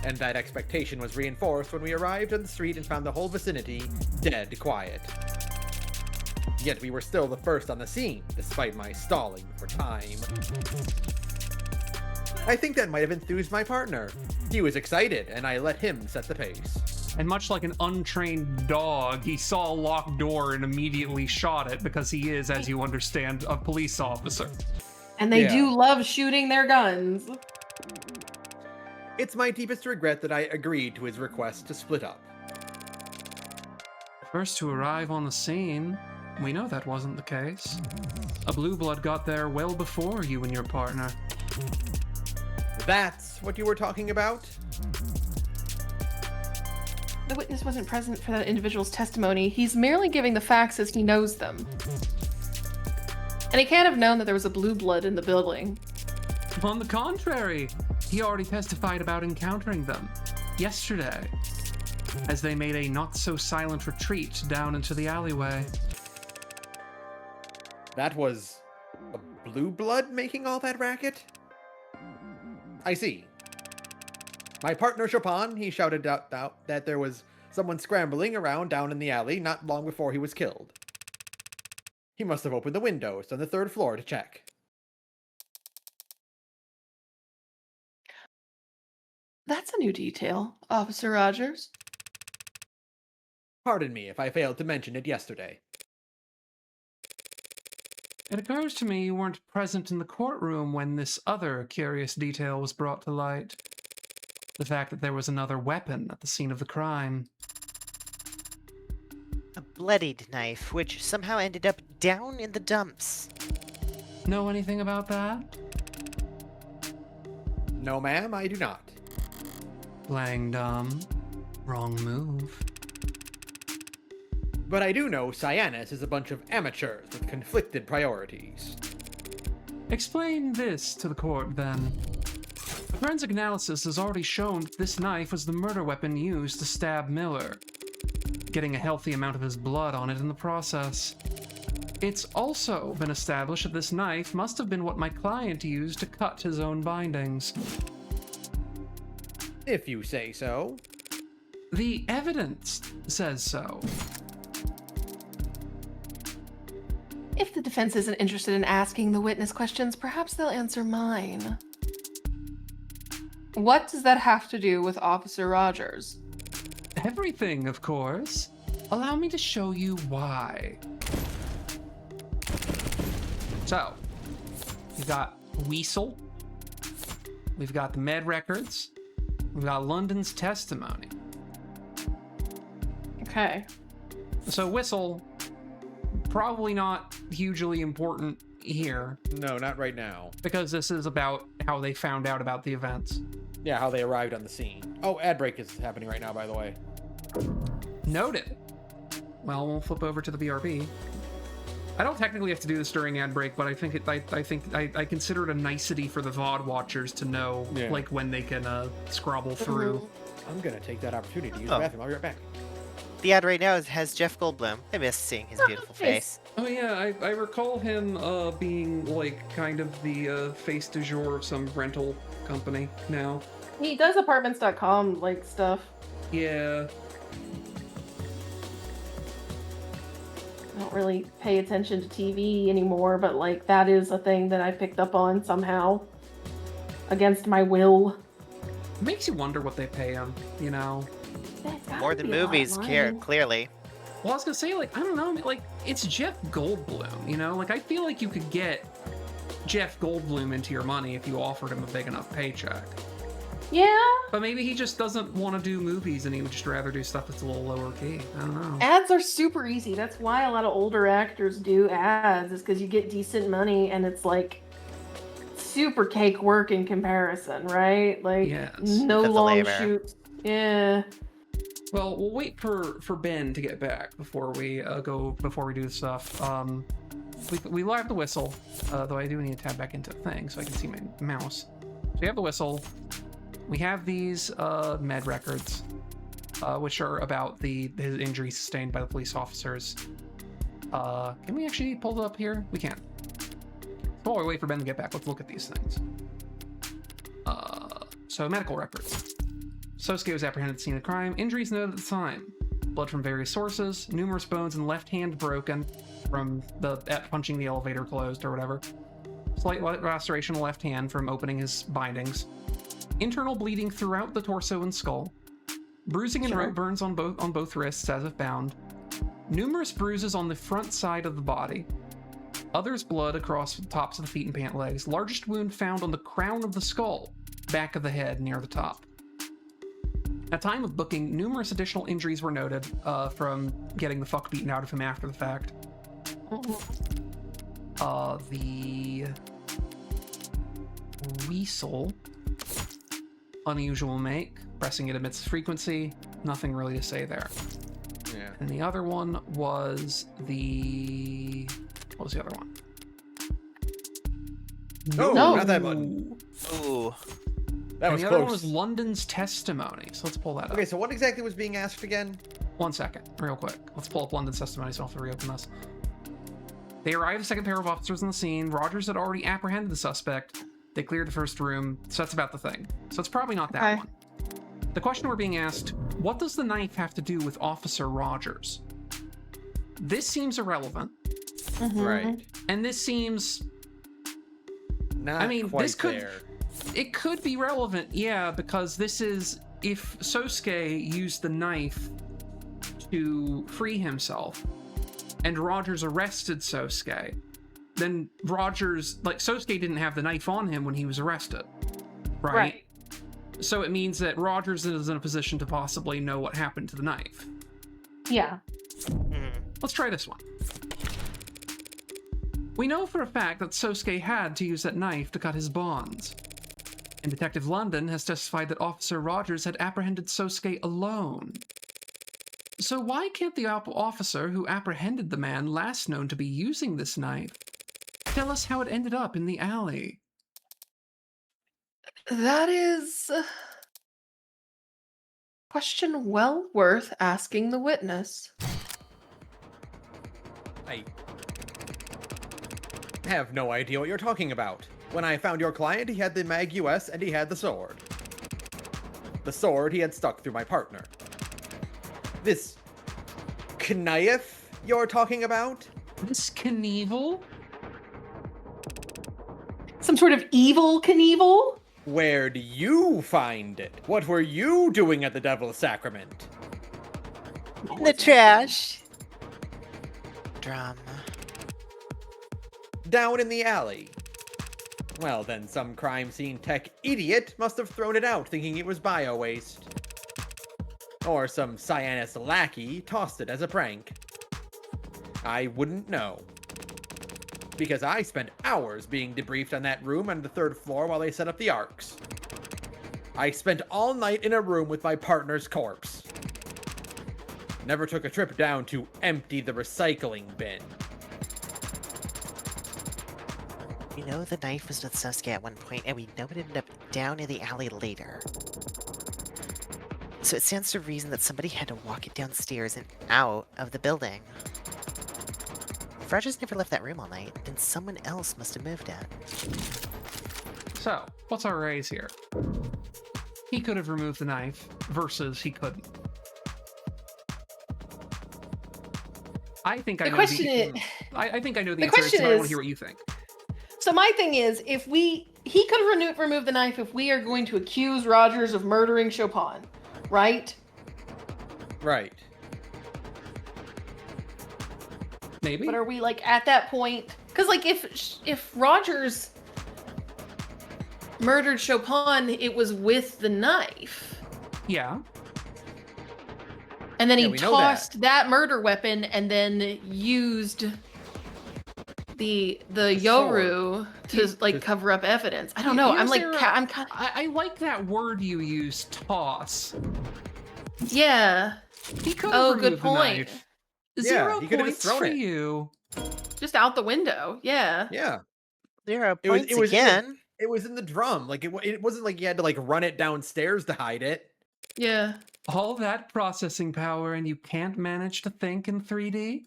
And that expectation was reinforced when we arrived on the street and found the whole vicinity dead quiet. Yet we were still the first on the scene, despite my stalling for time. I think that might have enthused my partner. He was excited, and I let him set the pace. And much like an untrained dog, he saw a locked door and immediately shot it because he is, as you understand, a police officer. And they Yeah. do love shooting their guns. It's my deepest regret that I agreed to his request to split up. First to arrive on the scene, we know that wasn't the case. A blue blood got there well before you and your partner. That's what you were talking about? The witness wasn't present for that individual's testimony. He's merely giving the facts as he knows them. And he can't have known that there was a blue blood in the building. On the contrary, he already testified about encountering them yesterday, as they made a not-so-silent retreat down into the alleyway. That was a blue blood making all that racket? I see. My partner Chopin, he shouted out that there was someone scrambling around down in the alley not long before he was killed. He must have opened the windows on the 3rd floor to check. That's a new detail, Officer Rogers. Pardon me if I failed to mention it yesterday. It occurs to me you weren't present in the courtroom when this other curious detail was brought to light. The fact that there was another weapon at the scene of the crime. A bloodied knife, which somehow ended up down in the dumps. Know anything about that? No, ma'am, I do not. Playing dumb. Wrong move. But I do know Cyanus is a bunch of amateurs with conflicted priorities. Explain this to the court, then. Forensic analysis has already shown that this knife was the murder weapon used to stab Miller, getting a healthy amount of his blood on it in the process. It's also been established that this knife must have been what my client used to cut his own bindings. If you say so. The evidence says so. If the defense isn't interested in asking the witness questions, perhaps they'll answer mine. What does that have to do with Officer Rogers? Everything, of course. Allow me to show you why. So, we've got Weasel, we've got the med records, we've got London's testimony. Okay. So Whistle, probably not hugely important here, No, not right now. because this is about how they found out about the events. Yeah, how they arrived on the scene. Oh, ad break is happening right now, by the way. Noted. Well, we'll flip over to the BRB. I don't technically have to do this during ad break, but I think I consider it a nicety for the VOD watchers to know, Yeah. like, when they can scrabble through. I'm gonna take that opportunity to use Oh. the bathroom. I'll be right back. The ad right now has Jeff Goldblum. I miss seeing his beautiful nice. face. Oh yeah, I recall him being like kind of the face du jour of some rental company now. He does apartments.com like stuff. Yeah. I don't really pay attention to TV anymore, but like that is a thing that I picked up on somehow against my will. It makes you wonder what they pay him, you know? It's gotta More than be a lot of movies, money. clearly. Well, I was gonna say, like, I don't know, like, it's Jeff Goldblum, you know? Like, I feel like you could get Jeff Goldblum into your money if you offered him a big enough paycheck. Yeah. But maybe he just doesn't want to do movies and he would just rather do stuff that's a little lower key. I don't know. Ads are super easy. That's why a lot of older actors do ads, is because you get decent money and it's like super cake work in comparison, right? Like Yes. no Because of long labor. shoots. Yeah. Well, we'll wait for Ben to get back before we before we do the stuff. We will have the whistle, though I do need to tab back into the thing so I can see my mouse. So we have the whistle. We have these med records, which are about his injuries sustained by the police officers. Can we actually pull it up here? We can. So while we wait for Ben to get back, let's look at these things. So medical records. Sosuke was apprehended at the scene of the crime. Injuries noted at the time. Blood from various sources. Numerous bones in the left hand broken from punching the elevator closed or whatever. Slight laceration in the left hand from opening his bindings. Internal bleeding throughout the torso and skull. Bruising and rope burns on both wrists as if bound. Numerous bruises on the front side of the body. Others blood across the tops of the feet and pant legs. Largest wound found on the crown of the skull, back of the head near the top. At time of booking, numerous additional injuries were noted from getting the fuck beaten out of him after the fact. The weasel, unusual make, pressing it amidst frequency, nothing really to say there. Yeah. And the other one was what was the other one? No, not that one. Ooh. That And was the other one close. was London's testimony. So let's pull that up. Okay, so what exactly was being asked again? 1 second, real quick. Let's pull up London's testimony so I don't have to reopen this. They arrived, a second pair of officers on the scene. Rogers had already apprehended the suspect. They cleared the first room. So that's about the thing. So it's probably not that one. The question we're being asked, what does the knife have to do with Officer Rogers? This seems irrelevant. Right. And this seems... Not I mean, quite this could... there. It could be relevant, yeah, because this is... If Sosuke used the knife to free himself, and Rogers arrested Sosuke, then Rogers... Like, Sosuke didn't have the knife on him when he was arrested. Right? So it means that Rogers is in a position to possibly know what happened to the knife. Yeah. Let's try this one. We know for a fact that Sosuke had to use that knife to cut his bonds. And Detective London has testified that Officer Rogers had apprehended Sosuke alone. So why can't the officer who apprehended the man last known to be using this knife tell us how it ended up in the alley? That is a question well worth asking the witness. I have no idea what you're talking about. When I found your client, he had the Mag US and he had the sword. The sword he had stuck through my partner. This knife you're talking about? This Knievel? Some sort of evil Knievel? Where do you find it? What were you doing at the Devil's Sacrament? In the trash. Drama. Down in the alley. Well, then some crime scene tech idiot must have thrown it out thinking it was bio-waste. Or some cyanist lackey tossed it as a prank. I wouldn't know. Because I spent hours being debriefed on that room on the 3rd floor while they set up the arcs. I spent all night in a room with my partner's corpse. Never took a trip down to empty the recycling bin. We know the knife was with Sosuke at one point, and we know it ended up down in the alley later. So it stands to reason that somebody had to walk it downstairs and out of the building. If Rogers never left that room all night, then someone else must have moved it. So, what's our raise here? He could have removed the knife versus he couldn't. I think I The know question the, is, I think I know the the answer, question so I want to is- hear what you think. so my thing is, he could remove the knife if we are going to accuse Rogers of murdering Chopin, right? Right. Maybe. But are we like at that point? Because like if Rogers murdered Chopin, it was with the knife, Yeah. and then Yeah, he we know tossed that murder weapon and then used the Yoru to like cover up evidence. I don't know. I'm like I'm kind of I like that word you use, toss. yeah. He could Oh, have good removed the point. knife. Yeah, 0 he could've just points thrown for it. you. Just out the window. Yeah. Yeah. 0 It was. points It was. again. It was in the drum. Like it wasn't like you had to like run it downstairs to hide it. Yeah. All that processing power and you can't manage to think in 3D?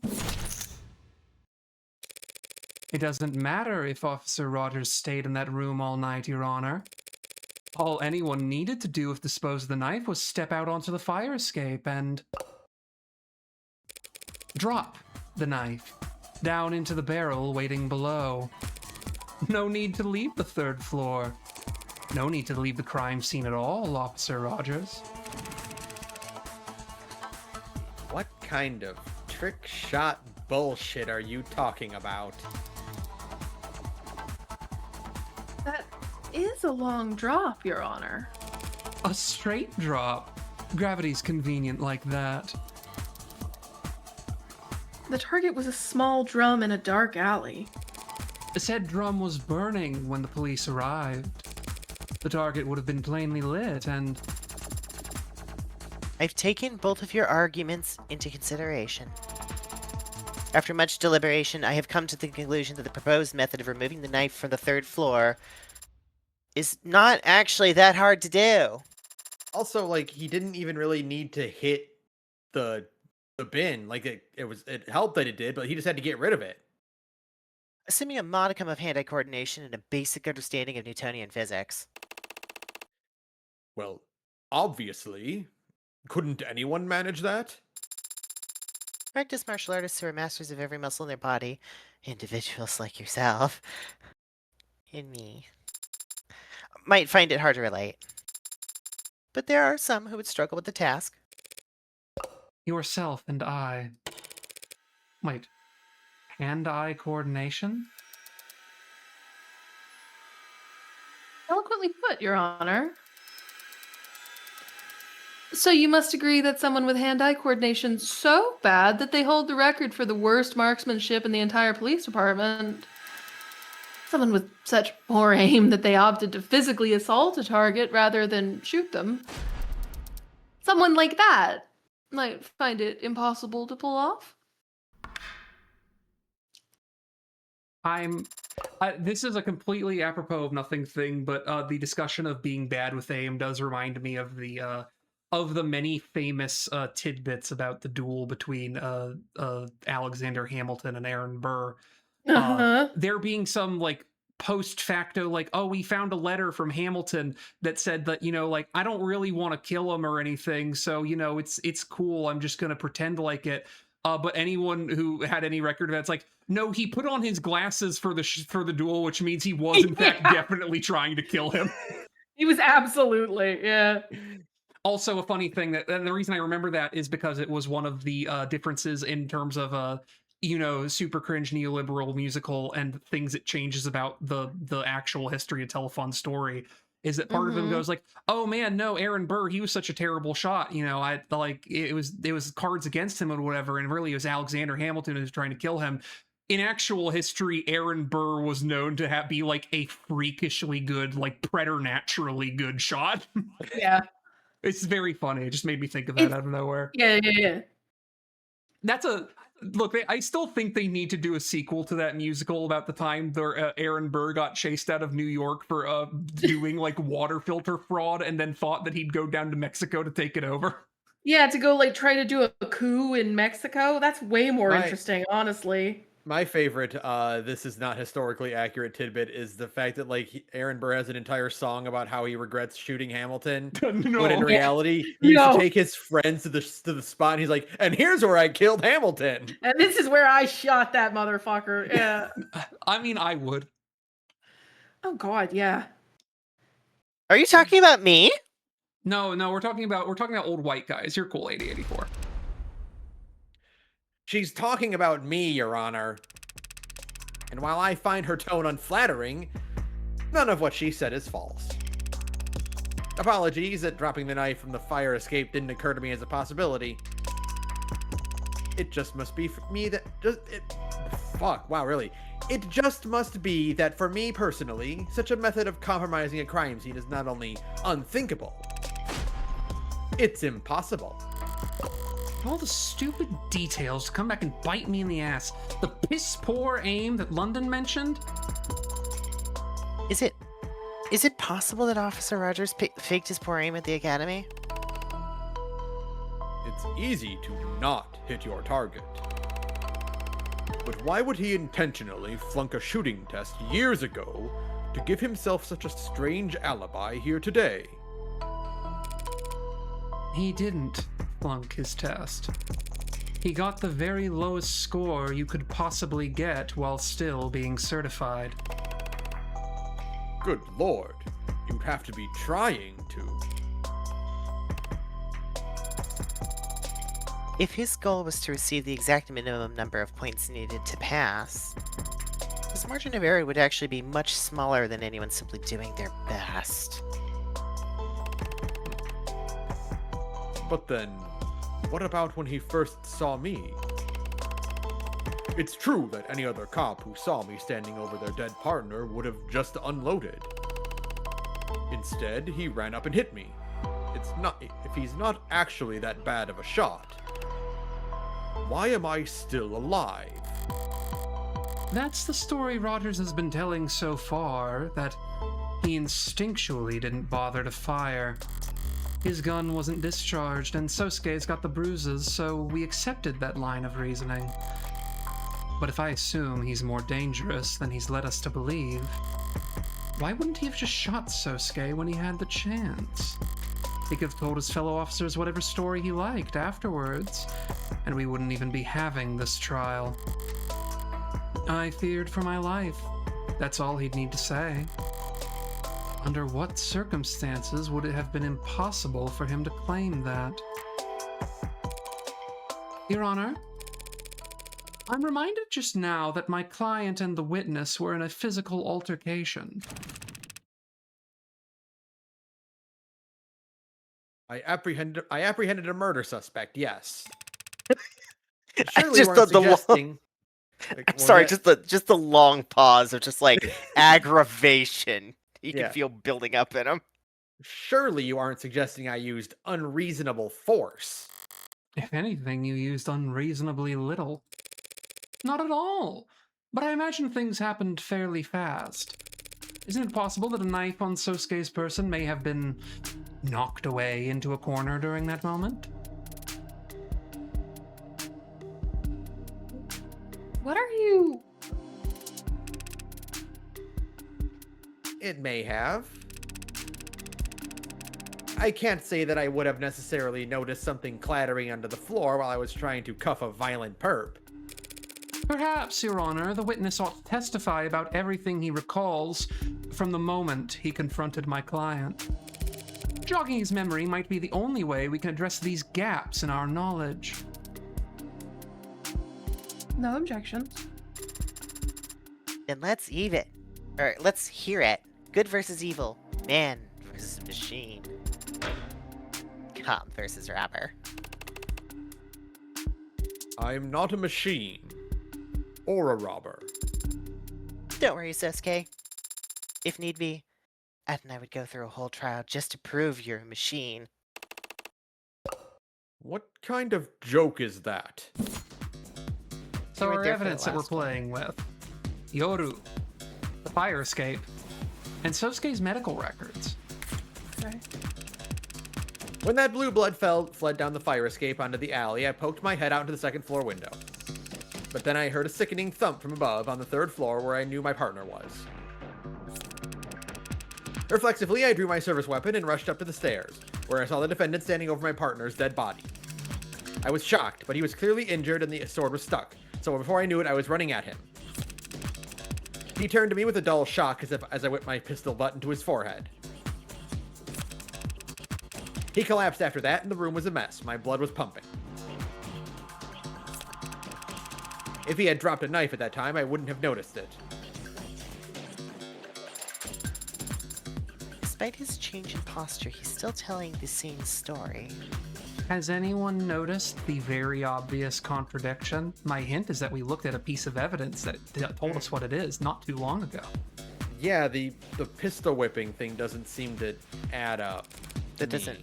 It doesn't matter if Officer Rogers stayed in that room all night, Your Honor. All anyone needed to do if dispose of the knife was step out onto the fire escape and drop the knife down into the barrel waiting below. No need to leave the 3rd floor. No need to leave the crime scene at all, Officer Rogers. What kind of trick shot bullshit are you talking about? That is a long drop, Your Honor. A straight drop. Gravity's convenient like that. The target was a small drum in a dark alley. The said drum was burning when the police arrived. The target would have been plainly lit and... I've taken both of your arguments into consideration. After much deliberation, I have come to the conclusion that the proposed method of removing the knife from the 3rd floor is not actually that hard to do. Also, like he didn't even really need to hit the bin. Like it helped that it did, but he just had to get rid of it. Assuming a modicum of hand-eye coordination and a basic understanding of Newtonian physics. Well, obviously. Couldn't anyone manage that? Practice martial artists who are masters of every muscle in their body, individuals like yourself, and me, might find it hard to relate. But there are some who would struggle with the task. Yourself and I. Wait. Hand-eye coordination? Eloquently put, Your Honor. So you must agree that someone with hand-eye coordination so bad that they hold the record for the worst marksmanship in the entire police department. Someone with such poor aim that they opted to physically assault a target rather than shoot them. Someone like that might find it impossible to pull off. This is a completely apropos of nothing thing, but the discussion of being bad with aim does remind me of the many famous tidbits about the duel between Alexander Hamilton and Aaron Burr. There being some like post facto like, oh, we found a letter from Hamilton that said that, you know, like, I don't really want to kill him or anything, so, you know, it's cool, I'm just gonna pretend like it. But anyone who had any record of that, it's like, no, he put on his glasses for the duel, which means he was in fact definitely trying to kill him. He was absolutely, yeah. Also, a funny thing and the reason I remember that is because it was one of the differences in terms of you know, super cringe neoliberal musical and things it changes about the actual history to tell a fun story. Is that part of him goes like, oh man, no, Aaron Burr, he was such a terrible shot. You know, I like it was cards against him and whatever, and really it was Alexander Hamilton who was trying to kill him. In actual history, Aaron Burr was known to be like a freakishly good, like preternaturally good shot. Yeah. It's very funny. It just made me think of that out of nowhere. Yeah. That's look. I still think they need to do a sequel to that musical about the time Aaron Burr got chased out of New York for doing like water filter fraud, and then thought that he'd go down to Mexico to take it over. Yeah, to go like try to do a coup in Mexico. That's way more Right. interesting, honestly. My favorite, this is not historically accurate tidbit is the fact that Aaron Burr has an entire song about how he regrets shooting Hamilton. No. When in Yeah. reality, he used No. to take his friends to the spot and he's like, and here's where I killed Hamilton. And this is where I shot that motherfucker. Yeah. I mean, I would. Oh God, yeah. Are you talking about me? No, we're talking about old white guys. You're cool, 8084. She's talking about me, Your Honor. And while I find her tone unflattering, none of what she said is false. Apologies that dropping the knife from the fire escape didn't occur to me as a possibility. It just must be for me that fuck, wow, really. It just must be that for me personally, such a method of compromising a crime scene is not only unthinkable, it's impossible. All the stupid details to come back and bite me in the ass. The piss poor aim that London mentioned. Is it possible that Officer Rogers faked his poor aim at the academy? It's easy to not hit your target. But why would he intentionally flunk a shooting test years ago to give himself such a strange alibi here today? He didn't flunk his test. He got the very lowest score you could possibly get while still being certified. Good lord, you'd have to be trying to. If his goal was to receive the exact minimum number of points needed to pass, his margin of error would actually be much smaller than anyone simply doing their best. But then, what about when he first saw me? It's true that any other cop who saw me standing over their dead partner would have just unloaded. Instead, he ran up and hit me. If he's not actually that bad of a shot, why am I still alive? That's the story Rogers has been telling so far, that he instinctually didn't bother to fire. His gun wasn't discharged, and Sosuke's got the bruises, so we accepted that line of reasoning. But if I assume he's more dangerous than he's led us to believe, why wouldn't he have just shot Sosuke when he had the chance? He could have told his fellow officers whatever story he liked afterwards, and we wouldn't even be having this trial. I feared for my life. That's all he'd need to say. Under what circumstances would it have been impossible for him to claim that? Your Honor, I'm reminded just now that my client and the witness were in a physical altercation. I apprehended a murder suspect, yes. I Surely just weren't thought the long- suggesting... I'm sorry, just the long pause of just like aggravation you Yeah. can feel building up in him. Surely you aren't suggesting I used unreasonable force. If anything, you used unreasonably little. Not at all. But I imagine things happened fairly fast. Isn't it possible that a knife on Sosuke's person may have been knocked away into a corner during that moment? What are you? It may have. I can't say that I would have necessarily noticed something clattering under the floor while I was trying to cuff a violent perp. Perhaps, Your Honor, the witness ought to testify about everything he recalls from the moment he confronted my client. Jogging his memory might be the only way we can address these gaps in our knowledge. No objections. Then let's let's hear it. Good versus evil. Man versus machine. Cop versus robber. I'm not a machine. Or a robber. Don't worry, Sosuke. If need be, Ed and I would go through a whole trial just to prove you're a machine. What kind of joke is that? So You were our there for the evidence that we're last one. playing with: Yoru, the fire escape, and Sosuke's medical records. Okay. When that blue blood fled down the fire escape onto the alley, I poked my head out into the second floor window. but then I heard a sickening thump from above on the 3rd floor where I knew my partner was. Reflexively, I drew my service weapon and rushed up to the stairs, where I saw the defendant standing over my partner's dead body. I was shocked, but he was clearly injured and the sword was stuck, so before I knew it, I was running at him. He turned to me with a dull shock as I whipped my pistol butt into his forehead. He collapsed after that, and the room was a mess. My blood was pumping. If he had dropped a knife at that time, I wouldn't have noticed it. Despite his change in posture, he's still telling the same story. Has anyone noticed the very obvious contradiction? My hint is that we looked at a piece of evidence that told us what it is not too long ago. Yeah, the pistol whipping thing doesn't seem to add up. That doesn't...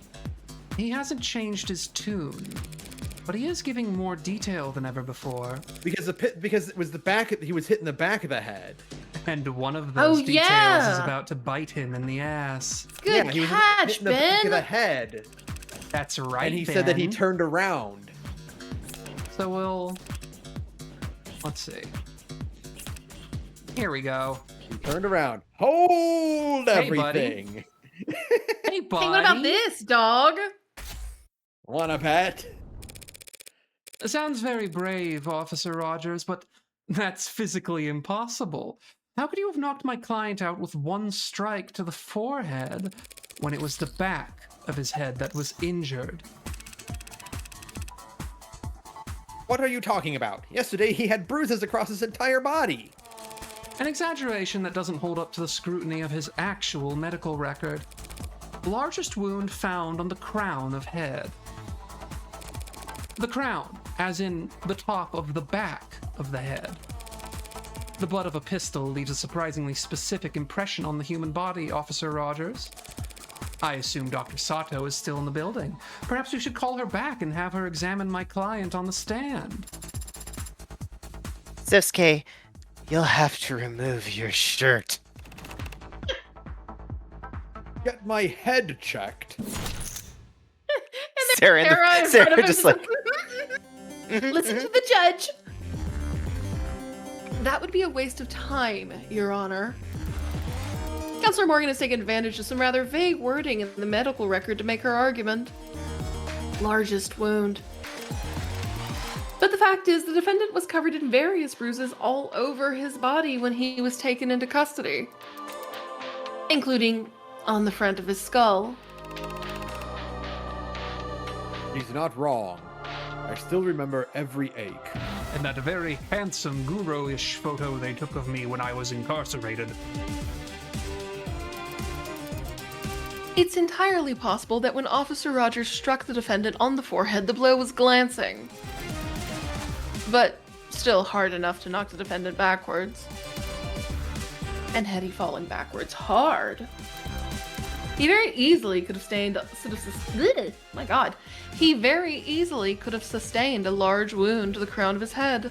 He hasn't changed his tune, but he is giving more detail than ever before. Because it was the back. He was hitting the back of the head. And one of those details is yeah. about to bite him in the ass. Good Yeah, he was catch, hitting the back of the Ben. head. That's right, And he said that he Ben. turned around. So let's see. Here we go. He turned around. Hold Hey, buddy. everything. Hey, buddy. Hey, what about this, dog? Want a pet? Sounds very brave, Officer Rogers, but that's physically impossible. How could you have knocked my client out with one strike to the forehead when it was the back of his head that was injured? What are you talking about? Yesterday he had bruises across his entire body. An exaggeration that doesn't hold up to the scrutiny of his actual medical record. Largest wound found on the crown of head. The crown, as in the top of the back of the head. The butt of a pistol leaves a surprisingly specific impression on the human body, Officer Rogers. I assume Dr. Sato is still in the building. Perhaps we should call her back and have her examine my client on the stand. Zevsuke, you'll have to remove your shirt. Get my head checked. Sarah, in Sarah the, in front Sarah of him just like... Listen to the judge. That would be a waste of time, Your Honor. Counselor Morgan has taken advantage of some rather vague wording in the medical record to make her argument. Largest wound. But the fact is, the defendant was covered in various bruises all over his body when he was taken into custody, including on the front of his skull. He's not wrong. I still remember every ache. And that very handsome guru-ish photo they took of me when I was incarcerated. It's entirely possible that when Officer Rogers struck the defendant on the forehead, the blow was glancing. But still hard enough to knock the defendant backwards. And had he fallen backwards hard, he very easily could have He very easily could have sustained a large wound to the crown of his head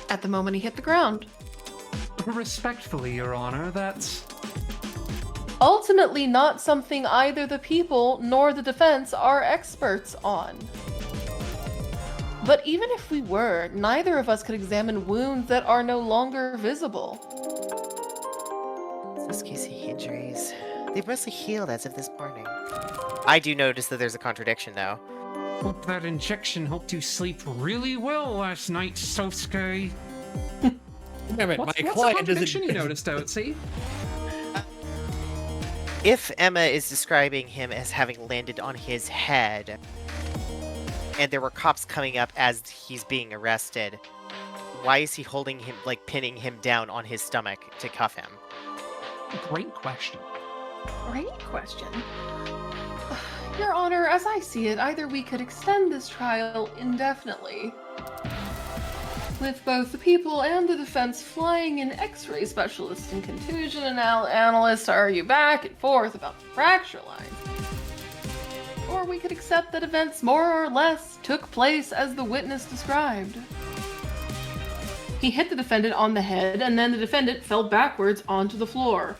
at the moment he hit the ground. Respectfully, Your Honor, that's... Ultimately not something either the people nor the defense are experts on. But even if we were, neither of us could examine wounds that are no longer visible. Zevsuke's injuries. They've mostly healed as of this morning. I do notice that there's a contradiction, though. Hope that injection helped you sleep really well last night, Sosuke. Damn it, What's my the client contradiction doesn't. you noticed, Otzi? If Emma is describing him as having landed on his head, and there were cops coming up as he's being arrested, why is he holding him, like pinning him down on his stomach to cuff him? Great question. Great question. Your Honor, as I see it, either we could extend this trial indefinitely, with both the people and the defense flying in X-ray specialists and contusion analysts to argue back and forth about the fracture lines. Or we could accept that events more or less took place as the witness described. He hit the defendant on the head, and then the defendant fell backwards onto the floor.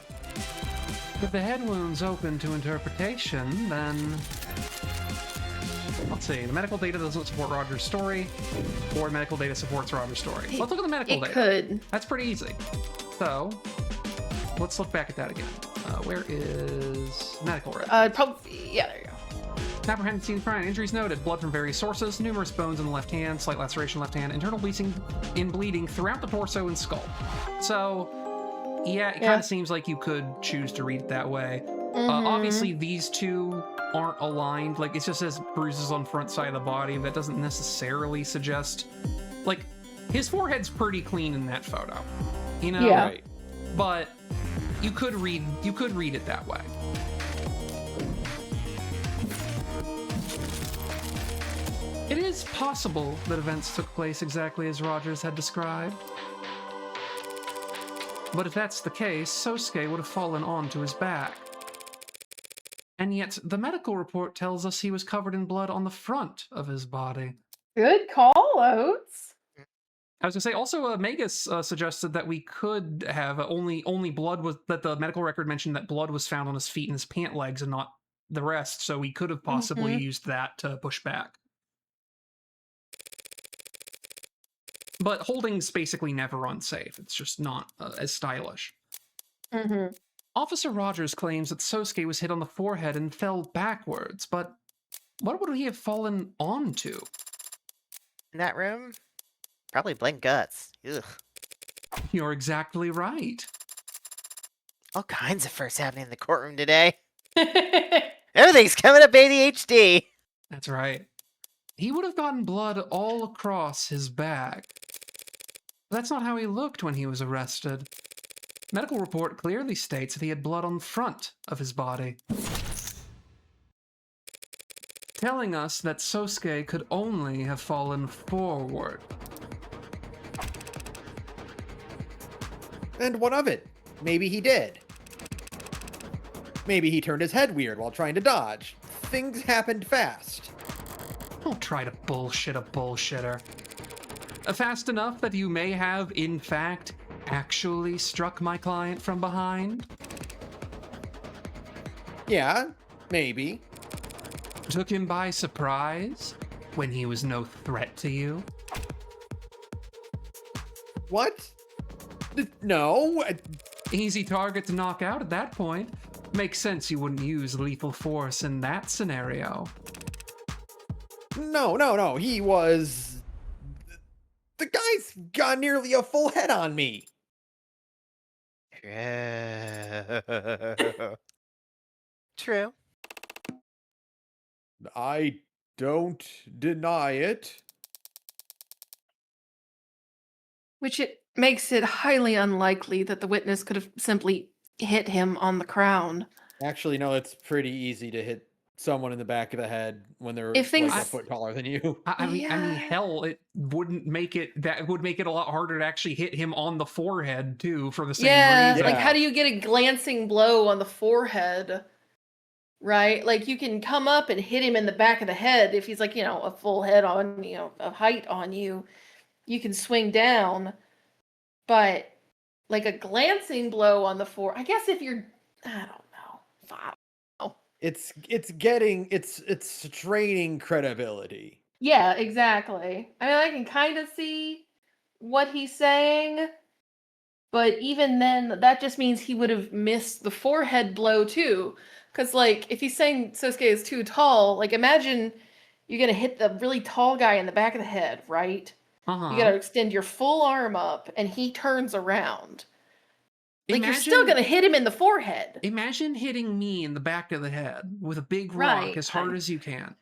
If the head wound's open to interpretation, then... Let's see. The medical data doesn't support Roger's story, or medical data supports Roger's story. Let's look at the medical data. It could. That's pretty easy. So, let's look back at that again. Where is medical record? Probably. Yeah, there you go. Apprehended scene of crime. Injuries noted. Blood from various sources. Numerous bones in the left hand. Slight laceration left hand. Internal bleeding throughout the torso and skull. So, yeah, it kind of seems like you could choose to read it that way. Obviously, these two aren't aligned. Like, it just says bruises on front side of the body. That doesn't necessarily suggest... Like, his forehead's pretty clean in that photo. You know? Yeah. Right. But you could read it that way. It is possible that events took place exactly as Rogers had described. But if that's the case, Sosuke would have fallen onto his back. And yet, the medical report tells us he was covered in blood on the front of his body. Good call outs. I was gonna say, also, Magus suggested that we could have only blood was that the medical record mentioned that blood was found on his feet and his pant legs and not the rest. So we could have possibly used that to push back. But holding's basically never unsafe. It's just not as stylish. Officer Rogers claims that Sosuke was hit on the forehead and fell backwards, but what would he have fallen onto? In that room? Probably blank guts. Ugh. You're exactly right. All kinds of firsts happening in the courtroom today. Everything's coming up ADHD. That's right. He would have gotten blood all across his back. That's not how he looked when he was arrested. Medical report clearly states that he had blood on the front of his body, telling us that Sosuke could only have fallen forward. And what of it? Maybe he did. Maybe he turned his head weird while trying to dodge. Things happened fast. Don't try to bullshit a bullshitter. Fast enough that you may have, in fact, actually struck my client from behind? Yeah, maybe. Took him by surprise when he was no threat to you? What? No. Easy target to knock out at that point. Makes sense you wouldn't use lethal force in that scenario. No. He was... The guy's got nearly a full head on me. True. I don't deny it. Which it makes it highly unlikely that the witness could have simply hit him on the crown. Actually, no, it's pretty easy to hit someone in the back of the head when they're If things- like a foot taller than you. I mean, Yeah. hell, it wouldn't make it. That would make it a lot harder to actually hit him on the forehead too, for the same reason. Like how do you get a glancing blow on the forehead? Right? Like you can come up and hit him in the back of the head if he's like, a full head on, a height on you. You can swing down. But like a glancing blow on the forehead, I guess if you're, I don't know. It's straining credibility. Yeah, exactly. I mean, I can kind of see what he's saying, but even then, that just means he would have missed the forehead blow too. Because, like, if he's saying Sosuke is too tall, like, imagine you're going to hit the really tall guy in the back of the head, right? Uh-huh. You got to extend your full arm up, and he turns around. Like, you're still going to hit him in the forehead. Imagine hitting me in the back of the head with a big Right. rock as hard as you can.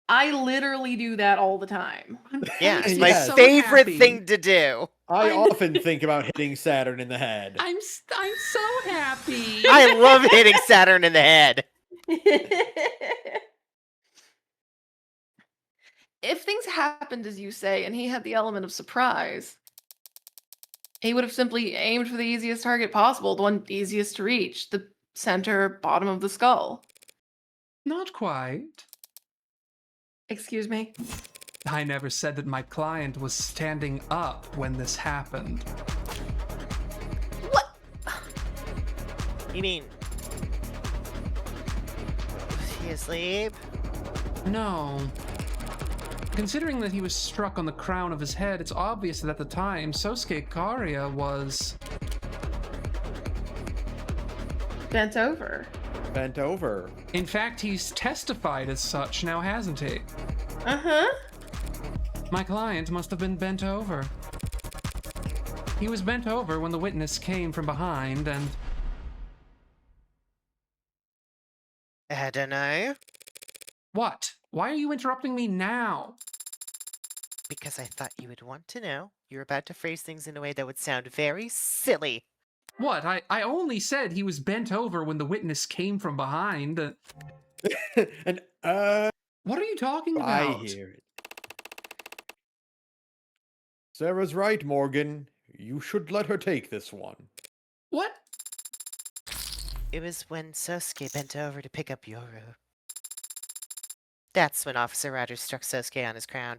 I literally do that all the time. Yeah, it's Yes. my So favorite happy. thing to do. I often think about hitting Saturn in the head. I'm so happy. I love hitting Saturn in the head. If things happened as you say, and he had the element of surprise, he would have simply aimed for the easiest target possible, the one easiest to reach, the center bottom of the skull. Not quite. Excuse me? I never said that my client was standing up when this happened. What? You mean... Was he asleep? No. Considering that he was struck on the crown of his head, it's obvious that at the time, Sosuke Karia was... Bent over. Bent over. In fact, he's testified as such now, hasn't he? Uh-huh. My client must have been bent over. He was bent over when the witness came from behind and... I don't know. What? Why are you interrupting me now? Because I thought you would want to know. You're about to phrase things in a way that would sound very silly. What? I only said he was bent over when the witness came from behind. And, What are you talking I about? hear it. Sarah's right, Morgan. You should let her take this one. What? It was when Sosuke bent over to pick up Yoru. That's when Officer Rogers struck Sosuke on his crown.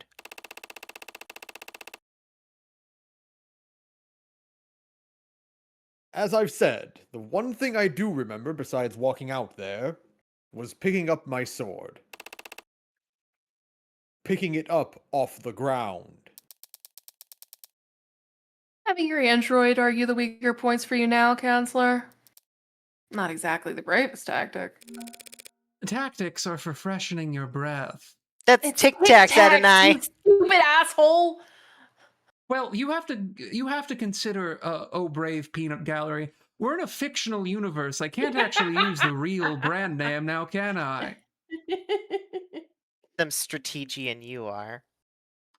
As I've said, the one thing I do remember besides walking out there was picking up my sword. Picking it up off the ground. Having your android argue the weaker points for you now, Counselor? Not exactly the bravest tactic. Tactics are for freshening your breath. That's Tic Tacs, Adonai. You stupid asshole! Well, you have to consider, oh brave peanut gallery. We're in a fictional universe. I can't actually use the real brand name now, can I? Some strategian you are.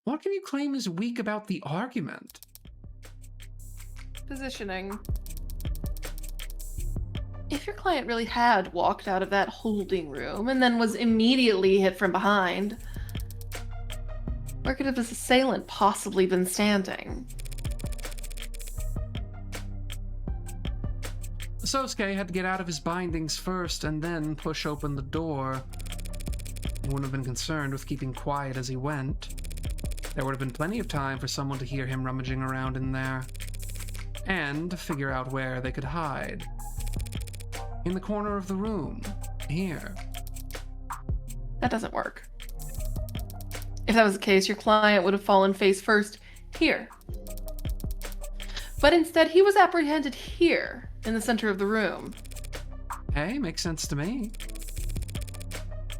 What can you claim is weak about the argument? Positioning. If your client really had walked out of that holding room and then was immediately hit from behind, where could his assailant possibly been standing? Sosuke had to get out of his bindings first and then push open the door. He wouldn't have been concerned with keeping quiet as he went. There would have been plenty of time for someone to hear him rummaging around in there and figure out where they could hide. In the corner of the room, here. That doesn't work. If that was the case, your client would have fallen face first here. But instead, he was apprehended here, in the center of the room. Hey, makes sense to me.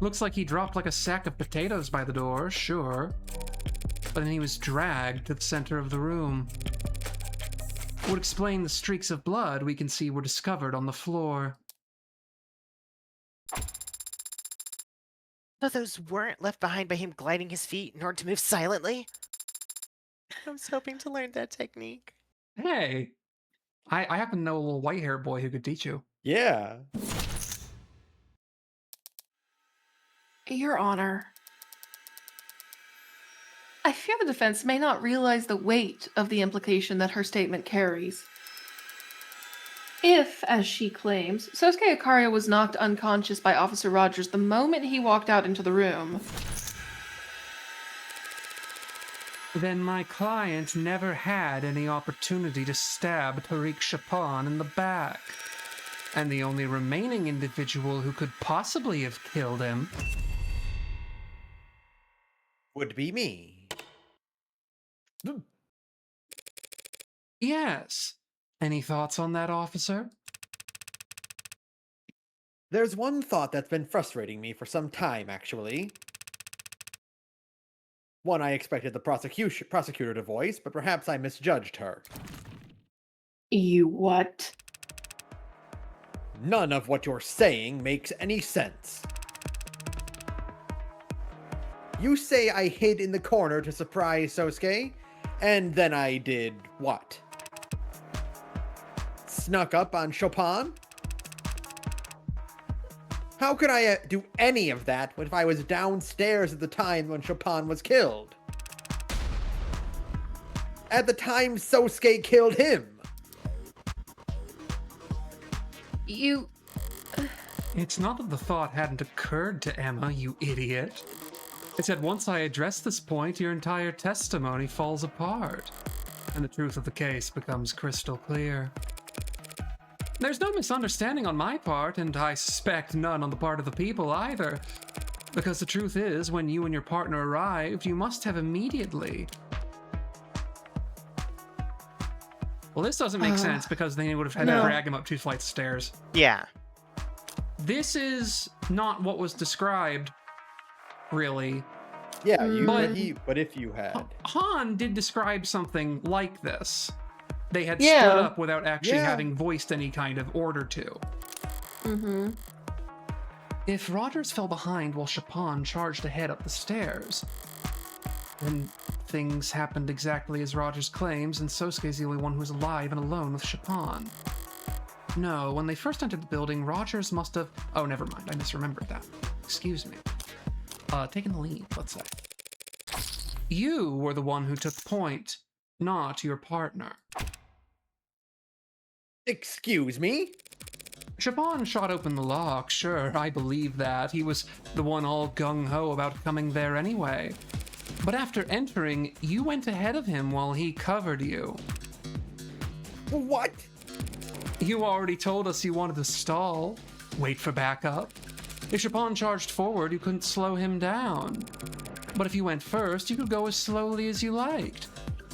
Looks like he dropped like a sack of potatoes by the door, sure. But then he was dragged to the center of the room. Would explain the streaks of blood we can see were discovered on the floor. So those weren't left behind by him gliding his feet in order to move silently? I was hoping to learn that technique. Hey, I happen to know a little white-haired boy who could teach you. Yeah. Your Honor, I fear the defense may not realize the weight of the implication that her statement carries. If, as she claims, Sosuke Ikaria was knocked unconscious by Officer Rogers the moment he walked out into the room, then my client never had any opportunity to stab Tariq Chapon in the back. And the only remaining individual who could possibly have killed him Would be me. Yes. Any thoughts on that, officer? There's one thought that's been frustrating me for some time, actually. One I expected the prosecutor to voice, but perhaps I misjudged her. You what? None of what you're saying makes any sense. You say I hid in the corner to surprise Sosuke, and then I did what? Snuck up on Chopin? How could I do any of that if I was downstairs at the time when Chopin was killed? At the time Sosuke killed him! You... It's not that the thought hadn't occurred to Emma, you idiot. It's that once I address this point, your entire testimony falls apart, and the truth of the case becomes crystal clear. There's no misunderstanding on my part, and I suspect none on the part of the people either. Because the truth is, when you and your partner arrived, you must have immediately... Well, this doesn't make sense because then you would have had to No. drag him up 2 flights of stairs. Yeah. This is not what was described, really. Yeah, you. But- But if you had, Han did describe something like this. They had Yeah. stood up without actually Yeah. having voiced any kind of order to. Mm-hmm. If Rogers fell behind while Chapon charged ahead up the stairs, then things happened exactly as Rogers claims, and Sosuke is the only one who's alive and alone with Chapon. No, when they first entered the building, Rogers must have... Oh, never mind, I misremembered that. Excuse me. Taking the lead, let's say. You were the one who took point, not your partner. excuse me. Chapon shot open the lock, sure, I believe that. He was the one all gung-ho about coming there anyway. But after entering, you went ahead of him while he covered you. What? You already told us you wanted to stall. Wait for backup. If Chapon charged forward, you couldn't slow him down. But if you went first, you could go as slowly as you liked.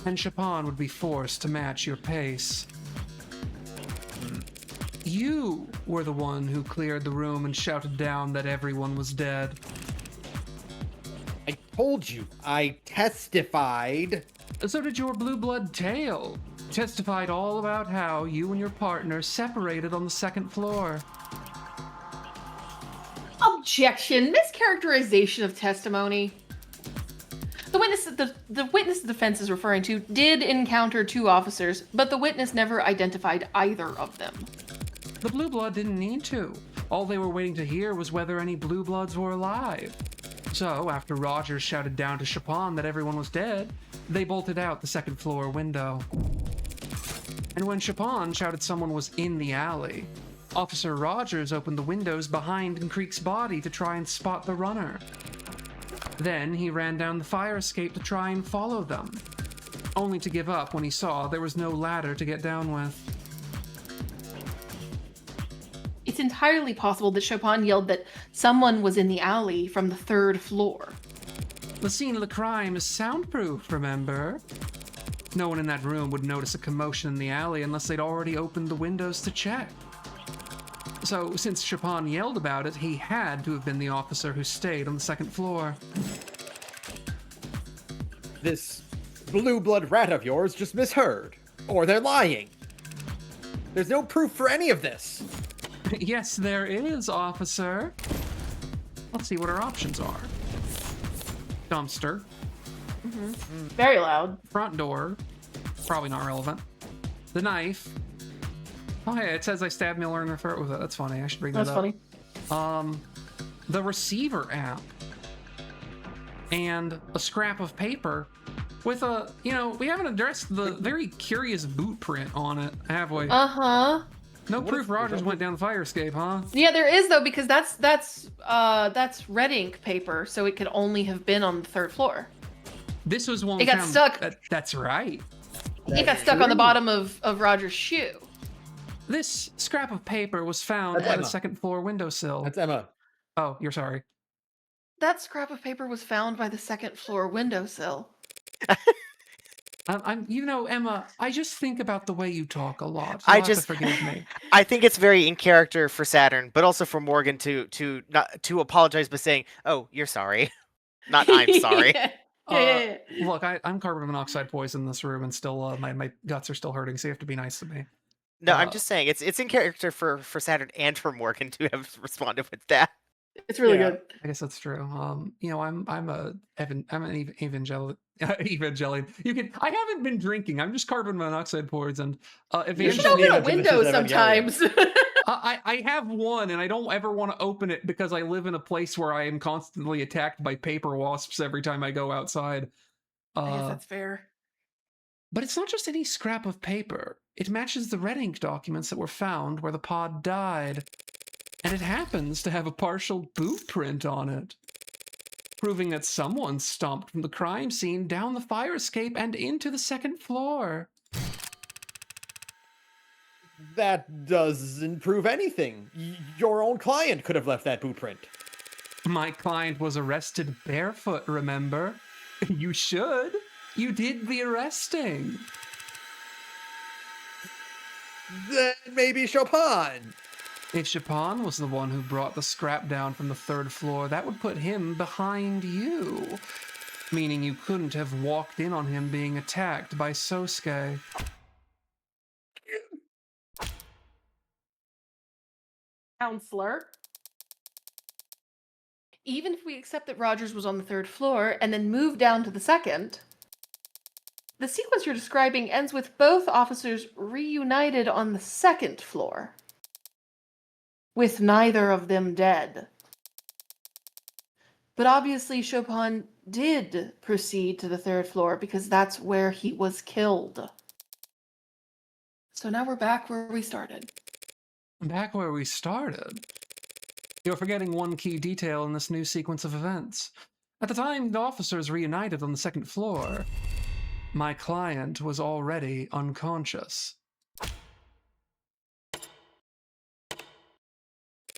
And Chapon would be forced to match your pace. You were the one who cleared the room and shouted down that everyone was dead. I told you. I testified. So did your blue blood tail. Testified all about how you and your partner separated on the 2nd floor. Objection. Mischaracterization of testimony. The witness the defense is referring to did encounter 2 officers, but the witness never identified either of them. The blue blood didn't need to. All they were waiting to hear was whether any blue bloods were alive. So, after Rogers shouted down to Chapon that everyone was dead, they bolted out the 2nd floor window. And when Chapon shouted someone was in the alley, Officer Rogers opened the windows behind Creek's body to try and spot the runner. Then he ran down the fire escape to try and follow them, only to give up when he saw there was no ladder to get down with. It's entirely possible that Chopin yelled that someone was in the alley from the 3rd floor. The scene of the crime is soundproof, remember? No one in that room would notice a commotion in the alley unless they'd already opened the windows to check. So, since Chapon yelled about it, he had to have been the officer who stayed on the 2nd floor. This blue blood rat of yours just misheard. Or they're lying. There's no proof for any of this. Yes, there is, officer. Let's see what our options are. Dumpster, Very loud. front door, probably not relevant. The knife. Oh yeah, it says I stabbed Miller in the throat with it. That's funny. I should bring that That's up. funny. The receiver app, and a scrap of paper with a, we haven't addressed the very curious boot print on it, have we? Uh-huh. No proof Rogers went down the fire escape, huh? Yeah, there is though, because that's red ink paper, so it could only have been on the 3rd floor. This was one It we got found- stuck. That's right. It got stuck on the bottom of Roger's shoe. This scrap of paper was found That's by the Emma. 2nd floor windowsill. That's Emma. Oh, you're sorry. That scrap of paper was found by the 2nd floor windowsill. Emma, I just think about the way you talk a lot. I You'll have to just- forgive me. I think it's very in character for Saturn, but also for Morgan to apologize by saying, "Oh, you're sorry," not "I'm sorry." Yeah. Look, I'm carbon monoxide poisoned in this room, and still my guts are still hurting. So you have to be nice to me. No, I'm Uh, just saying it's in character for Saturn and for Morgan to have responded with that. It's really Yeah. good. I guess that's true. I'm an evangelion. Evangelion. I haven't been drinking. I'm just carbon monoxide poisoned. You should Evangelist open a Evangelist window Evangelion. sometimes. I have one, and I don't ever want to open it because I live in a place where I am constantly attacked by paper wasps every time I go outside. I guess that's fair. But it's not just any scrap of paper. It matches the red ink documents that were found where the pod died. And it happens to have a partial boot print on it, proving that someone stomped from the crime scene down the fire escape and into the 2nd floor. That doesn't prove anything. Your own client could have left that boot print. My client was arrested barefoot, remember? You should. You did the arresting. Then maybe Chopin. If Chopin was the one who brought the scrap down from the 3rd floor, that would put him behind you. Meaning you couldn't have walked in on him being attacked by Sosuke. Counselor. Even if we accept that Rogers was on the 3rd floor and then moved down to the 2nd, the sequence you're describing ends with both officers reunited on the 2nd floor, with neither of them dead. But obviously Chopin did proceed to the 3rd floor because that's where he was killed. So now we're back where we started. Back where we started? You're forgetting one key detail in this new sequence of events. At the time the officers reunited on the 2nd floor, my client was already unconscious.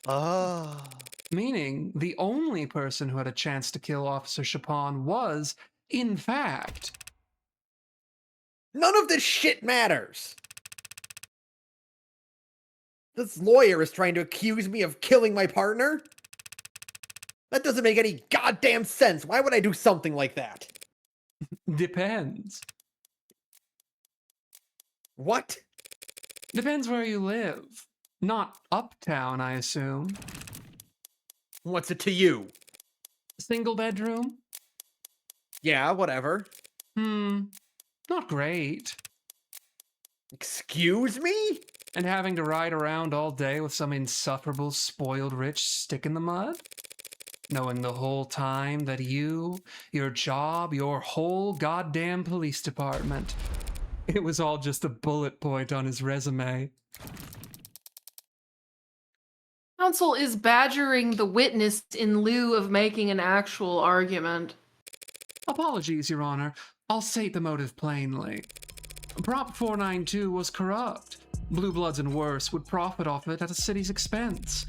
Oh. Meaning, the only person who had a chance to kill Officer Chopin was, in fact... None of this shit matters. This lawyer is trying to accuse me of killing my partner? That doesn't make any goddamn sense. Why would I do something like that? Depends. What? Depends where you live. Not uptown, I assume. What's it to you? Single bedroom? Yeah, whatever. Not great. Excuse me? And having to ride around all day with some insufferable, spoiled rich stick in the mud? Knowing the whole time that you, your job, your whole goddamn police department, it was all just a bullet point on his resume. Counsel is badgering the witness in lieu of making an actual argument. Apologies, Your Honor. I'll state the motive plainly. Prop 492 was corrupt. Blue Bloods and worse would profit off it at a city's expense.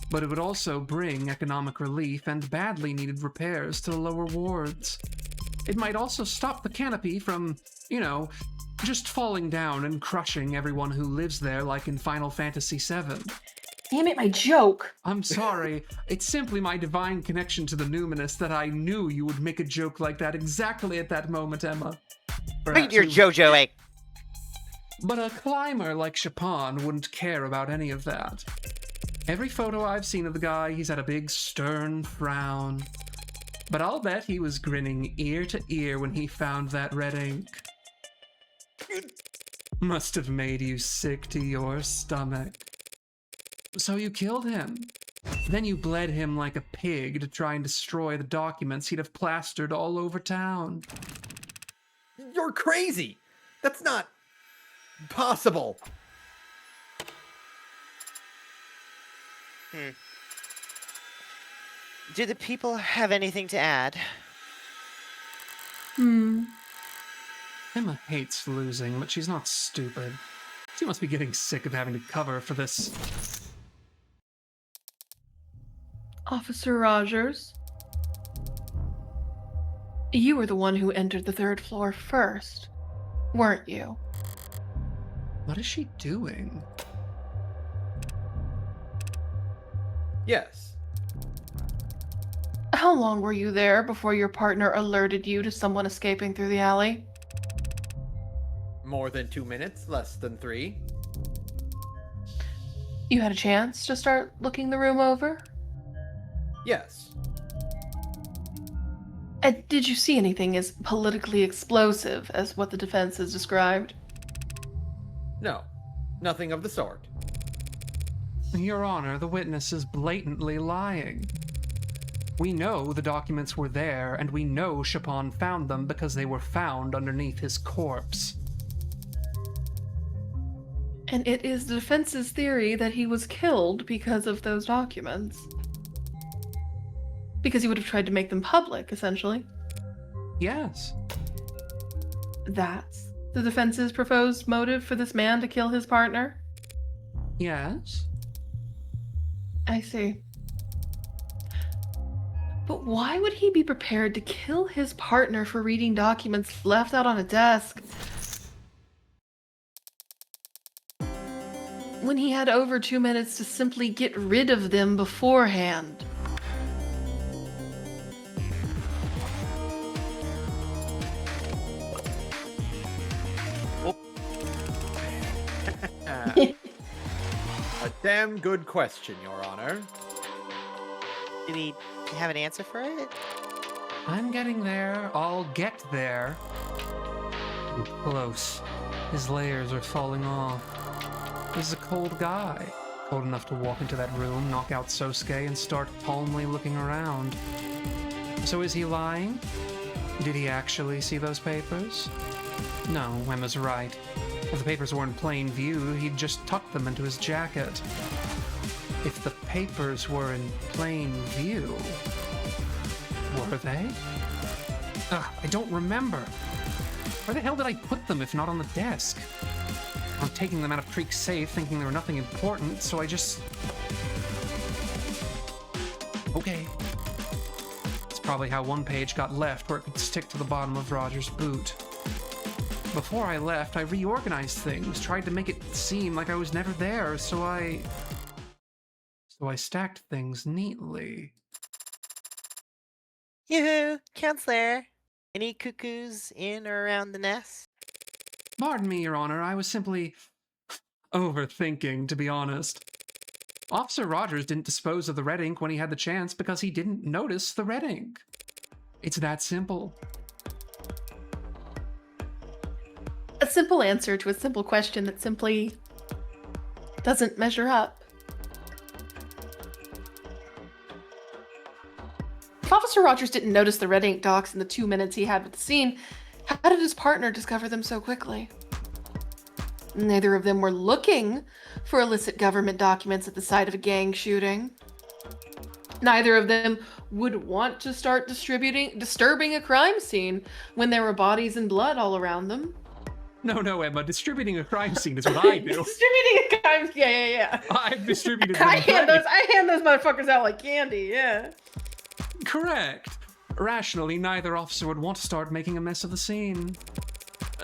But it would also bring economic relief and badly needed repairs to the lower wards. It might also stop the canopy from, just falling down and crushing everyone who lives there like in Final Fantasy VII. Damn it, my joke! I'm sorry. It's simply my divine connection to the numinous that I knew you would make a joke like that exactly at that moment, Emma. Read Perhaps your you- JoJo. But a climber like Chopin wouldn't care about any of that. Every photo I've seen of the guy, he's had a big stern frown. But I'll bet he was grinning ear to ear when he found that red ink. Must have made you sick to your stomach. So you killed him. Then you bled him like a pig to try and destroy the documents he'd have plastered all over town. You're crazy. That's not possible. Do the people have anything to add? Emma hates losing, but she's not stupid. She must be getting sick of having to cover for this. Officer Rogers, you were the one who entered the 3rd floor first, weren't you? What is she doing? Yes. How long were you there before your partner alerted you to someone escaping through the alley? More than 2 minutes, less than 3. You had a chance to start looking the room over? Yes. And did you see anything as politically explosive as what the defense has described? No. Nothing of the sort. Your Honor, the witness is blatantly lying. We know the documents were there, and we know Chopin found them because they were found underneath his corpse. And it is the defense's theory that he was killed because of those documents. Because he would have tried to make them public, essentially. Yes. That's the defense's proposed motive for this man to kill his partner? Yes. I see. But why would he be prepared to kill his partner for reading documents left out on a desk when he had over 2 minutes to simply get rid of them beforehand? A damn good question, Your Honor. Do we have an answer for it? I'm getting there. I'll get there. I'm close. His layers are falling off. He's a cold guy. Cold enough to walk into that room, knock out Sosuke, and start calmly looking around. So is he lying? Did he actually see those papers? No, Emma's right. If the papers were in plain view, he'd just tuck them into his jacket. If the papers were in plain view... Were they? I don't remember. Where the hell did I put them if not on the desk? I'm taking them out of Creek's safe thinking they were nothing important, so I just... Okay. It's probably how one page got left where it could stick to the bottom of Roger's boot. Before I left, I reorganized things, tried to make it seem like I was never there, so I stacked things neatly. Yoo-hoo! Counselor! Any cuckoos in or around the nest? Pardon me, Your Honor, I was simply overthinking, to be honest. Officer Rogers didn't dispose of the red ink when he had the chance because he didn't notice the red ink. It's that simple. A simple answer to a simple question that simply doesn't measure up. If Officer Rogers didn't notice the red ink docs in the 2 minutes he had with the scene, how did his partner discover them so quickly? Neither of them were looking for illicit government documents at the site of a gang shooting. Neither of them would want to start disturbing a crime scene when there were bodies and blood all around them. No, Emma, distributing a crime scene is what I do. Distributing a crime, yeah. I've distributed them. I hand those motherfuckers out like candy, yeah. Correct. Rationally, neither officer would want to start making a mess of the scene.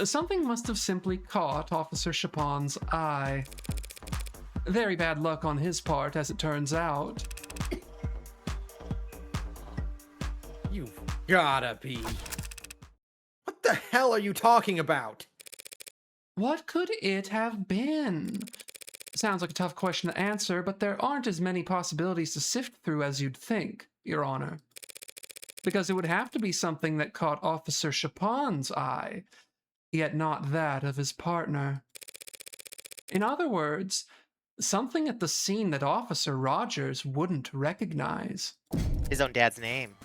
Something must have simply caught Officer Chapon's eye. Very bad luck on his part, as it turns out. You've gotta be. What the hell are you talking about? What could it have been? Sounds like a tough question to answer, but there aren't as many possibilities to sift through as you'd think, Your Honor. Because it would have to be something that caught Officer Chapon's eye, yet not that of his partner. In other words, something at the scene that Officer Rogers wouldn't recognize. His own dad's name.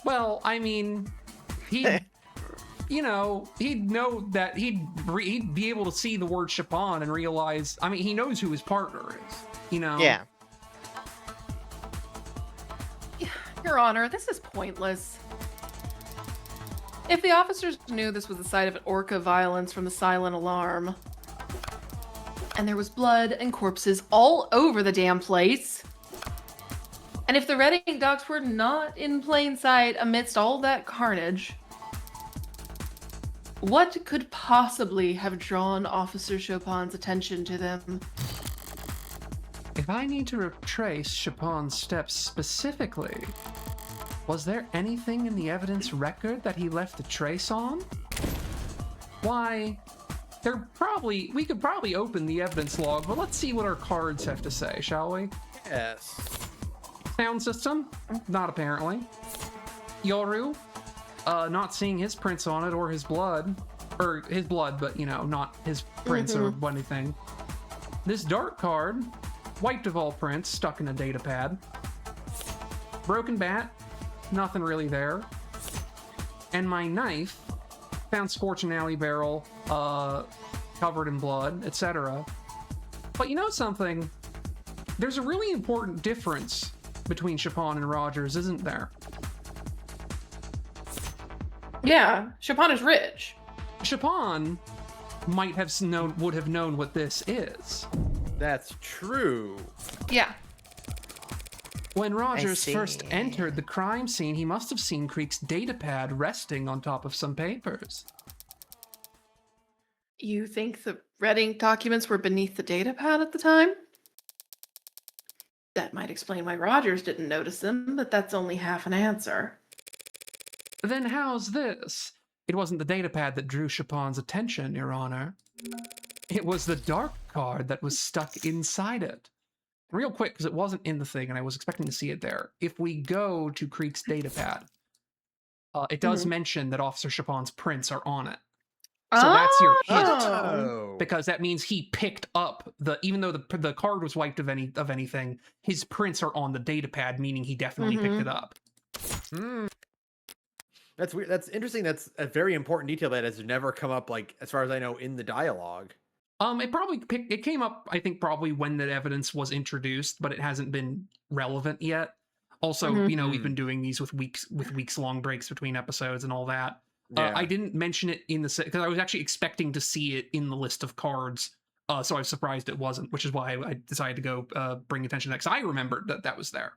Well, I mean, he'd know that he'd be able to see the word Chapon and realize, I mean, he knows who his partner is, Yeah. Your Honor, this is pointless. If the officers knew this was the site of an orca violence from the silent alarm, and there was blood and corpses all over the damn place, and if the red ink docs were not in plain sight amidst all that carnage, what could possibly have drawn Officer Chapon's attention to them? If I need to retrace Chapon's steps specifically, was there anything in the evidence record that he left a trace on? Why, we could probably open the evidence log, but let's see what our cards have to say, shall we? Yes. Sound system? Not apparently. Yoru? Not seeing his prints on it or his blood. Or his blood, but, not his prints or anything. This dark card, wiped of all prints, stuck in a data pad. Broken bat, nothing really there. And my knife, found scorching alley barrel, covered in blood, etc. But you know something? There's a really important difference between Chapon and Rogers, isn't there? Yeah, Chapon is rich. Chapon would have known what this is. That's true. Yeah. When Rogers first see. entered the crime scene, he must have seen Creek's datapad resting on top of some papers. You think the Reading documents were beneath the datapad at the time? That might explain why Rogers didn't notice them, but that's only half an answer. Then how's this? It wasn't the datapad that drew Chopin's attention, Your Honor. It was the dark card that was stuck inside it. Real quick, because it wasn't in the thing and I was expecting to see it there. If we go to Creek's datapad, it does mention that Officer Chopin's prints are on it. So that's your hint. Oh. Because that means he picked up even though the card was wiped of anything, his prints are on the datapad, meaning he definitely picked it up. That's weird. That's interesting. That's a very important detail that has never come up, like, as far as I know, in the dialogue. It came up, I think, probably when the evidence was introduced, but it hasn't been relevant yet. Also, we've been doing these with weeks long breaks between episodes and all that. Yeah. I didn't mention it in the because I was actually expecting to see it in the list of cards, so I was surprised it wasn't, which is why I decided to go bring attention to that, because I remembered that was there.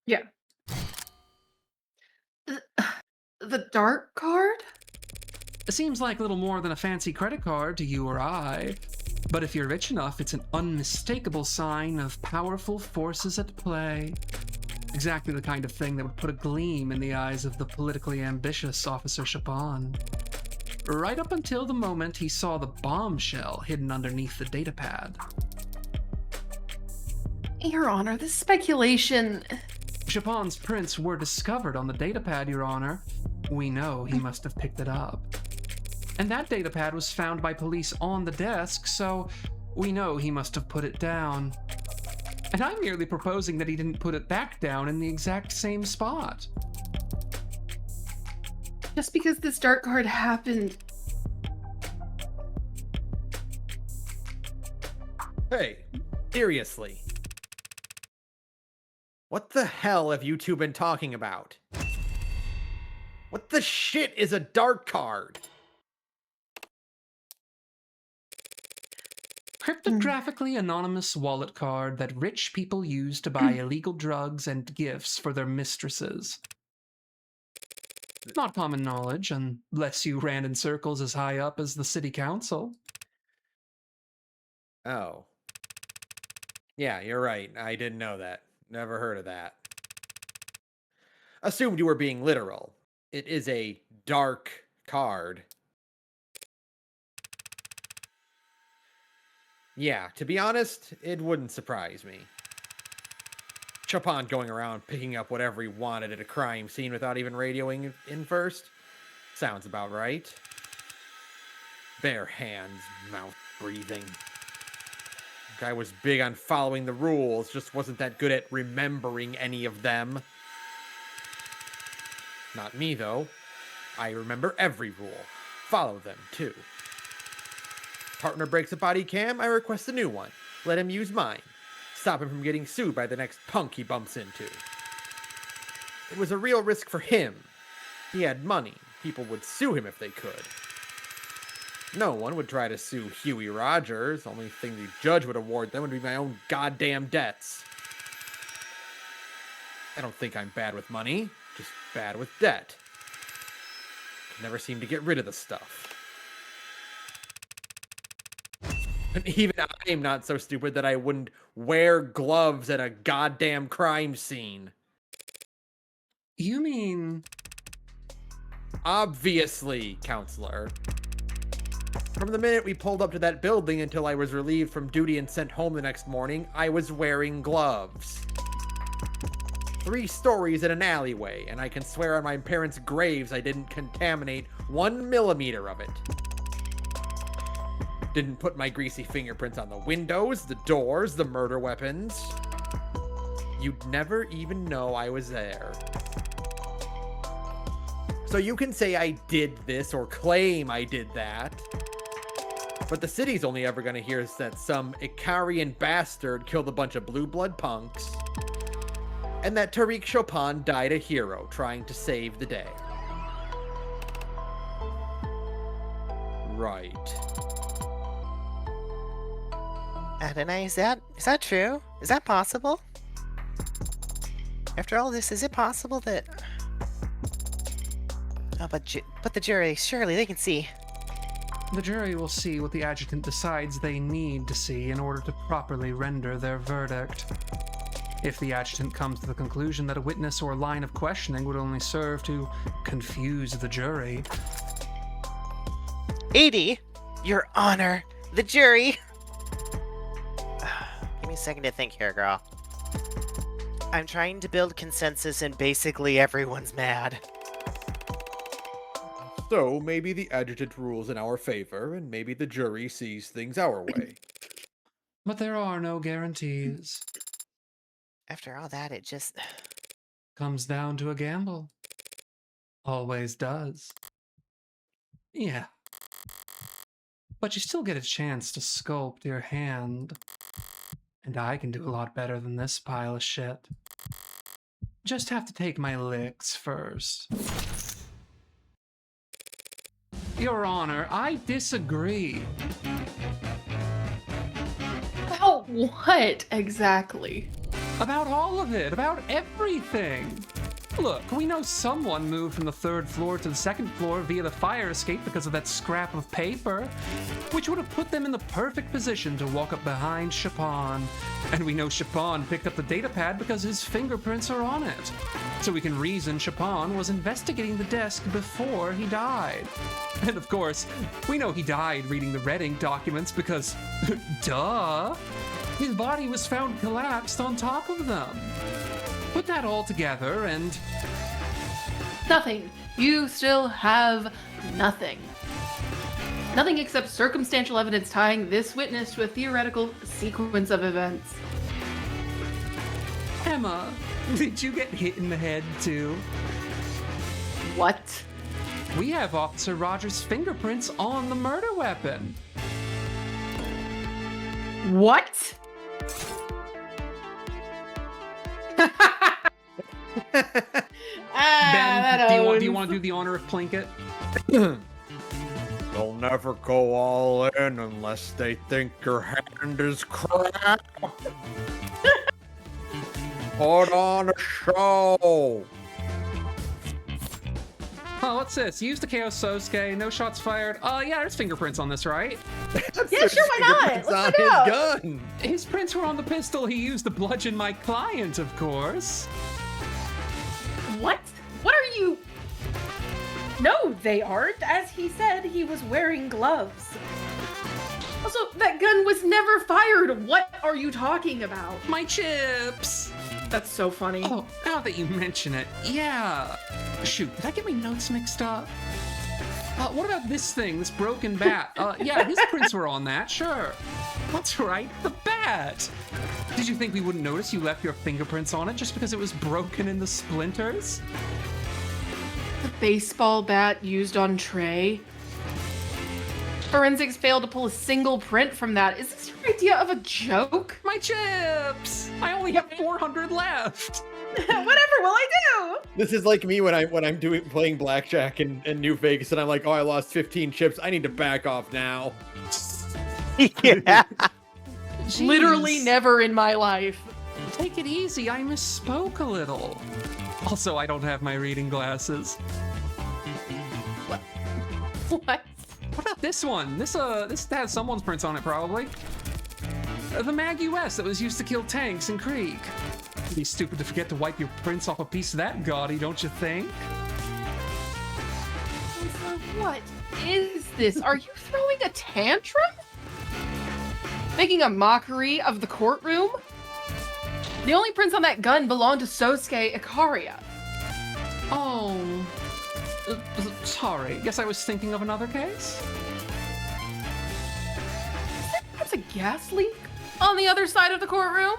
Yeah. The dark card? It seems like little more than a fancy credit card to you or I, but if you're rich enough, it's an unmistakable sign of powerful forces at play. Exactly the kind of thing that would put a gleam in the eyes of the politically ambitious Officer Chopin. Right up until the moment he saw the bombshell hidden underneath the datapad. Your Honor, this speculation... Chopin's prints were discovered on the datapad, Your Honor. We know he must have picked it up. And that datapad was found by police on the desk, so we know he must have put it down. And I'm merely proposing that he didn't put it back down in the exact same spot. Just because this dark card happened... Hey, seriously. What the hell have you two been talking about? What the shit is a dark card? Cryptographically anonymous wallet card that rich people use to buy illegal drugs and gifts for their mistresses. Not common knowledge, unless you ran in circles as high up as the city council. Oh. Yeah, you're right. I didn't know that. Never heard of that. Assumed you were being literal. It is a dark card. Yeah, to be honest, it wouldn't surprise me. Chopin going around picking up whatever he wanted at a crime scene without even radioing in first? Sounds about right. Bare hands, mouth breathing. Guy was big on following the rules, just wasn't that good at remembering any of them. Not me, though. I remember every rule. Follow them, too. Partner breaks a body cam, I request a new one. Let him use mine. Stop him from getting sued by the next punk he bumps into. It was a real risk for him. He had money. People would sue him if they could. No one would try to sue Huey Rogers. Only thing the judge would award them would be my own goddamn debts. I don't think I'm bad with money, just bad with debt. Can never seem to get rid of the stuff. And even I'm not so stupid that I wouldn't wear gloves at a goddamn crime scene. You mean... Obviously, counselor. From the minute we pulled up to that building until I was relieved from duty and sent home the next morning, I was wearing gloves. 3 stories in an alleyway, and I can swear on my parents' graves I didn't contaminate 1 millimeter of it. Didn't put my greasy fingerprints on the windows, the doors, the murder weapons. You'd never even know I was there. So you can say I did this or claim I did that. But the city's only ever gonna hear is that some Icarian bastard killed a bunch of blue blood punks. And that Tariq Chopin died a hero trying to save the day. Right. Adonai, is that true? Is that possible? After all this, is it possible that... Oh, but the jury, surely they can see. The jury will see what the adjutant decides they need to see in order to properly render their verdict. If the adjutant comes to the conclusion that a witness or line of questioning would only serve to confuse the jury... 80? Your Honor, the jury... Give me a second to think here, girl. I'm trying to build consensus and basically everyone's mad. So maybe the adjutant rules in our favor, and maybe the jury sees things our way. But there are no guarantees. After all that, it just... Comes down to a gamble. Always does. Yeah. But you still get a chance to sculpt your hand. And I can do a lot better than this pile of shit. Just have to take my licks first. Your Honor, I disagree. About what exactly? About all of it, about everything. Look, we know someone moved from the 3rd floor to the 2nd floor via the fire escape because of that scrap of paper, which would have put them in the perfect position to walk up behind Chapon. And we know Chapon picked up the data pad because his fingerprints are on it. So we can reason Chapon was investigating the desk before he died. And of course, we know he died reading the red ink documents because, duh, his body was found collapsed on top of them. Put that all together and... Nothing. You still have nothing. Nothing except circumstantial evidence tying this witness to a theoretical sequence of events. Emma, did you get hit in the head too? What? We have Officer Rogers' fingerprints on the murder weapon. What? Ben, do you want to do the honor of Plinkett? They'll never go all in unless they think your hand is crap. Put on a show. Oh, what's this? Use the KO Sosuke, no shots fired. Yeah, there's fingerprints on this, right? Yeah, sure, why not? It's Let's on find his out. gun. His prints were on the pistol he used to bludgeon my client, of course. What? What are you? No, they aren't. As he said, he was wearing gloves. Also, that gun was never fired. What are you talking about? My chips! That's so funny. Oh, now that you mention it, yeah. Shoot, did I get my notes mixed up? What about this thing, this broken bat? Yeah, his prints were on that, sure. That's right, the bat! Did you think we wouldn't notice you left your fingerprints on it just because it was broken into splinters? The baseball bat used on Trey. Forensics failed to pull a single print from that. Is this your idea of a joke? My chips! I only have 400 left! Whatever will I do? This is like me when I'm playing blackjack in New Vegas and I'm like, oh, I lost 15 chips. I need to back off now. Yeah. Jeez. Literally never in my life. Take it easy, I misspoke a little. Also, I don't have my reading glasses. What? What about this one? This has someone's prints on it, probably. The Mag US that was used to kill tanks in Krieg. It'd be stupid to forget to wipe your prints off a piece of that gaudy, don't you think? Lisa, what is this? Are you throwing a tantrum? Making a mockery of the courtroom? The only prints on that gun belong to Sosuke Ikaria. Oh, sorry. Guess I was thinking of another case? Is there perhaps a gas leak on the other side of the courtroom?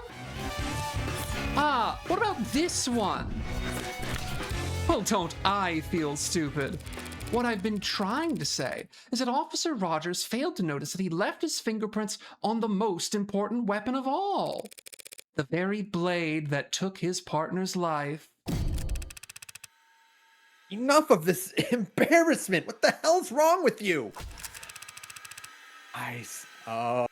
What about this one? Well, don't I feel stupid? What I've been trying to say is that Officer Rogers failed to notice that he left his fingerprints on the most important weapon of all. The very blade that took his partner's life. Enough of this embarrassment. What the hell's wrong with you? Oh.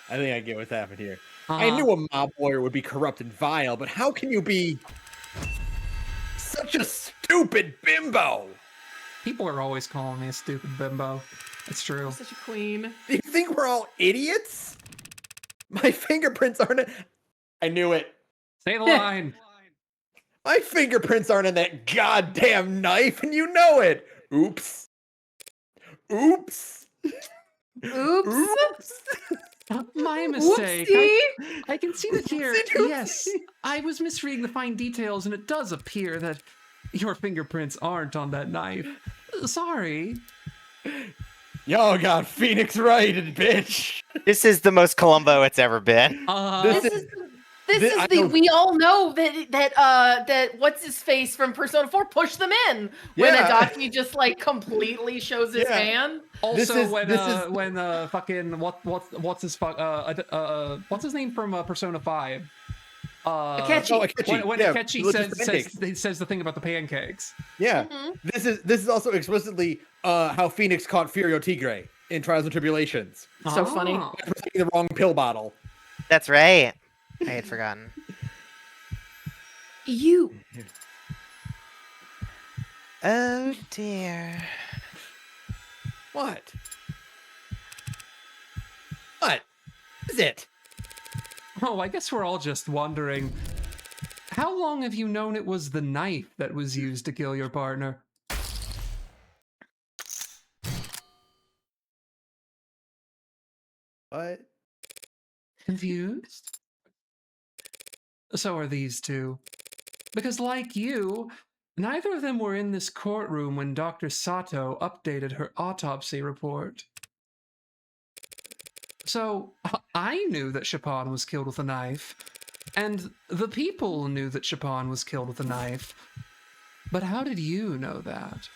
I think I get what's happened here. I knew a mob lawyer would be corrupt and vile, but how can you be such a stupid bimbo? People are always calling me a stupid bimbo. It's true. You're such a queen. Do you think we're all idiots? My fingerprints aren't. I knew it. Say the line. My fingerprints aren't in that goddamn knife, and you know it. Oops. Oops. Oops. My mistake. Whoopsie. I can see that here. Oopsie-doopsie. Yes, I was misreading the fine details, and it does appear that your fingerprints aren't on that knife. Sorry. Y'all got Phoenix righted, bitch. This is the most Columbo it's ever been. This This is- is this This- is I the know- we all know that what's his face from Persona 4 pushed them in when Yeah. Adachi just like completely shows his Yeah. hand. Also, is- when this is- when fucking what's his name from Persona 5? Akechi. Oh, Akechi. When Yeah, Akechi delicious pancakes. says the thing about the pancakes. Yeah. Mhm. This is also explicitly how Phoenix caught Furio Tigre in Trials and Tribulations. So funny. Ah. By protecting the wrong pill bottle. That's right. I had forgotten. You. Oh dear. What? What is it? Oh, I guess we're all just wondering. How long have you known it was the knife that was used to kill your partner? What? Confused? So are these two. Because, like you, neither of them were in this courtroom when Dr. Sato updated her autopsy report. So, I knew that Chopin was killed with a knife, and the people knew that Chopin was killed with a knife. But how did you know that?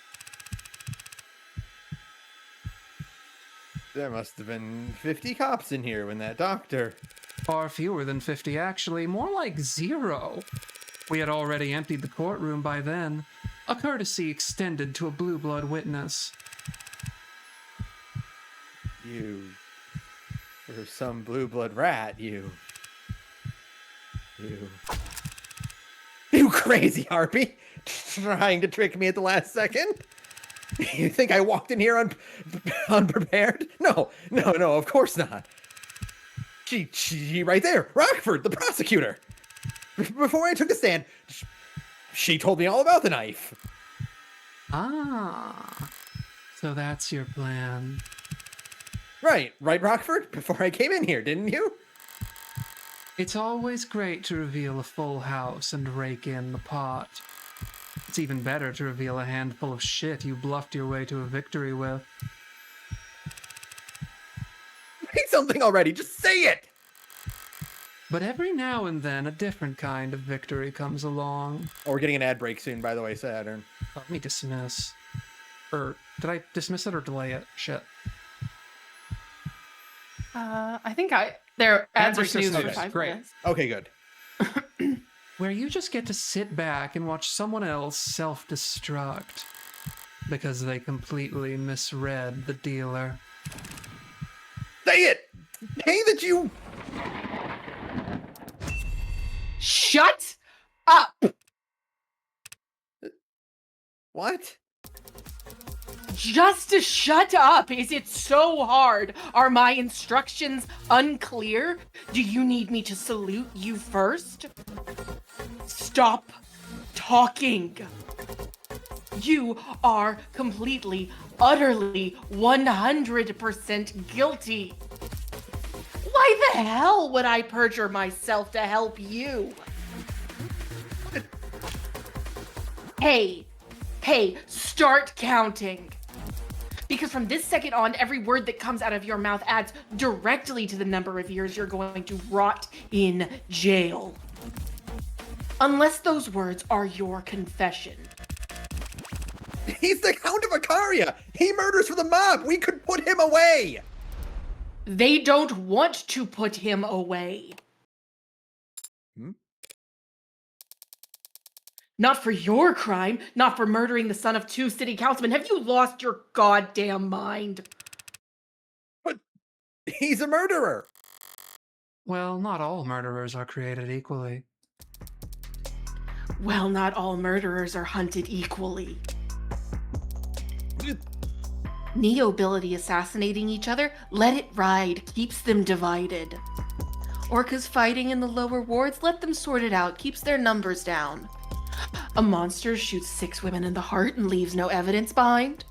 There must have been 50 cops in here when that doctor. Far fewer than 50, actually. More like 0. We had already emptied the courtroom by then. A courtesy extended to a blue blood witness. You. Or some blue blood rat, you. You crazy harpy! Trying to trick me at the last second? You think I walked in here unprepared? No, of course not. She right there, Rockford, the prosecutor. Before I took a stand, she told me all about the knife. Ah, so that's your plan. Right, Rockford? Before I came in here, didn't you? It's always great to reveal a full house and rake in the pot. It's even better to reveal a handful of shit you bluffed your way to a victory with. Say something already, just say it! But every now and then, a different kind of victory comes along. Oh, we're getting an ad break soon, by the way, Saturn. Let me dismiss. Or, did I dismiss it or delay it? Shit. I think their ads are Ads are snooze for snooze. 5 Great. minutes. Okay, good. Where you just get to sit back and watch someone else self-destruct because they completely misread the dealer. Say it! Say that you... Shut up! What? Just to shut up! Is it so hard? Are my instructions unclear? Do you need me to salute you first? Stop talking! You are completely, utterly, 100% guilty! Why the hell would I perjure myself to help you? Hey, start counting! Because from this second on, every word that comes out of your mouth adds directly to the number of years you're going to rot in jail. Unless those words are your confession. He's the Count of Icaria! He murders for the mob! We could put him away! They don't want to put him away. Hmm? Not for your crime, not for murdering the son of 2 city councilmen. Have you lost your goddamn mind? But he's a murderer! Well, not all murderers are created equally. Well, not all murderers are hunted equally. Neo-ability assassinating each other, let it ride, keeps them divided. Orcas fighting in the lower wards, let them sort it out, keeps their numbers down. A monster shoots 6 women in the heart and leaves no evidence behind.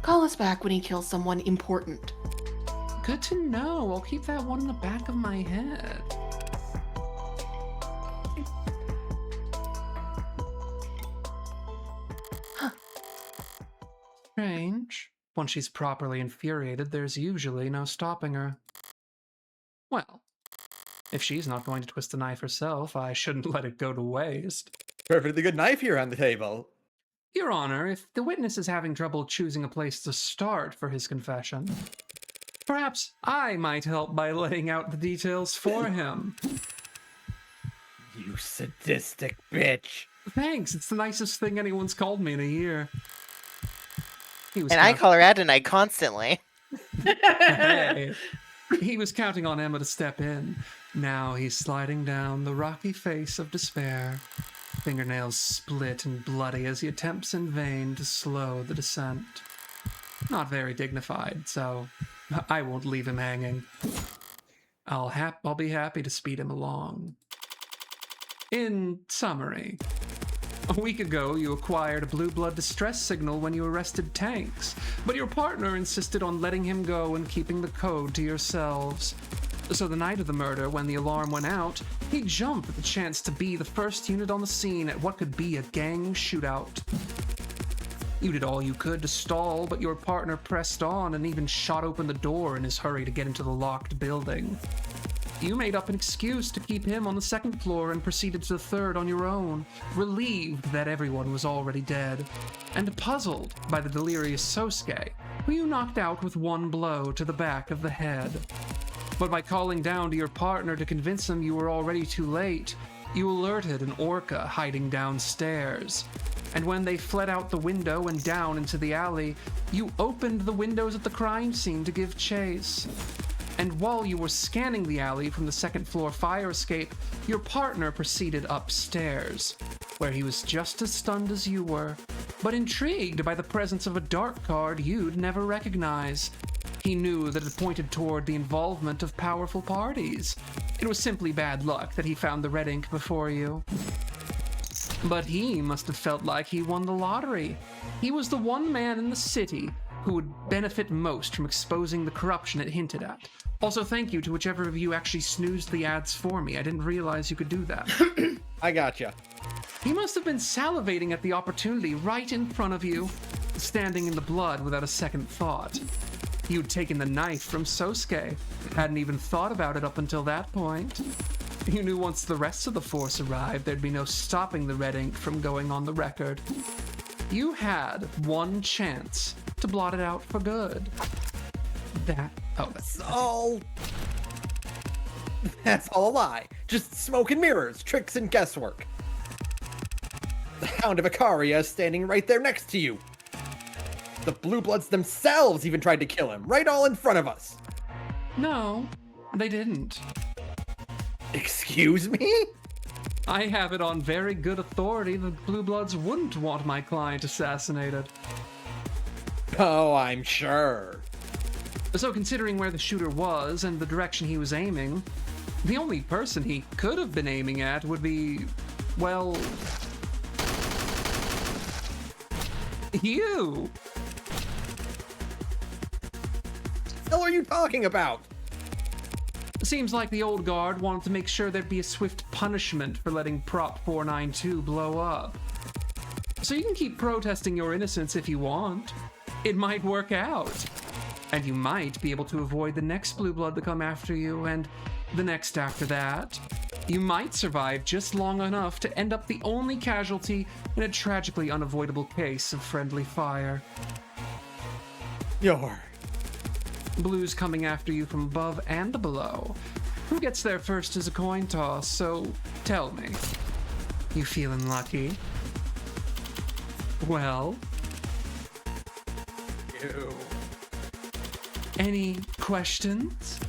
Call us back when he kills someone important. Good to know. I'll keep that one in the back of my head. Strange. Once she's properly infuriated, there's usually no stopping her. Well, if she's not going to twist the knife herself, I shouldn't let it go to waste. Perfectly good knife here on the table. Your Honor, if the witness is having trouble choosing a place to start for his confession, perhaps I might help by laying out the details for him. You sadistic bitch. Thanks, it's the nicest thing anyone's called me in a year. And I call her Adonai constantly. Hey. He was counting on Emma to step in. Now he's sliding down the rocky face of despair. Fingernails split and bloody as he attempts in vain to slow the descent. Not very dignified, so I won't leave him hanging. I'll be happy to speed him along. In summary, a week ago you acquired a blue blood distress signal when you arrested Tanks, but your partner insisted on letting him go and keeping the code to yourselves. So the night of the murder, when the alarm went out, he jumped at the chance to be the first unit on the scene at what could be a gang shootout. You did all you could to stall, but your partner pressed on and even shot open the door in his hurry to get into the locked building. You made up an excuse to keep him on the 2nd floor and proceeded to the 3rd on your own, relieved that everyone was already dead, and puzzled by the delirious Sosuke, who you knocked out with one blow to the back of the head. But by calling down to your partner to convince him you were already too late, you alerted an orca hiding downstairs. And when they fled out the window and down into the alley, you opened the windows at the crime scene to give chase. And while you were scanning the alley from the 2nd floor fire escape, your partner proceeded upstairs, where he was just as stunned as you were, but intrigued by the presence of a dark card you'd never recognize. He knew that it pointed toward the involvement of powerful parties. It was simply bad luck that he found the red ink before you. But he must have felt like he won the lottery. He was the one man in the city who would benefit most from exposing the corruption it hinted at. Also, thank you to whichever of you actually snoozed the ads for me. I didn't realize you could do that. I gotcha. He must have been salivating at the opportunity right in front of you, standing in the blood without a second thought. You'd taken the knife from Sosuke, hadn't even thought about it up until that point. You knew once the rest of the force arrived, there'd be no stopping the red ink from going on the record. You had one chance to blot it out for good. That's all. That's all a lie. Just smoke and mirrors, tricks and guesswork. The Hound of Ikaria is standing right there next to you. The Blue Bloods themselves even tried to kill him, right all in front of us. No, they didn't. Excuse me? I have it on very good authority that Blue Bloods wouldn't want my client assassinated. Oh, I'm sure. So considering where the shooter was and the direction he was aiming, the only person he could have been aiming at would be, well, you. What the hell are you talking about? Seems like the old guard wanted to make sure there'd be a swift punishment for letting Prop 492 blow up. So you can keep protesting your innocence if you want. It might work out. And you might be able to avoid the next Blue Blood to come after you, and the next after that. You might survive just long enough to end up the only casualty in a tragically unavoidable case of friendly fire. You're... Blues coming after you from above and below. Who gets there first is a coin toss, so tell me. You feeling lucky? Well? Ew. Any questions?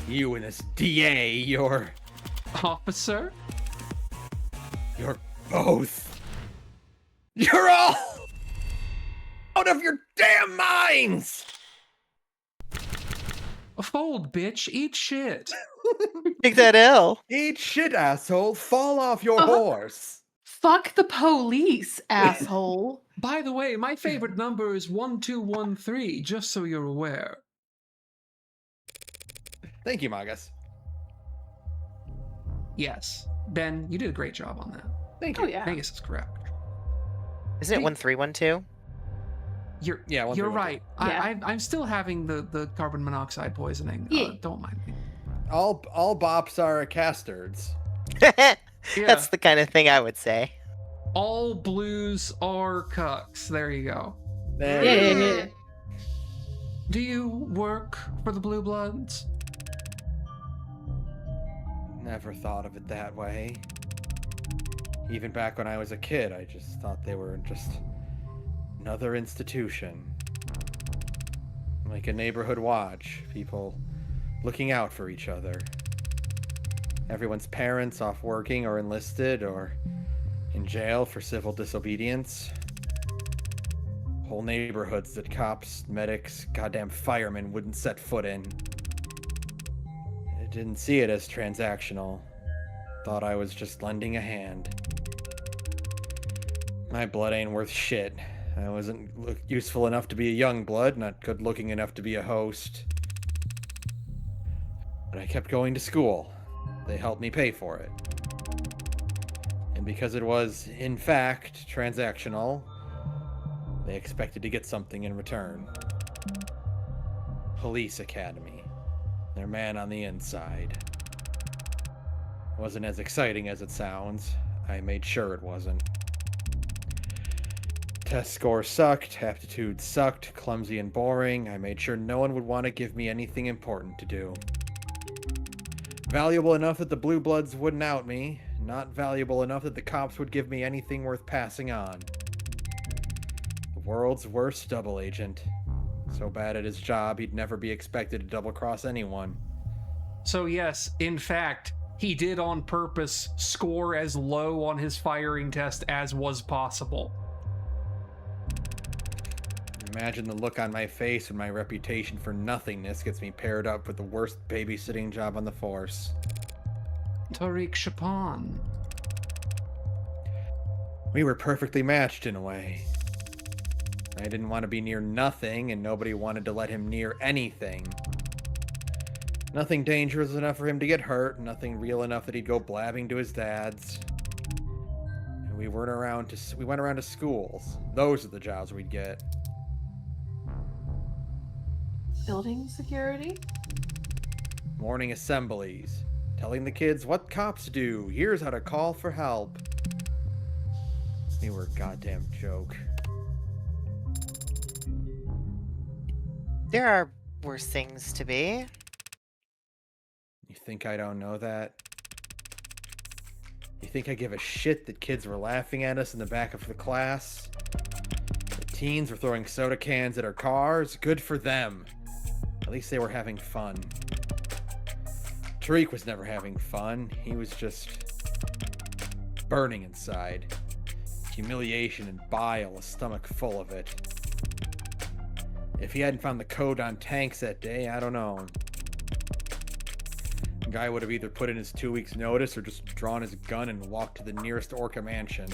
You and this DA, you're Officer? both. You're all out of your damn minds! Fold, bitch. Eat shit. Take that L. Eat shit, asshole. Fall off your Uh-huh. horse. Fuck the police, asshole. By the way, my favorite number is 1213, just so you're aware. Thank you, Magus. Yes. Ben, you did a great job on that. Thank you. Oh, yeah. Vegas is correct. Isn't it Hey. 1312? You're Yeah, you're 1312. right. Yeah. I'm still having the carbon monoxide poisoning. Yeah. Oh. Don't mind me. All bops are castards. That's the kind of thing I would say. All blues are cucks. There you go. There Yeah, you yeah, go. yeah. Do you work for the Blue Bloods? Never thought of it that way. Even back when I was a kid, I just thought they were just another institution. Like a neighborhood watch. People looking out for each other. Everyone's parents off working or enlisted or in jail for civil disobedience. Whole neighborhoods that cops, medics, goddamn firemen wouldn't set foot in. I didn't see it as transactional. Thought I was just lending a hand. My blood ain't worth shit. I wasn't useful enough to be a young blood, not good looking enough to be a host. But I kept going to school. They helped me pay for it. And because it was, in fact, transactional, they expected to get something in return. Police Academy. Their man on the inside. Wasn't as exciting as it sounds. I made sure it wasn't. Test scores sucked, aptitude sucked, clumsy and boring. I made sure no one would want to give me anything important to do. Valuable enough that the Blue Bloods wouldn't out me, not valuable enough that the cops would give me anything worth passing on. The world's worst double agent. So bad at his job, he'd never be expected to double-cross anyone. So yes, in fact, he did on purpose score as low on his firing test as was possible. Imagine the look on my face when my reputation for nothingness gets me paired up with the worst babysitting job on the force. Tariq Chapon. We were perfectly matched in a way. I didn't want to be near nothing, and nobody wanted to let him near anything. Nothing dangerous enough for him to get hurt, nothing real enough that he'd go blabbing to his dad's. And we went around to schools. Those are the jobs we'd get. Building security? Morning assemblies. Telling the kids what cops do. Here's how to call for help. We were a goddamn joke. There are worse things to be. You think I don't know that? You think I give a shit that kids were laughing at us in the back of the class? The teens were throwing soda cans at our cars? Good for them. At least they were having fun. Tariq was never having fun. He was just burning inside. Humiliation and bile, a stomach full of it. If he hadn't found the code on tanks that day, I don't know. The guy would have either put in his 2 weeks notice or just drawn his gun and walked to the nearest Orca mansion.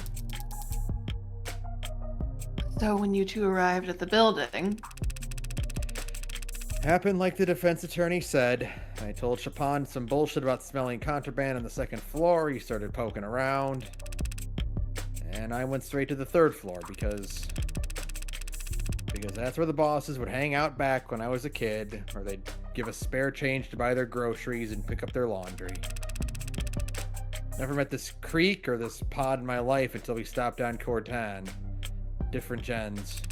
So when you two arrived at the building, Happened like the defense attorney said. I told Chapon some bullshit about smelling contraband on the second floor. He started poking around. And I went straight to the third floor because that's where the bosses would hang out back when I was a kid, or they'd give us spare change to buy their groceries and pick up their laundry. Never met this creek or this pod in my life until we stopped on Cortan. Different gens.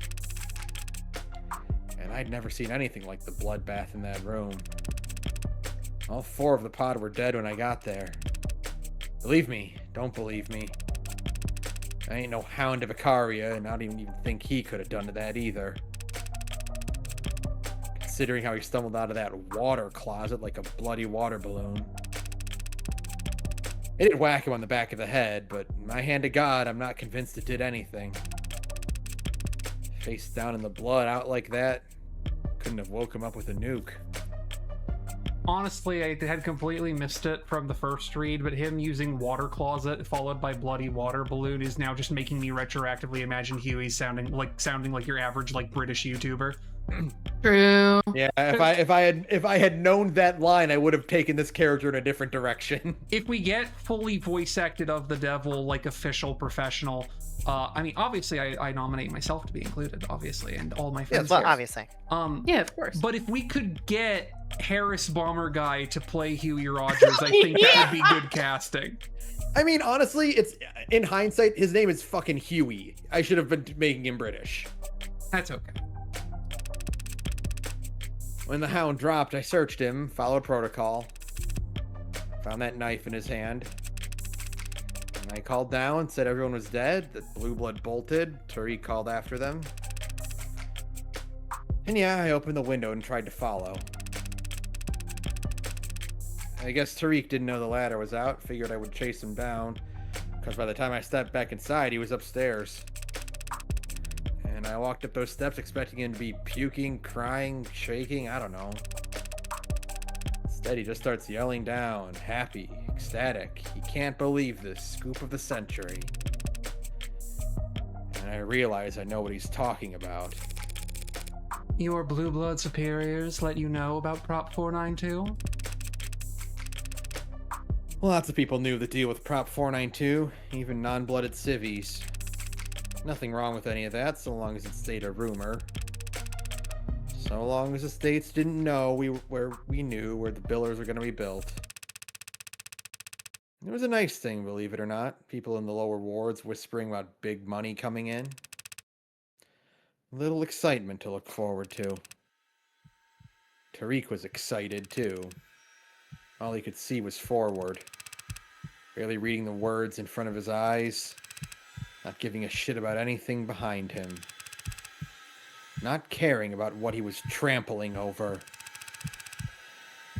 And I'd never seen anything like the bloodbath in that room. All 4 of the pod were dead when I got there. Believe me, don't believe me. I ain't no hound of Icaria, and I don't even think he could have done that either. Could considering how he stumbled out of that water closet like a bloody water balloon. It did whack him on the back of the head, but my hand to God, I'm not convinced it did anything. Face down in the blood out like that, couldn't have woke him up with a nuke. Honestly, I had completely missed it from the first read, but him using water closet followed by bloody water balloon is now just making me retroactively imagine Huey sounding like your average like British YouTuber. True. Yeah, if I had known that line, I would have taken this character in a different direction. If we get fully voice acted of the devil, like official professional, I mean, obviously, I nominate myself to be included, obviously, and all my friends. Well, obviously. Yeah, of course. But if we could get Harris Bomber Guy to play Huey Rogers, I think that would be good casting. I mean, honestly, it's in hindsight, his name is fucking Huey. I should have been making him British. That's okay. When the hound dropped, I searched him, followed protocol, found that knife in his hand. And I called down, said everyone was dead, that Blue Blood bolted, Tariq called after them. And yeah, I opened the window and tried to follow. I guess Tariq didn't know the ladder was out, figured I would chase him down, because by the time I stepped back inside, he was upstairs. And I walked up those steps expecting him to be puking, crying, shaking, I don't know. Instead, he just starts yelling down, happy, ecstatic. He can't believe this scoop of the century. And I realize I know what he's talking about. Your Blue Blood superiors let you know about Prop 492? Lots of people knew the deal with Prop 492, even non-blooded civvies. Nothing wrong with any of that, so long as it stayed a rumor. So long as the states didn't know we knew where the billers were going to be built. It was a nice thing, believe it or not. People in the lower wards whispering about big money coming in. Little excitement to look forward to. Tariq was excited, too. All he could see was forward. Barely reading the words in front of his eyes. Not giving a shit about anything behind him. Not caring about what he was trampling over.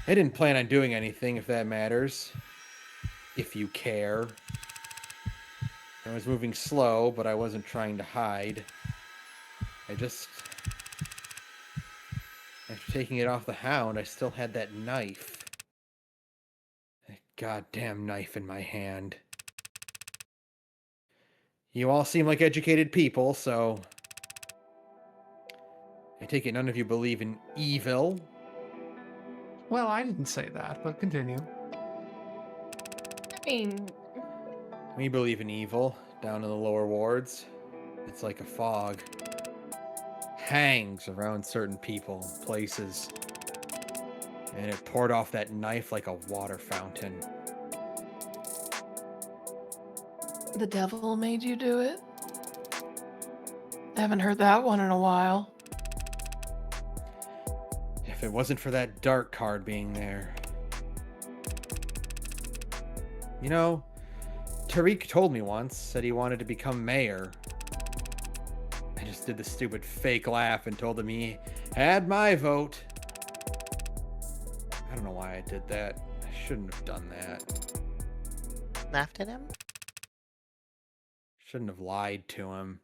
I didn't plan on doing anything, if that matters. If you care. I was moving slow, but I wasn't trying to hide. After taking it off the hound, I still had that knife. That goddamn knife in my hand. You all seem like educated people, so I take it none of you believe in evil. Well, I didn't say that, but continue. I mean, We believe in evil down in the lower wards. It's like a fog. Hangs around certain people, places. And it poured off that knife like a water fountain. the devil made you do it? I haven't heard that one in a while. If it wasn't for that dark card being there. You know, Tariq told me once, said he wanted to become mayor. I just did the stupid fake laugh and told him he had my vote. I don't know why I did that. I shouldn't have done that. Laughed at him? Shouldn't have lied to him.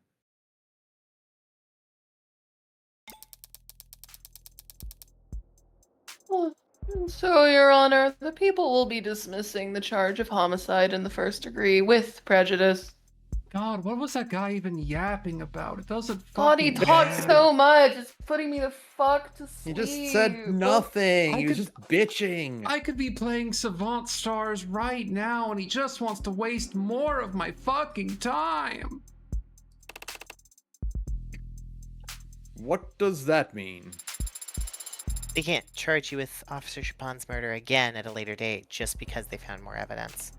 So, Your Honor, the people will be dismissing the charge of homicide in the first degree with prejudice. God, what was that guy even yapping about? It doesn't God, he fucking talked matter. so much. It's putting me the fuck to He sleep. just said nothing. I He was could- just bitching. I could be playing Savant Stars right now, and he just wants to waste more of my fucking time. What does that mean? They can't charge you with Officer Chapon's murder again at a later date just because they found more evidence.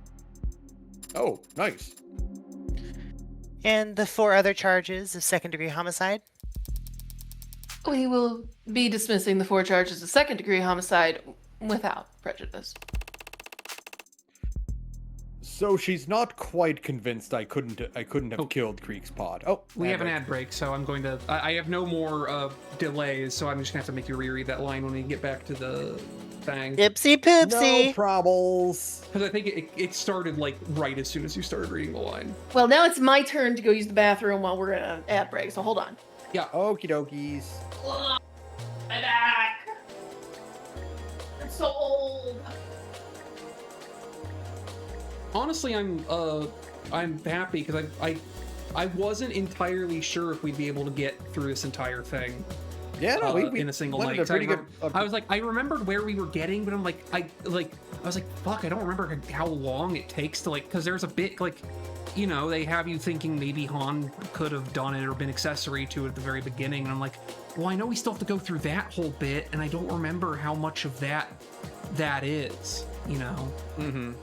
Oh, nice. And the 4 other charges of second-degree homicide? We will be dismissing the 4 charges of second-degree homicide without prejudice. So she's not quite convinced I couldn't have killed Creek's pod. Oh, We have an ad break, so I'm going to. I have no more delays, so I'm just gonna have to make you reread that line when we get back to the thing. Ipsy No poopsie. troubles. Because I think it started like right as soon as you started reading the line. Well, now it's my turn to go use the bathroom while we're in an ad break, so hold on. Yeah. Okie dokies. Ugh, my back. I'm so old. Honestly, I'm happy because I wasn't entirely sure if we'd be able to get through this entire thing. Yeah, no, we in a single landed night. a 'Cause I, pretty good. I was like, I remembered where we were getting, but I'm like, I was like, fuck, I don't remember how long it takes to because there's a bit they have you thinking maybe Han could have done it or been accessory to it at the very beginning, and I'm like, well, I know we still have to go through that whole bit, and I don't remember how much of that is, Mm-hmm.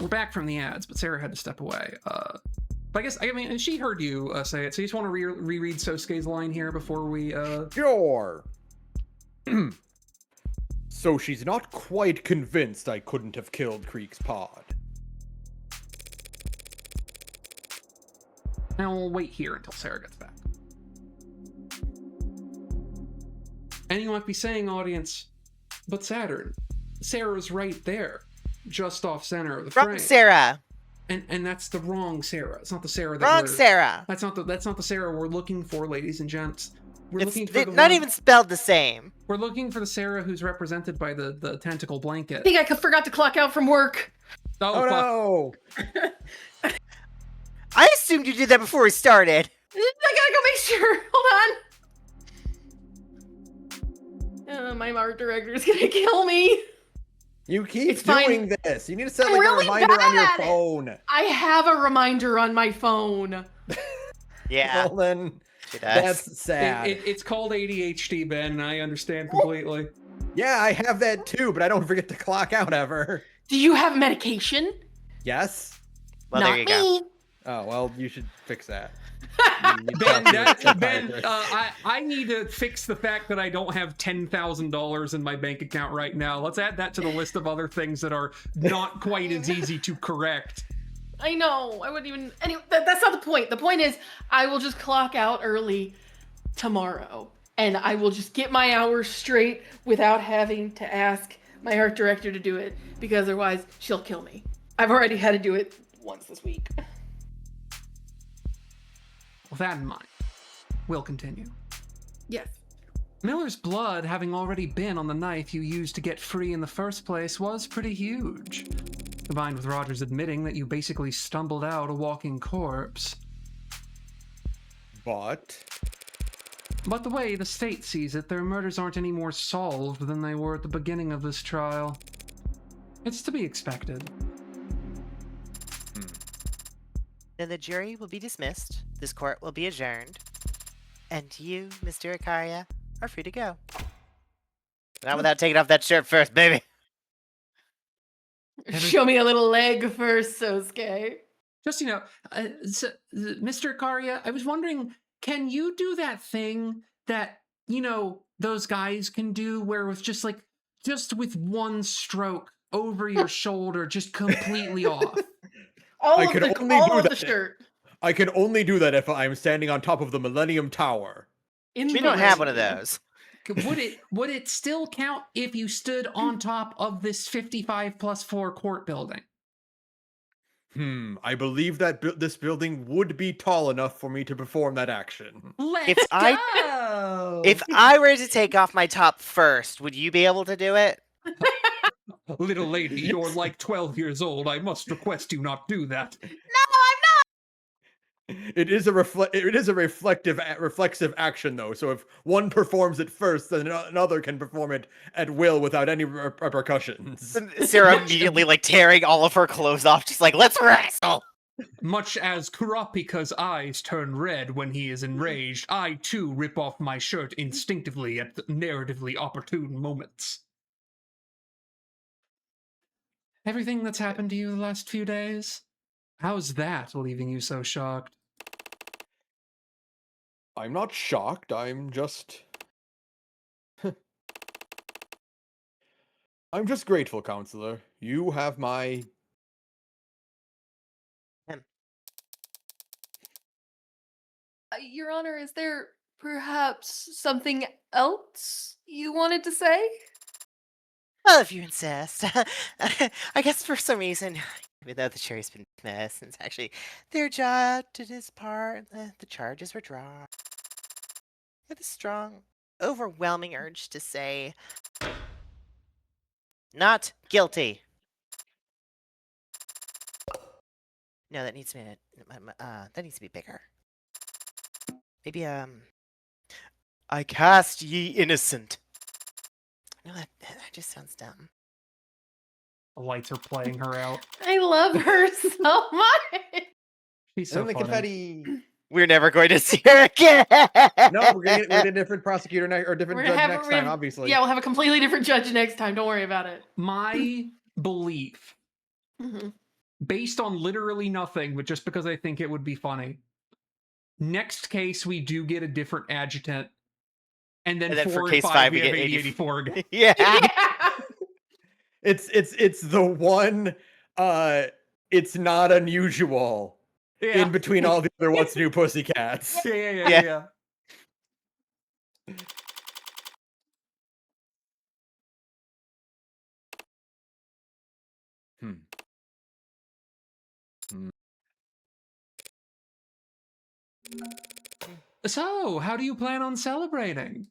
We're back from the ads, but Sarah had to step away. But I mean, and she heard you say it, so you just want to reread Sosuke's line here before we. Sure. So she's not quite convinced I couldn't have killed Creek's pod. Now we'll wait here until Sarah gets back. And you might be saying, audience, but Saturn, Sarah's right there, just off center of the frame. Wrong Sarah. And that's the wrong Sarah. It's not the Sarah that Wrong we're... Sarah. That's not the Sarah we're looking for, ladies and gents. We're looking for the not one- even spelled the same. We're looking for the Sarah who's represented by the tentacle I blanket. think I forgot to clock out from work. Oh, fuck. no! I assumed you did that before we started. I gotta go make sure. Hold on. My art director is gonna kill me. You keep It's fine. doing this. You need to set I'm like really a reminder on your bad at it. phone. I have a reminder on my phone. Yeah, Well then, she does. that's sad. It's called ADHD, Ben, and I understand completely. Yeah, I have that too, but I don't forget to clock out ever. Do you have medication? Yes. Well, Not there you go. me. Oh well, you should fix that. Ben, I need to fix the fact that I don't have $10,000 in my bank account right now. Let's add that to the list of other things that are not quite as easy to correct. I know. I wouldn't even. Anyway, that's not the point. The point is, I will just clock out early tomorrow, and I will just get my hours straight without having to ask my art director to do it, because otherwise she'll kill me. I've already had to do it once this week. With that in mind, we'll continue. Yes. Miller's blood, having already been on the knife you used to get free in the first place, was pretty huge. Combined with Rogers admitting that you basically stumbled out a walking corpse. But But the way the state sees it, their murders aren't any more solved than they were at the beginning of this trial. It's to be expected. Then the jury will be dismissed, this court will be adjourned, and you, Mr. Ikaria, are free to go. Not without taking off that shirt first, baby. Show me a little leg first, Sosuke. Just, Mr. Ikaria, I was wondering, can you do that thing that, those guys can do where it's just with one stroke over your shoulder, just completely off? All I of could the, only all do of the that. shirt. I can only do that if I'm standing on top of the Millennium Tower. We don't have one of those. Would it still count if you stood on top of this 55+4 court building? I believe that this building would be tall enough for me to perform that action. Let's If go! If I were to take off my top first, would you be able to do it? Little lady, you're like 12 years old. I must request you not do that. It is a reflexive action though. So if one performs it first, then another can perform it at will without any repercussions. Sarah immediately tearing all of her clothes off, just let's wrestle. Much as Kurapika's eyes turn red when he is enraged, I too rip off my shirt instinctively at the narratively opportune moments. Everything that's happened to you the last few days? How's that leaving you so shocked? I'm not shocked. I'm just grateful, counselor. You have my Your Honor, is there perhaps something else you wanted to say? Well, if you insist. I guess for some reason, even though the jury's been dismissed, since actually their job did his part, the charges were dropped. I have a strong, overwhelming urge to say, not guilty. No, that needs to be bigger. Maybe I cast ye innocent. No, that just sounds dumb. The lights are playing her out. I love her so much. She's And so then the funny. confetti. We're never going to see her again. No, we're gonna get a different prosecutor or different We're judge gonna have next time, obviously. Yeah, we'll have a completely different judge next time. Don't worry about it. My belief, Mhm. based on literally nothing, but just because I think it would be funny. Next case, we do get a different adjutant. And then, And then 4 for and case 5, five, we we have get 8084 again. Yeah. Yeah. It's the one. It's not unusual. Yeah. In between all the other What's New Pussycats. Yeah. So, how do you plan on celebrating?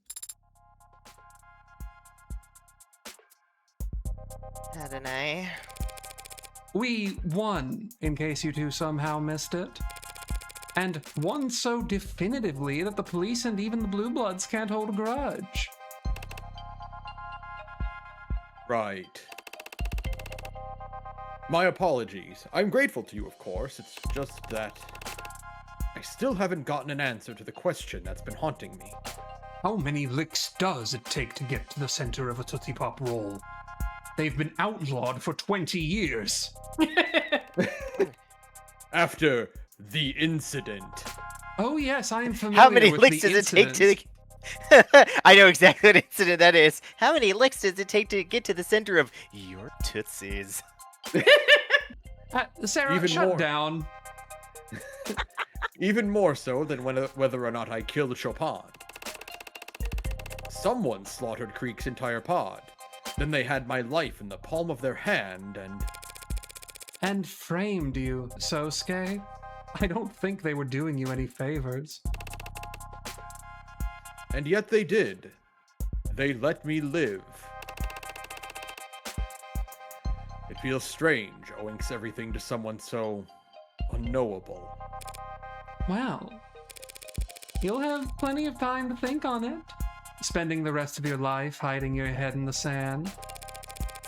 I don't know. We won, in case you two somehow missed it. And won so definitively that the police and even the Blue Bloods can't hold a grudge. Right. My apologies. I'm grateful to you, of course. It's just that I still haven't gotten an answer to the question that's been haunting me. How many licks does it take to get to the center of a Tootsie Pop roll? They've been outlawed for 20 years. After the incident. Oh yes, I am familiar How many with licks the does it take incident. to... I know exactly what incident that is. How many licks does it take to get to the center of your tootsies? Sarah, Even shut more. down. Even more so than whether or not I killed Chopin. Someone slaughtered Creek's entire pod. Then they had my life in the palm of their hand And framed you, Sosuke. I don't think they were doing you any favors. and yet they did. They let me live. It feels strange owing everything to someone so unknowable. Well, you'll have plenty of time to think on it. Spending the rest of your life hiding your head in the sand.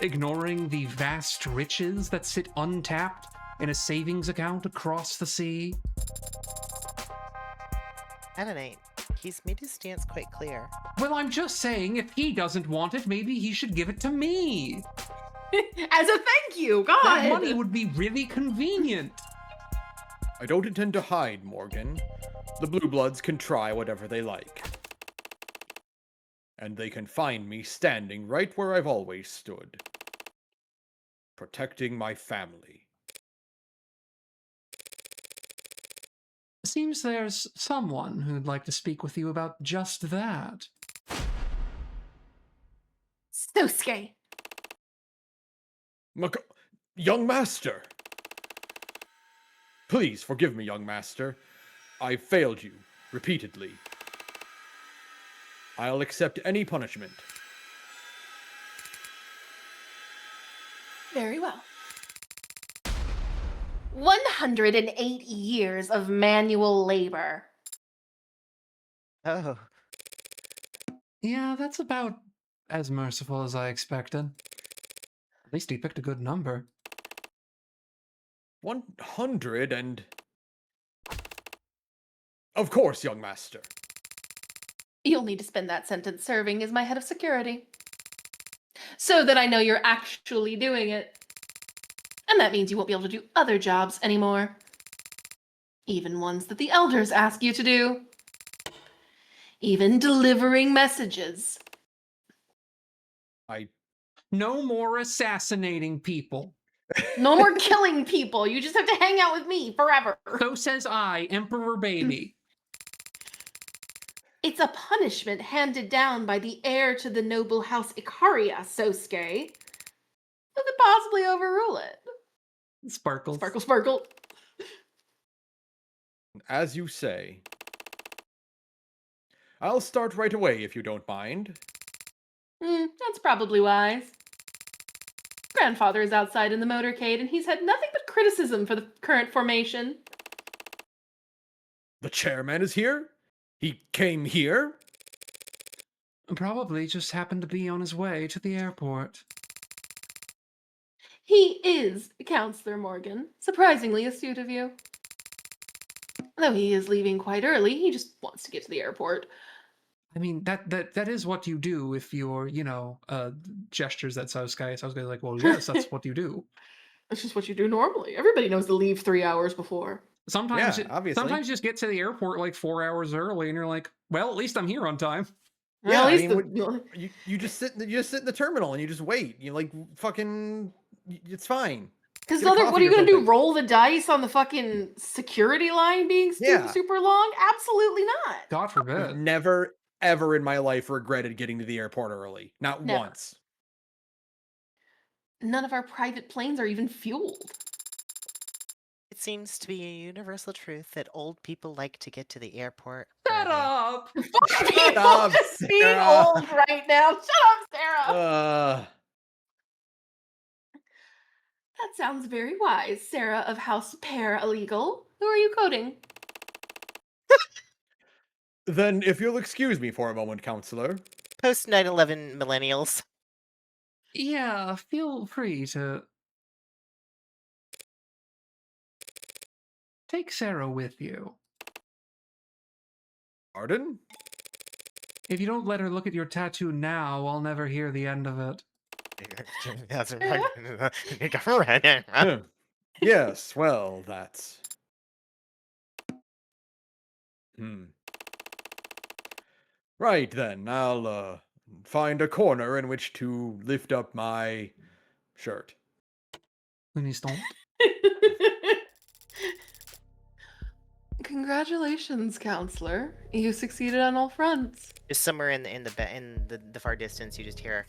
Ignoring the vast riches that sit untapped in a savings account across the sea. I don't know. He's made his stance quite clear. Well, I'm just saying, if he doesn't want it, maybe he should give it to me. As a thank you, God. That money would be really convenient. I don't intend to hide, Morgan. The Blue Bloods can try whatever they like. And they can find me standing right where I've always stood. Protecting my family. Seems there's someone who'd like to speak with you about just that. Sosuke. Young Master! Please forgive me, young Master. I've failed you, repeatedly. I'll accept any punishment. Very well. 108 years of manual labor. Oh. Yeah, that's about as merciful as I expected. At least he picked a good number. 100 and... Of course, young Master. You'll need to spend that sentence serving as my head of security. So that I know you're actually doing it. And that means you won't be able to do other jobs anymore. Even ones that the elders ask you to do. Even delivering messages. No more assassinating people. No more killing people. You just have to hang out with me forever. So says I, Emperor Baby. It's a punishment handed down by the heir to the noble house Ikaria, Sosuke. Who could possibly overrule it? Sparkles. Sparkle, sparkle. As you say. I'll start right away if you don't mind. That's probably wise. Grandfather is outside in the motorcade, and he's had nothing but criticism for the current formation. The chairman is here? He came here? Probably just happened to be on his way to the airport. He is Counselor Morgan. Surprisingly astute of you. Though he is leaving quite early, he just wants to get to the airport. I mean, that is what you do if you're, gestures at Sosuke. Sosuke's like, well, yes, that's what you do. That's just what you do normally. Everybody knows to leave 3 hours before. Sometimes, Yeah, obviously. sometimes you just get to the airport like 4 hours early, and you're like, well, at least I'm here on time. Well, Yeah, at I least mean, you just sit in the terminal and you just wait. You like fucking. It's fine. because Get a what coffee are you or gonna do? something. Roll the dice on the fucking security line being Yeah. super long? Absolutely not. God I've forbid. never, ever in my life regretted getting to the airport early. Not Never. once. None of our private planes are even fueled. It seems to be a universal truth that old people like to get to the airport. Shut early. up! Shut up, being Sarah. old right now. Shut up, Sarah. That sounds very wise, Sarah of House Paralegal. Who are you coding? Then, if you'll excuse me for a moment, counselor. Post 9/11 millennials. Yeah, feel free to take Sarah with you. Pardon? If you don't let her look at your tattoo now, I'll never hear the end of it. That's Huh. Yes, well, that's... Right then, I'll, find a corner in which to lift up my shirt. Looney Stomp. Congratulations, counselor. You succeeded on all fronts. Just somewhere in the far distance, you just hear.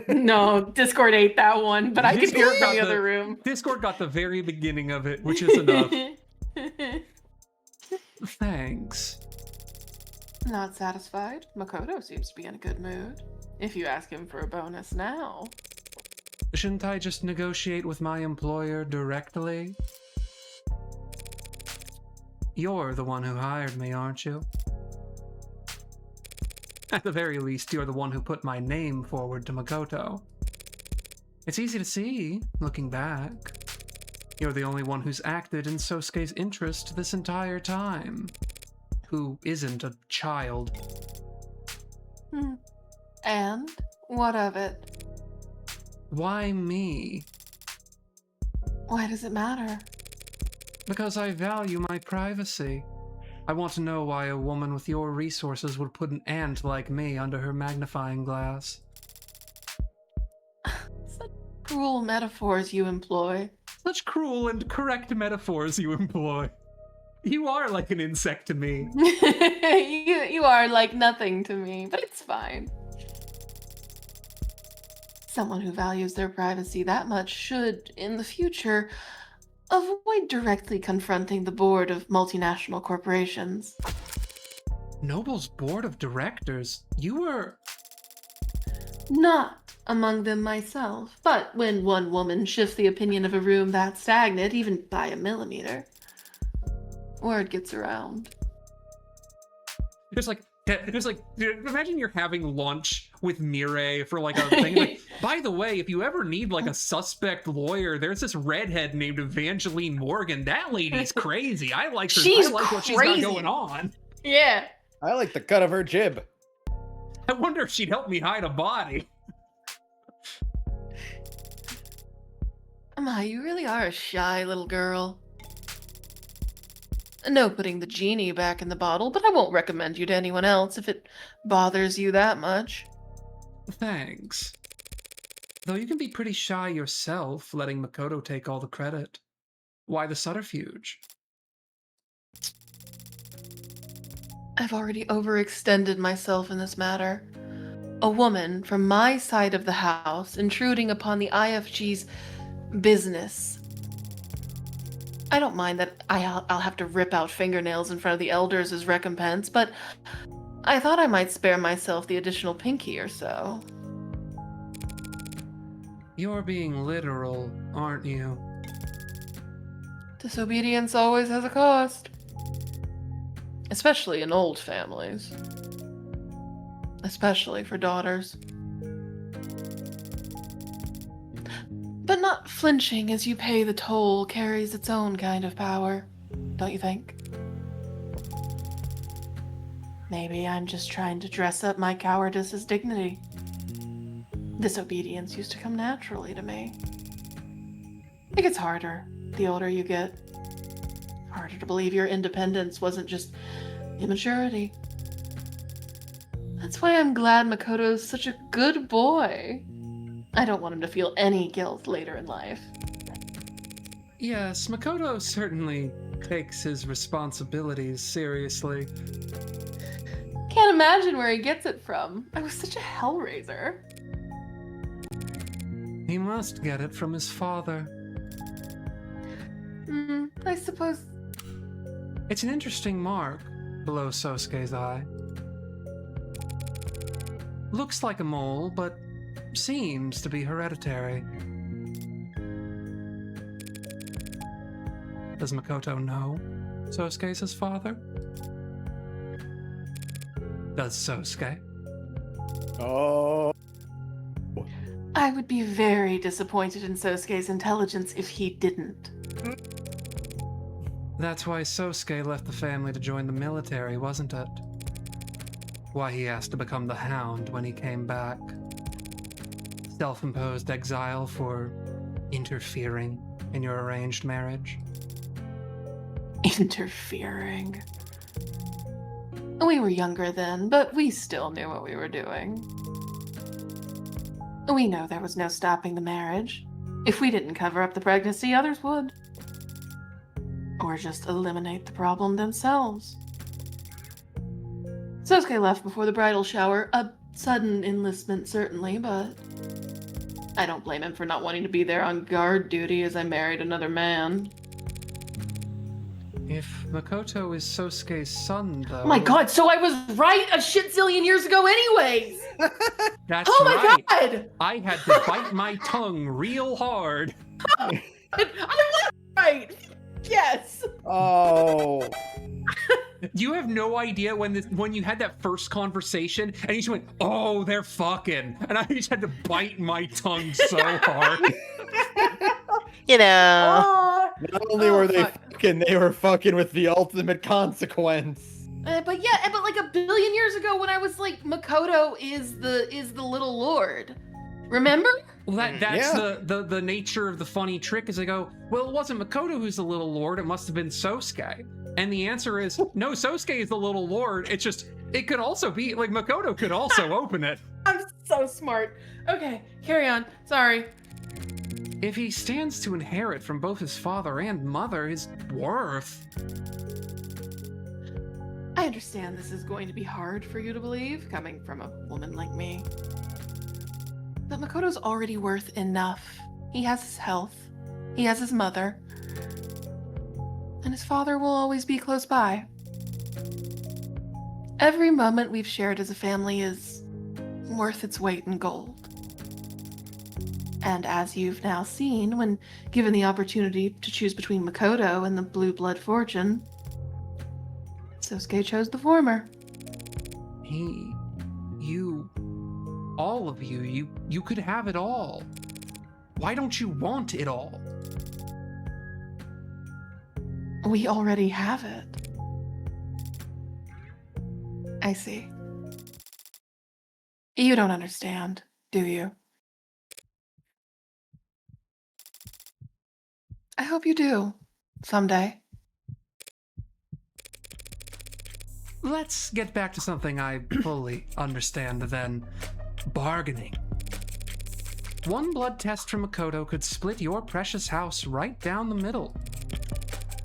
No, Discord ate that one, but I could hear it from Discord the got other room. Discord got the very beginning of it, which is enough. Thanks. Not satisfied? Makoto seems to be in a good mood. If you ask him for a bonus now. Shouldn't I just negotiate with my employer directly? You're the one who hired me, aren't you? At the very least, you're the one who put my name forward to Makoto. It's easy to see, looking back. You're the only one who's acted in Sosuke's interest this entire time. Who isn't a child. And? What of it? Why me? Why does it matter? Because I value my privacy. I want to know why a woman with your resources would put an ant like me under her magnifying glass. Such cruel metaphors you employ. Such cruel and correct metaphors you employ. You are like an insect to me. you are like nothing to me, but it's fine. Someone who values their privacy that much should, in the future, avoid directly confronting the board of multinational corporations. Noble's board of directors? You were... Not among them myself, but when one woman shifts the opinion of a room that stagnant, even by a millimeter, word gets around. Just like, imagine you're having lunch with Mireille for like a thing. Like, by the way, if you ever need like a suspect lawyer, there's this redhead named Evangeline Morgan. That lady's crazy. I like her. She's I like what she's crazy. got going on. Yeah. I like the cut of her jib. I wonder if she'd help me hide a body. My, you really are a shy little girl. No putting the genie back in the bottle, but I won't recommend you to anyone else if it bothers you that much. Thanks. Though you can be pretty shy yourself, letting Makoto take all the credit. Why the subterfuge? I've already overextended myself in this matter. A woman from my side of the house intruding upon the IFG's business. I don't mind that I'll have to rip out fingernails in front of the elders as recompense, but I thought I might spare myself the additional pinky or so. You're being literal, aren't you? Disobedience always has a cost. Especially in old families. Especially for daughters. But not flinching as you pay the toll carries its own kind of power, don't you think? Maybe I'm just trying to dress up my cowardice as dignity. Disobedience used to come naturally to me. It gets harder the older you get. Harder to believe your independence wasn't just immaturity. That's why I'm glad Makoto's such a good boy. I don't want him to feel any guilt later in life. Yes, Makoto certainly takes his responsibilities seriously. Can't imagine where he gets it from. I was such a hellraiser. He must get it from his father. I suppose. It's an interesting mark below Sosuke's eye. Looks like a mole, but seems to be hereditary. Does Makoto know Sosuke's his father? Does Sosuke? Oh. I would be very disappointed in Sosuke's intelligence if he didn't. That's why Sosuke left the family to join the military, wasn't it? Why he asked to become the Hound when he came back. Self-imposed exile for interfering in your arranged marriage. Interfering. We were younger then, but we still knew what we were doing. We know there was no stopping the marriage. If we didn't cover up the pregnancy, others would. Or just eliminate the problem themselves. Sosuke left before the bridal shower. A sudden enlistment, certainly, but I don't blame him for not wanting to be there on guard duty as I married another man. If Makoto is Sosuke's son, though... Oh my god, so I was right a shit zillion years ago anyways! That's Oh my right. god! I had to bite my tongue real hard. I was right! Yes! Oh. You have no idea when you had that first conversation and you just went, "Oh, they're fucking," and I just had to bite my tongue so hard. You know. Not only were they fucking, they were fucking with the ultimate consequence. But yeah, but like a billion years ago when I was like, Makoto is the little lord. Remember? Well, that's Yeah. the nature of the funny trick is I go, well, it wasn't Makoto who's the little lord, it must have been Sosuke. And the answer is, no, Sosuke is the little lord. It's just, it could also be, like, Makoto could also open it. I'm so smart. Okay, carry on. Sorry. If he stands to inherit from both his father and mother, his worth. I understand this is going to be hard for you to believe, coming from a woman like me. But Makoto's already worth enough. He has his health. He has his mother. And his father will always be close by. Every moment we've shared as a family is worth its weight in gold. And as you've now seen, when given the opportunity to choose between Makoto and the blue blood fortune, Sosuke chose the former. All of you could have it all. Why don't you want it all? We already have it. I see. You don't understand, do you? I hope you do, someday. Let's get back to something I fully understand then. Bargaining. One blood test from Makoto could split your precious house right down the middle.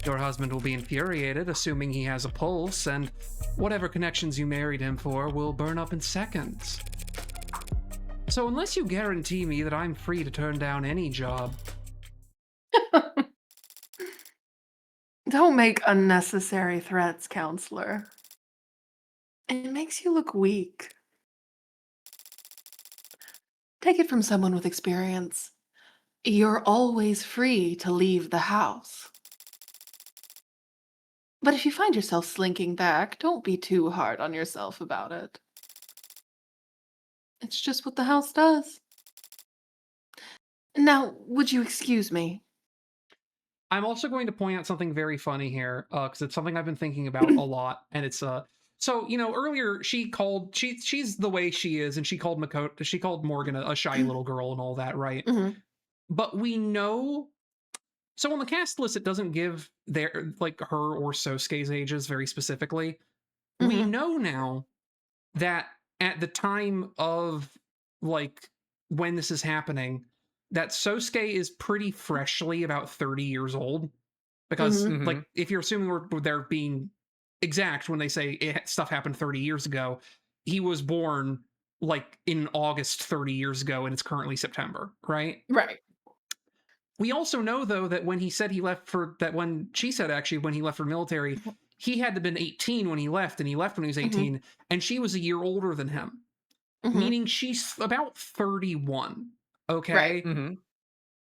Your husband will be infuriated, assuming he has a pulse, and whatever connections you married him for will burn up in seconds. So unless you guarantee me that I'm free to turn down any job... Don't make unnecessary threats, counselor. It makes you look weak. Take it from someone with experience. You're always free to leave the house. But if you find yourself slinking back, don't be too hard on yourself about it. It's just what the house does. Now, would you excuse me? I'm also going to point out something very funny here, because it's something I've been thinking about a lot, and it's so earlier she's the way she is, and she called Morgan a shy little girl and all that, right? Mhm. But we know, so on the cast list it doesn't give her or Sosuke's ages very specifically. We Mhm. know now that at the time of when this is happening, that Sosuke is pretty freshly about 30 years old. Because, Mhm. if you're assuming they're being exact when they say stuff happened 30 years ago, he was born, in August 30 years ago, and it's currently September, right? Right. We also know, though, that when she said actually, when he left for military, he had to have been 18 when he left, and he left when he was 18, and she was a year older than him. Mhm. Meaning she's about 31, okay? Right.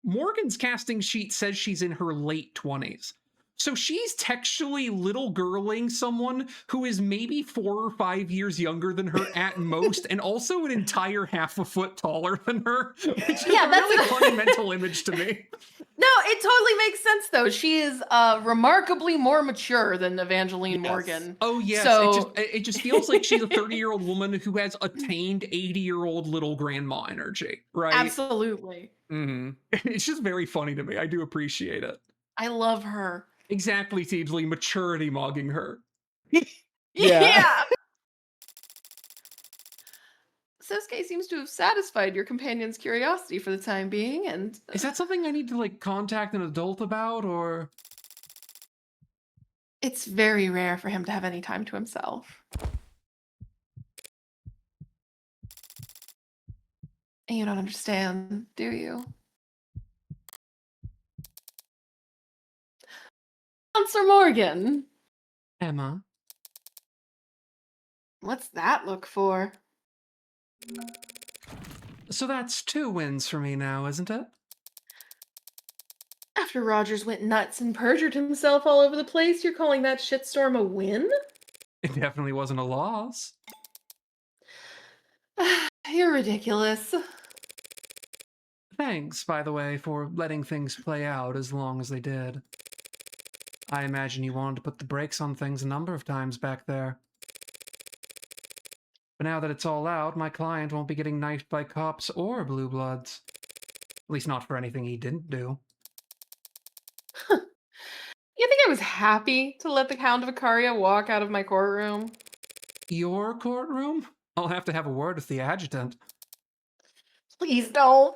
Morgan's casting sheet says she's in her late 20s. So she's textually little girling someone who is maybe 4 or 5 years younger than her at most, and also an entire half a foot taller than her, which is Yeah, a that's really funny mental image to me. No, it totally makes sense though. She is remarkably more mature than Evangeline Morgan. Oh yes, So it just feels like she's a 30-year-old woman who has attained 80-year-old little grandma energy, right? absolutely. It's just very funny to me. I do appreciate it. I love her. Exactly, Teebsley, maturity mogging her. Yeah. Sosuke seems to have satisfied your companion's curiosity for the time being, and Is that something I need to contact an adult about, or? it's very rare for him to have any time to himself. And you don't understand, do you? Counselor Morgan, Emma? what's that look for? So that's 2 wins for me now, isn't it? After Rogers went nuts and perjured himself all over the place, you're calling that shitstorm a win? It definitely wasn't a loss. You're ridiculous. Thanks, by the way, for letting things play out as long as they did. I imagine you wanted to put the brakes on things a number of times back there. But now that it's all out, my client won't be getting knifed by cops or blue bloods. At least not for anything he didn't do. You think I was happy to let the Count of Icaria walk out of my courtroom? Your courtroom? I'll have to have a word with the adjutant. Please don't.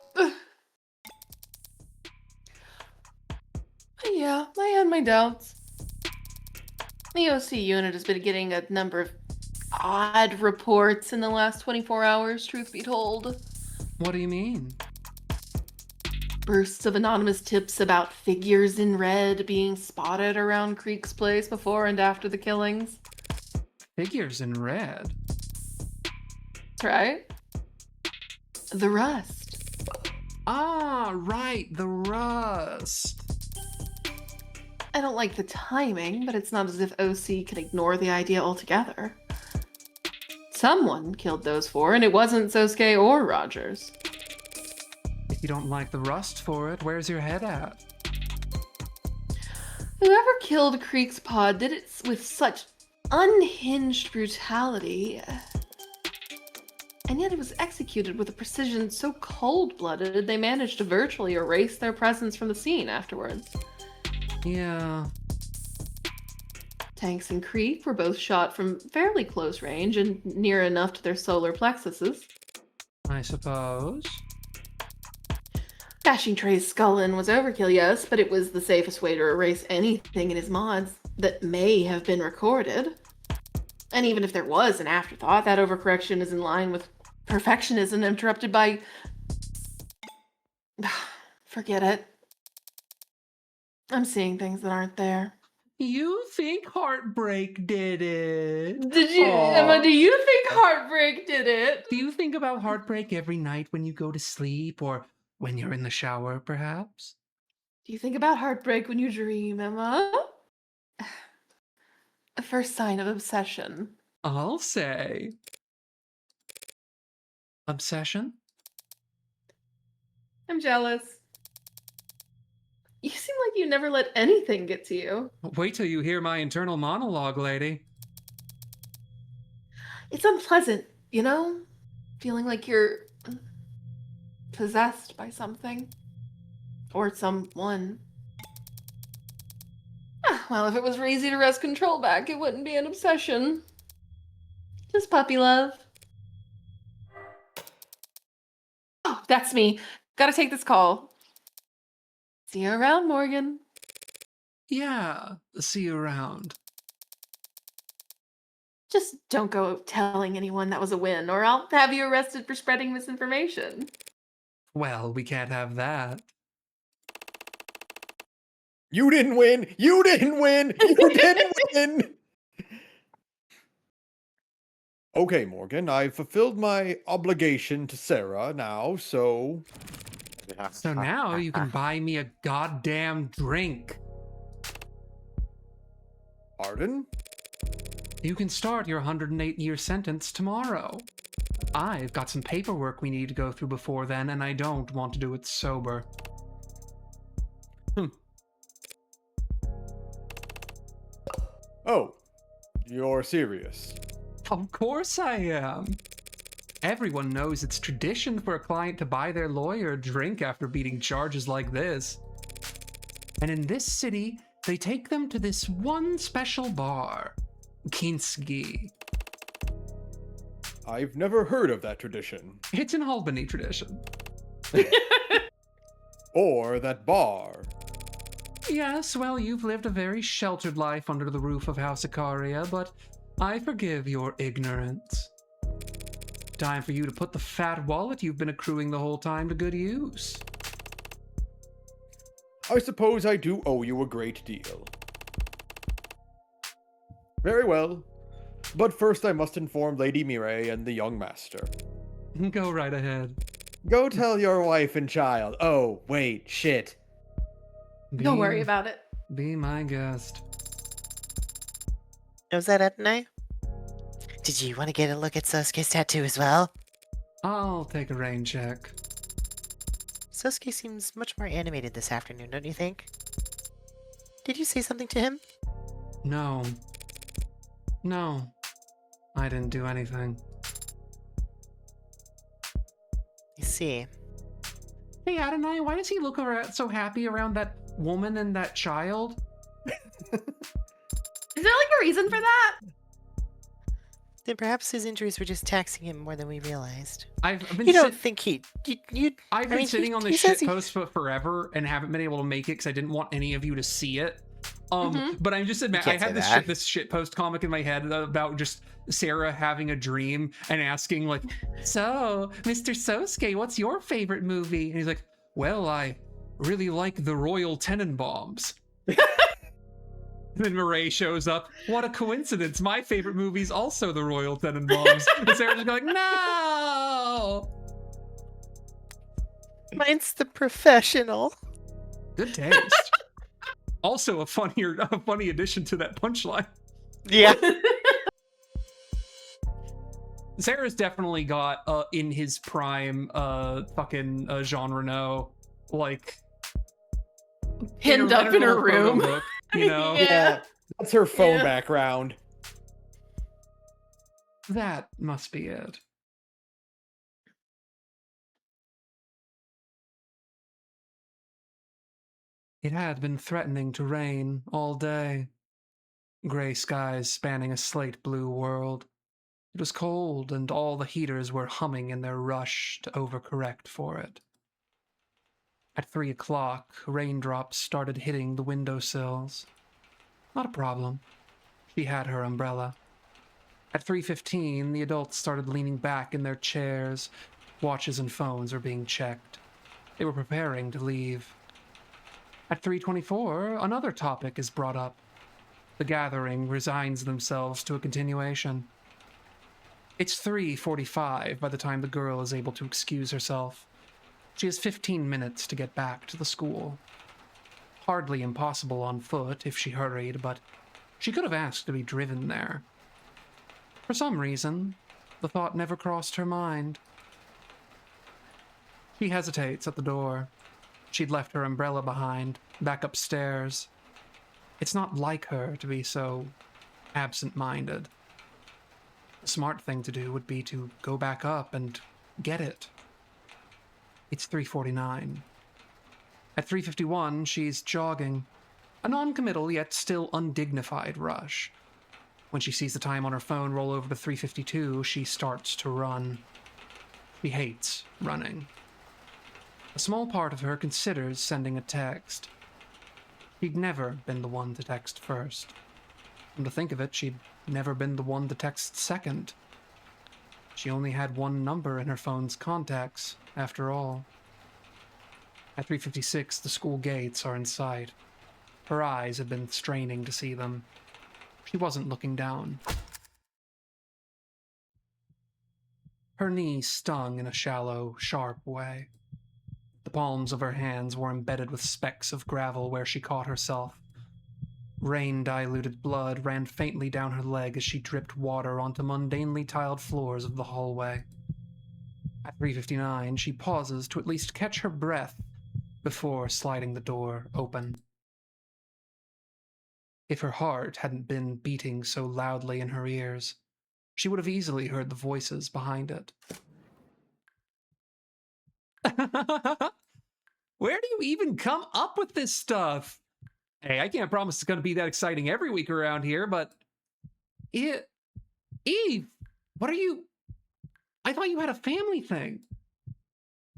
Yeah, I had my doubts. The OC unit has been getting a number of odd reports in the last 24 hours, truth be told. What do you mean? Bursts of anonymous tips about figures in red being spotted around Creek's place before and after the killings. Figures in red? Right? The rust. Ah, right, the rust. I don't like the timing, but it's not as if OC can ignore the idea altogether. Someone killed those 4, and it wasn't Sosuke or Rogers. If you don't like the rust for it, where's your head at? Whoever killed Creek's pod did it with such unhinged brutality, and yet it was executed with a precision so cold-blooded they managed to virtually erase their presence from the scene afterwards. Yeah. Tanks and Creek were both shot from fairly close range and near enough to their solar plexuses. I suppose. Bashing Trey's skull in was overkill, yes, but it was the safest way to erase anything in his mods that may have been recorded. And even if there was an afterthought, that overcorrection is in line with perfectionism interrupted by... Forget it. I'm seeing things that aren't there. You think Heartbreak did it? Did you, Aw. Emma, do you think Heartbreak did it? Do you think about Heartbreak every night when you go to sleep or when you're in the shower, perhaps? Do you think about Heartbreak when you dream, Emma? A first sign of obsession. I'll say. Obsession? I'm jealous. You seem like you never let anything get to you. Wait till you hear my internal monologue, lady. It's unpleasant, you know? Feeling like you're possessed by something. Or someone. Well, if it was easy to wrest control back, it wouldn't be an obsession. Just puppy love. Oh, that's me. Gotta take this call. See you around, Morgan. Yeah, see you around. Just don't go telling anyone that was a win, or I'll have you arrested for spreading misinformation. Well, we can't have that. You didn't win! You didn't win! You didn't win! Okay, Morgan, I've fulfilled my obligation to Sarah now, so... So now you can buy me a goddamn drink. Pardon? You can start your 108-year sentence tomorrow. I've got some paperwork we need to go through before then, and I don't want to do it sober. Oh, you're serious. Of course I am. Everyone knows it's tradition for a client to buy their lawyer a drink after beating charges like this. And in this city, they take them to this one special bar, Kinski. I've never heard of that tradition. It's an Albany tradition. Or that bar. Yes, well, you've lived a very sheltered life under the roof of House Icaria, but I forgive your ignorance. Time for you to put the fat wallet you've been accruing the whole time to good use. I suppose I do owe you a great deal. Very well. But first I must inform Lady Mireille and the young master. Go right ahead. Go tell your wife and child. Oh, wait, shit. Don't worry about it. Be my guest. Was that Edna? Did you want to get a look at Sosuke's tattoo as well? I'll take a rain check. Sosuke seems much more animated this afternoon, don't you think? Did you say something to him? No. No. I didn't do anything. I see. Hey, Adonai, why does he look so happy around that woman and that child? Is there like a reason for that? Then perhaps his injuries were just taxing him more than we realized. I've been You don't think he... I've been sitting on he this says shit post for forever and haven't been able to make it because I didn't want any of you to see it. But I'm just I can't had say that. this shit post comic in my head about just Sarah having a dream and asking like, "So, Mr. Sosuke, what's your favorite movie?" And he's like, "Well, I really like the Royal Tenenbaums." Then Murray shows up. What a coincidence! My favorite movie's also the Royal Tenenbaums. And Sarah's just going, "No." Mine's the professional. Good taste. Also a funny addition to that punchline. Yeah. Sarah's definitely got in his prime fucking Jean Reno like Pinned up in her little photo room. book, you know. Yeah. That's her phone Yeah. background. That must be it. It had been threatening to rain all day. Gray skies spanning a slate blue world. It was cold, and all the heaters were humming in their rush to overcorrect for it. At 3 o'clock, raindrops started hitting the windowsills. Not a problem. She had her umbrella. At 3:15, the adults started leaning back in their chairs. Watches and phones were being checked. They were preparing to leave. At 3:24, another topic is brought up. The gathering resigns themselves to a continuation. It's 3:45 by the time the girl is able to excuse herself. She has 15 minutes to get back to the school. Hardly impossible on foot if she hurried, but she could have asked to be driven there. For some reason, the thought never crossed her mind. She hesitates at the door. She'd left her umbrella behind, back upstairs. It's not like her to be so absent-minded. The smart thing to do would be to go back up and get it. It's 3:49. At 3:51, she's jogging. A non-committal yet still undignified rush. When she sees the time on her phone roll over to 3:52, she starts to run. She hates running. A small part of her considers sending a text. She'd never been the one to text first. And to think of it, she'd never been the one to text second. She only had one number in her phone's contacts, after all. At 3:56, the school gates are in sight. Her eyes had been straining to see them. She wasn't looking down. Her knee stung in a shallow, sharp way. The palms of her hands were embedded with specks of gravel where she caught herself. Rain-diluted blood ran faintly down her leg as she dripped water onto mundanely tiled floors of the hallway. At 3:59, she pauses to at least catch her breath before sliding the door open. If her heart hadn't been beating so loudly in her ears, she would have easily heard the voices behind it. Where do you even come up with this stuff? Hey, I can't promise it's going to be that exciting every week around here, but... Eve, what are you... I thought you had a family thing.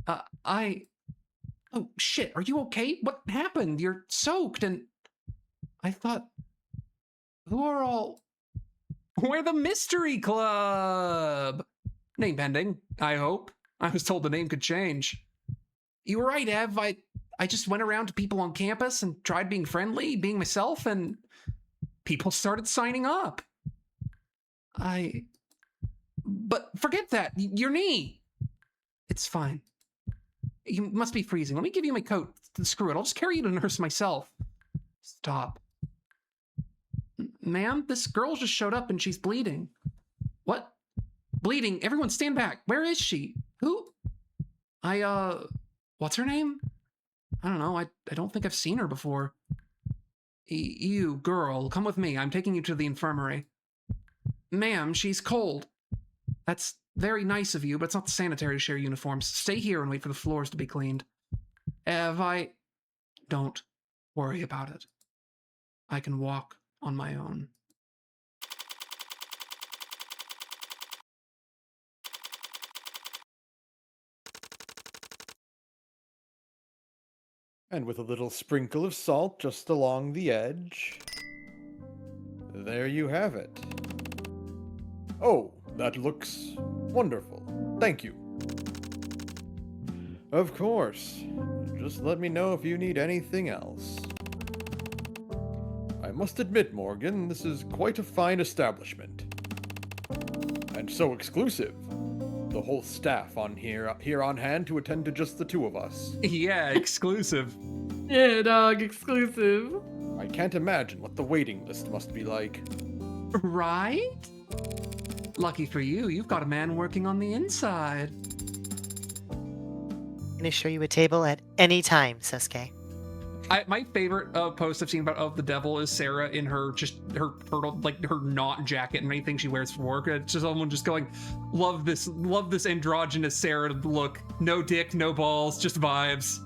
Oh, shit, are you okay? What happened? You're soaked and... I thought... Who are all... We're the Mystery Club! Name pending, I hope. I was told the name could change. You were right, Ev. I just went around to people on campus and tried being friendly, being myself, and people started signing up. But forget that. Your knee. It's fine. You must be freezing. Let me give you my coat. Screw it. I'll just carry you to nurse myself. Stop. Ma'am, this girl just showed up and she's bleeding. What? Bleeding? Everyone stand back. Where is she? Who? What's her name? I don't know. I don't think I've seen her before. You, girl, come with me. I'm taking you to the infirmary. Ma'am, she's cold. That's very nice of you, but it's not sanitary to share uniforms. Stay here and wait for the floors to be cleaned. Ev, Don't worry about it. I can walk on my own. And with a little sprinkle of salt just along the edge. There you have it. Oh, that looks wonderful. Thank you. Of course. Just let me know if you need anything else. I must admit, Morgan, this is quite a fine establishment. And so exclusive. The whole staff on here on hand to attend to just the two of us. Yeah, exclusive. Yeah, dog, exclusive. I can't imagine what the waiting list must be like. Right? Lucky for you, you've got a man working on the inside. Can I show you a table at any time, Sasuke? My favorite post I've seen about of the devil is Sarah in her turtle, like her knot jacket and anything she wears for work. It's just someone just going, love this androgynous Sarah look. No dick, no balls, just vibes.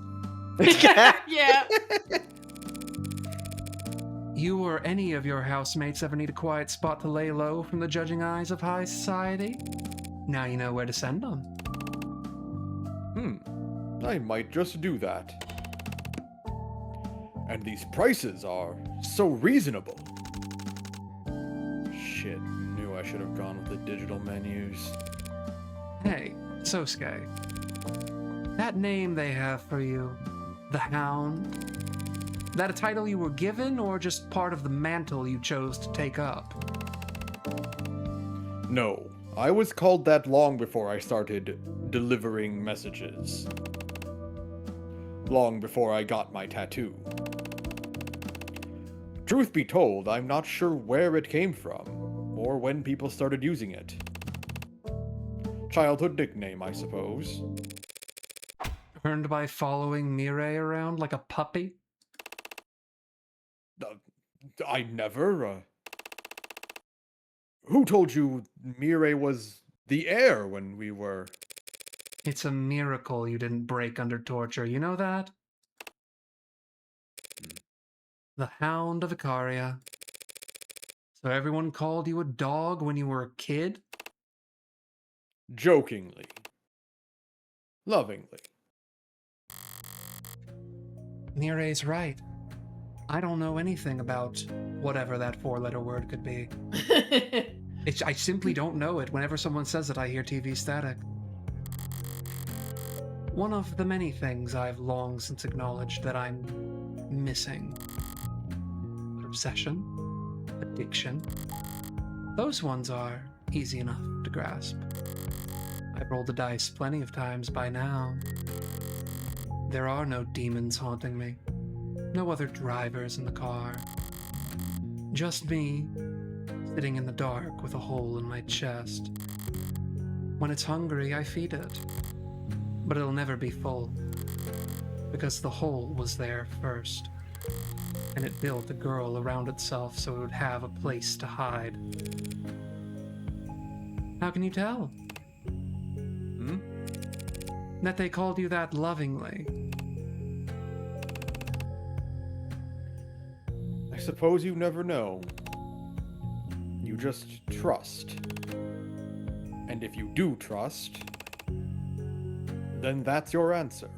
Yeah. You or any of your housemates ever need a quiet spot to lay low from the judging eyes of high society? Now you know where to send them. I might just do that. And these prices are so reasonable. Shit, knew I should have gone with the digital menus. Hey, Sosuke. That name they have for you, the Hound, that a title you were given or just part of the mantle you chose to take up? No, I was called that long before I started delivering messages. Long before I got my tattoo. Truth be told, I'm not sure where it came from, or when people started using it. Childhood nickname, I suppose. Earned by following Mireille around like a puppy? I never, Who told you Mireille was the heir when we were... It's a miracle you didn't break under torture, you know that? The Hound of Icaria. So everyone called you a dog when you were a kid? Jokingly. Lovingly. Mireille's right. I don't know anything about whatever that four-letter word could be. I simply don't know it. Whenever someone says it, I hear TV static. One of the many things I've long since acknowledged that I'm missing. Obsession, addiction, those ones are easy enough to grasp. I've rolled the dice plenty of times by now. There are no demons haunting me, no other drivers in the car. Just me, sitting in the dark with a hole in my chest. When it's hungry, I feed it. But it'll never be full, because the hole was there first, and it built a girl around itself so it would have a place to hide. How can you tell? That they called you that lovingly. I suppose you never know. You just trust. And if you do trust, then that's your answer.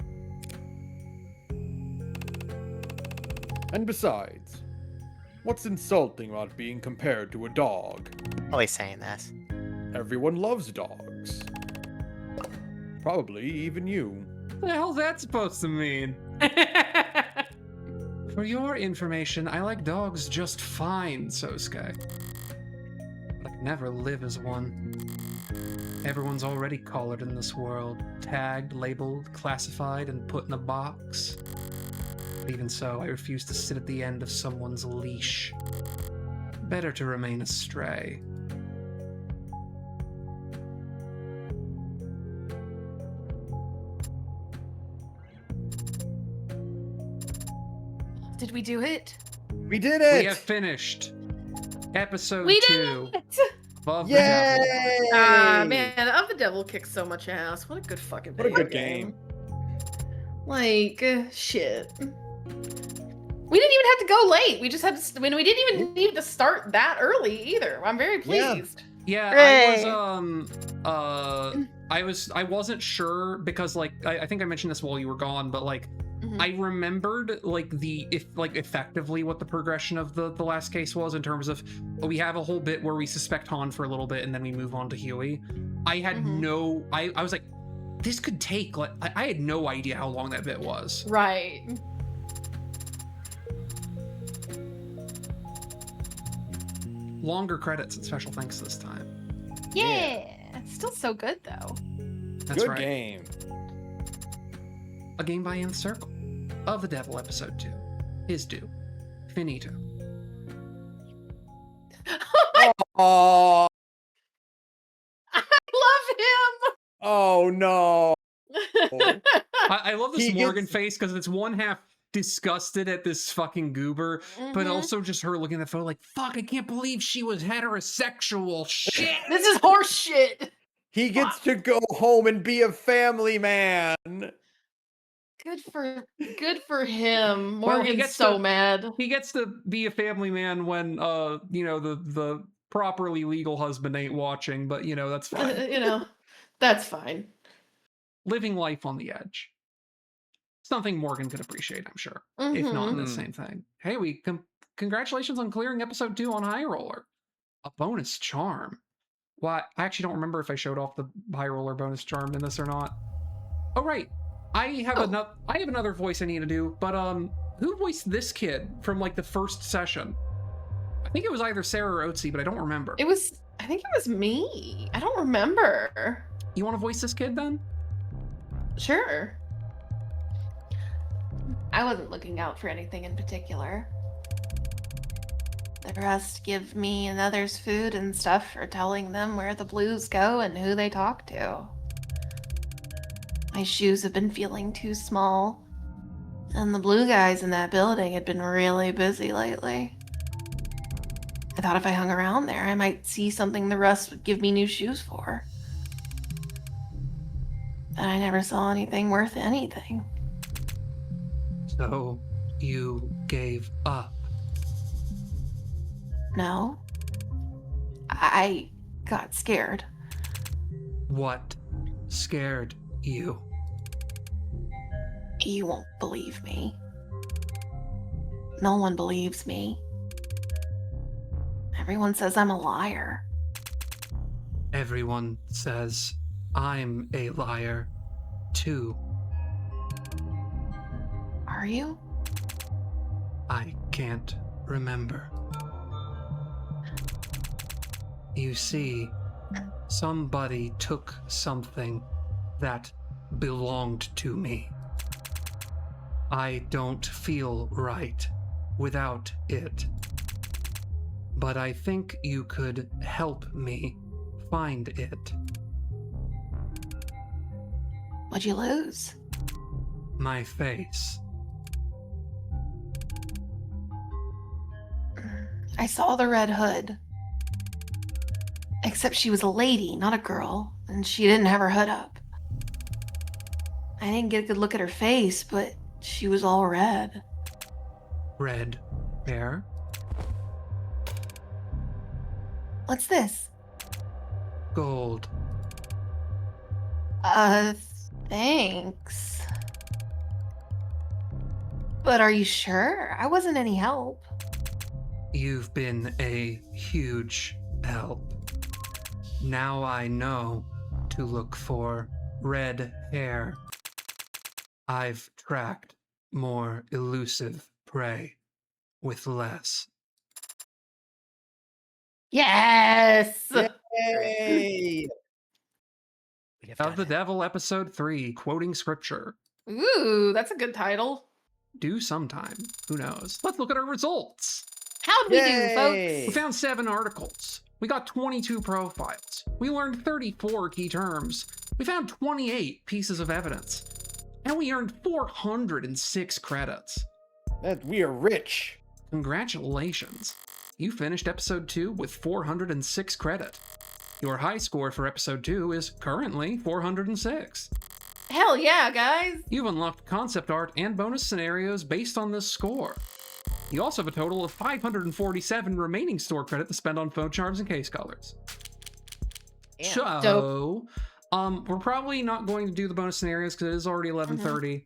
And besides, what's insulting about being compared to a dog? Always saying this. Everyone loves dogs. Probably even you. What the hell's that supposed to mean? For your information, I like dogs just fine, Sosuke. But I could never live as one. Everyone's already collared in this world, tagged, labeled, classified, and put in a box. But even so, I refuse to sit at the end of someone's leash. Better to remain a stray. Did we do it? We did it! We have finished episode We 2 did it! of the Devil. Yay! Ah, man, Of the Devil kicks so much ass. What a good fucking What a video good game. Like, shit. We didn't even have to go late. We just had to, we didn't even need to start that early either. I'm very Yeah. pleased. Yeah, Hooray. I wasn't sure because like I think I mentioned this while you were gone, but like Mhm. I remembered like effectively what the progression of the last case was in terms of we have a whole bit where we suspect Han for a little bit and then we move on to Huey. I had Mhm. I was like, this could take like I had no idea how long that bit was. Right. Longer credits and special thanks this time. Yeah. Still so good though. That's Good right. game. A game by Encircle of the Devil episode 2 is due. Finito. Oh, I love him. oh no. I love this He Morgan gets- face because it's one half disgusted at this fucking goober, but Mhm. also just her looking at the photo like, fuck, I can't believe she was heterosexual. Shit. This is horse shit. He gets to go home and be a family man. Good for him. Well, he Morgan's gets so to- mad. He gets to be a family man when the properly legal husband ain't watching, but that's fine. That's fine. Living life on the edge. something Morgan could appreciate, I'm sure, if not in the Mhm. same thing. Hey, congratulations on clearing episode 2 on High Roller. A bonus charm. Well, I actually don't remember if I showed off the High Roller bonus charm in this or not. Oh right, I have another voice I need to do. But who voiced this kid from like the first session? I think it was either Sarah or Otzi, but I don't remember. I think it was me. I don't remember. You want to voice this kid then? Sure. I wasn't looking out for anything in particular. The rest give me and others food and stuff for telling them where the blues go and who they talk to. My shoes have been feeling too small, and the blue guys in that building had been really busy lately. I thought if I hung around there, I might see something the rest would give me new shoes for. But I never saw anything worth anything. So you gave up. No. I got scared. What scared you? You won't believe me. No one believes me. Everyone says I'm a liar. Everyone says I'm a liar, too. Are you? I can't remember. You see, somebody took something that belonged to me. I don't feel right without it. But I think you could help me find it. What'd you lose? My face. I saw the red hood. Except she was a lady, not a girl, and she didn't have her hood up. I didn't get a good look at her face, but she was all red. Red hair? What's this? Gold. Thanks. But are you sure? I wasn't any help. You've been a huge help. Now I know to look for red hair. I've tracked more elusive prey with less. Yes! Yay! We have Of done the it. Devil, Episode 3, quoting scripture. Ooh, that's a good title. Do sometime. Who knows? Let's look at our results. How'd we do, Yay! folks? We found 7 articles. We got 22 profiles. We learned 34 key terms. We found 28 pieces of evidence. And we earned 406 credits. That we are rich. Congratulations. You finished episode 2 with 406 credit. Your high score for episode 2 is currently 406. Hell yeah, guys. You've unlocked concept art and bonus scenarios based on this score. You also have a total of 547 remaining store credit to spend on phone charms and case colors. Damn. So, we're probably not going to do the bonus scenarios because it is already 11:30.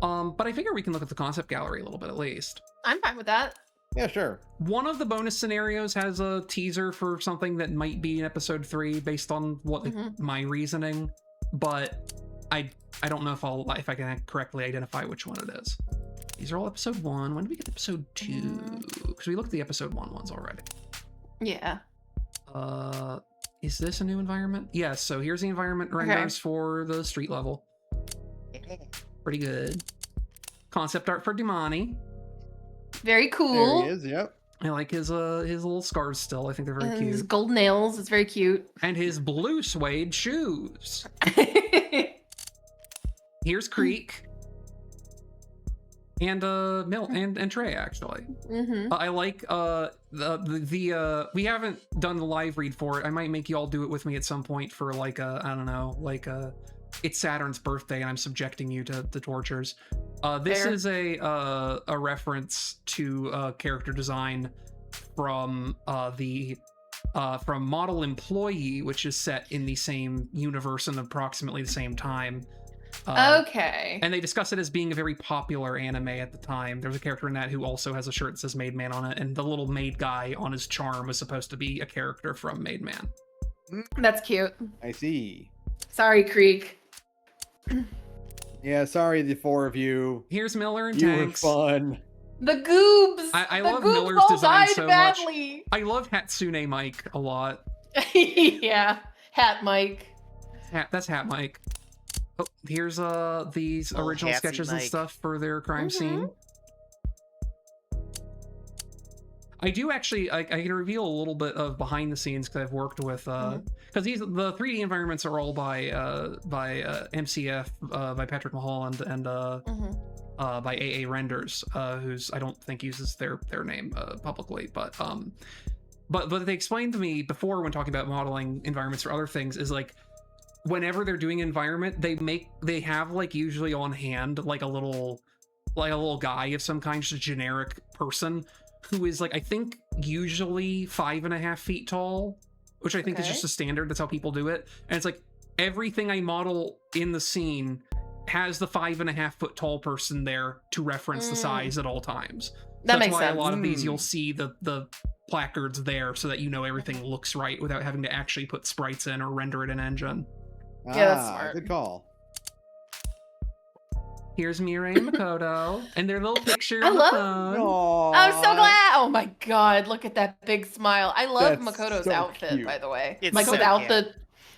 But I figure we can look at the concept gallery a little bit at least. I'm fine with that. Yeah, sure. One of the bonus scenarios has a teaser for something that might be in episode 3 based on what my reasoning, but I don't know if I can correctly identify which one it is. These are all episode 1. When do we get episode 2? Because we looked at the episode 1 ones already. Yeah. Is this a new environment? Yes, so here's the environment renders for the street level. Pretty good. Concept art for Dimani. Very There cool. he is, yep. I like his little scars still. I think they're very And his cute. gold nails. It's very cute. And his blue suede shoes. Here's Creek. And and Trey actually. I like we haven't done the live read for it. I might make you all do it with me at some point for like I don't know, like it's Saturn's birthday and I'm subjecting you to the tortures. This Fair. is a reference to character design from from Model Employee, which is set in the same universe and approximately the same time. Okay. And they discuss it as being a very popular anime at the time. There's a character in that who also has a shirt that says Maid Man on it, and the little maid guy on his charm was supposed to be a character from Maid Man. That's cute. I see. Sorry, Creek. Yeah, sorry, the four of you. Here's Miller and You Tanks. were fun. The goobs. I the love goobs Miller's all design died so much. badly. I love Hatsune Mike a lot. Yeah, Hat Mike. That's Hat Mike. Oh, here's these Oh, original Hatsy sketches and Mike. stuff for their crime Mhm. scene. I do actually, I can reveal a little bit of behind the scenes because I've worked with, because the 3D environments are all by MCF, by Patrick Mulholland, and by AA Renders, who's I don't think uses their name publicly, but they explained to me before when talking about modeling environments for other things is like whenever they're doing environment, they have like usually on hand like a little guy of some kind, just a generic person who is like I think usually 5.5 feet tall, which I think is Okay. just a standard. That's how people do it, and it's like everything I model in the scene has the 5.5 foot tall person there to reference the size at all times. That That's makes why sense. a lot of these you'll see the placards there so that you know everything looks right without having to actually put sprites in or render it in engine. Yeah, that's smart. Good call. Here's Mirai and Makoto and their little picture I on the love- phone. Aww. I'm so glad. Oh my god, look at that big smile. I love That's Makoto's so outfit, cute. by the way. It's Like so without cute.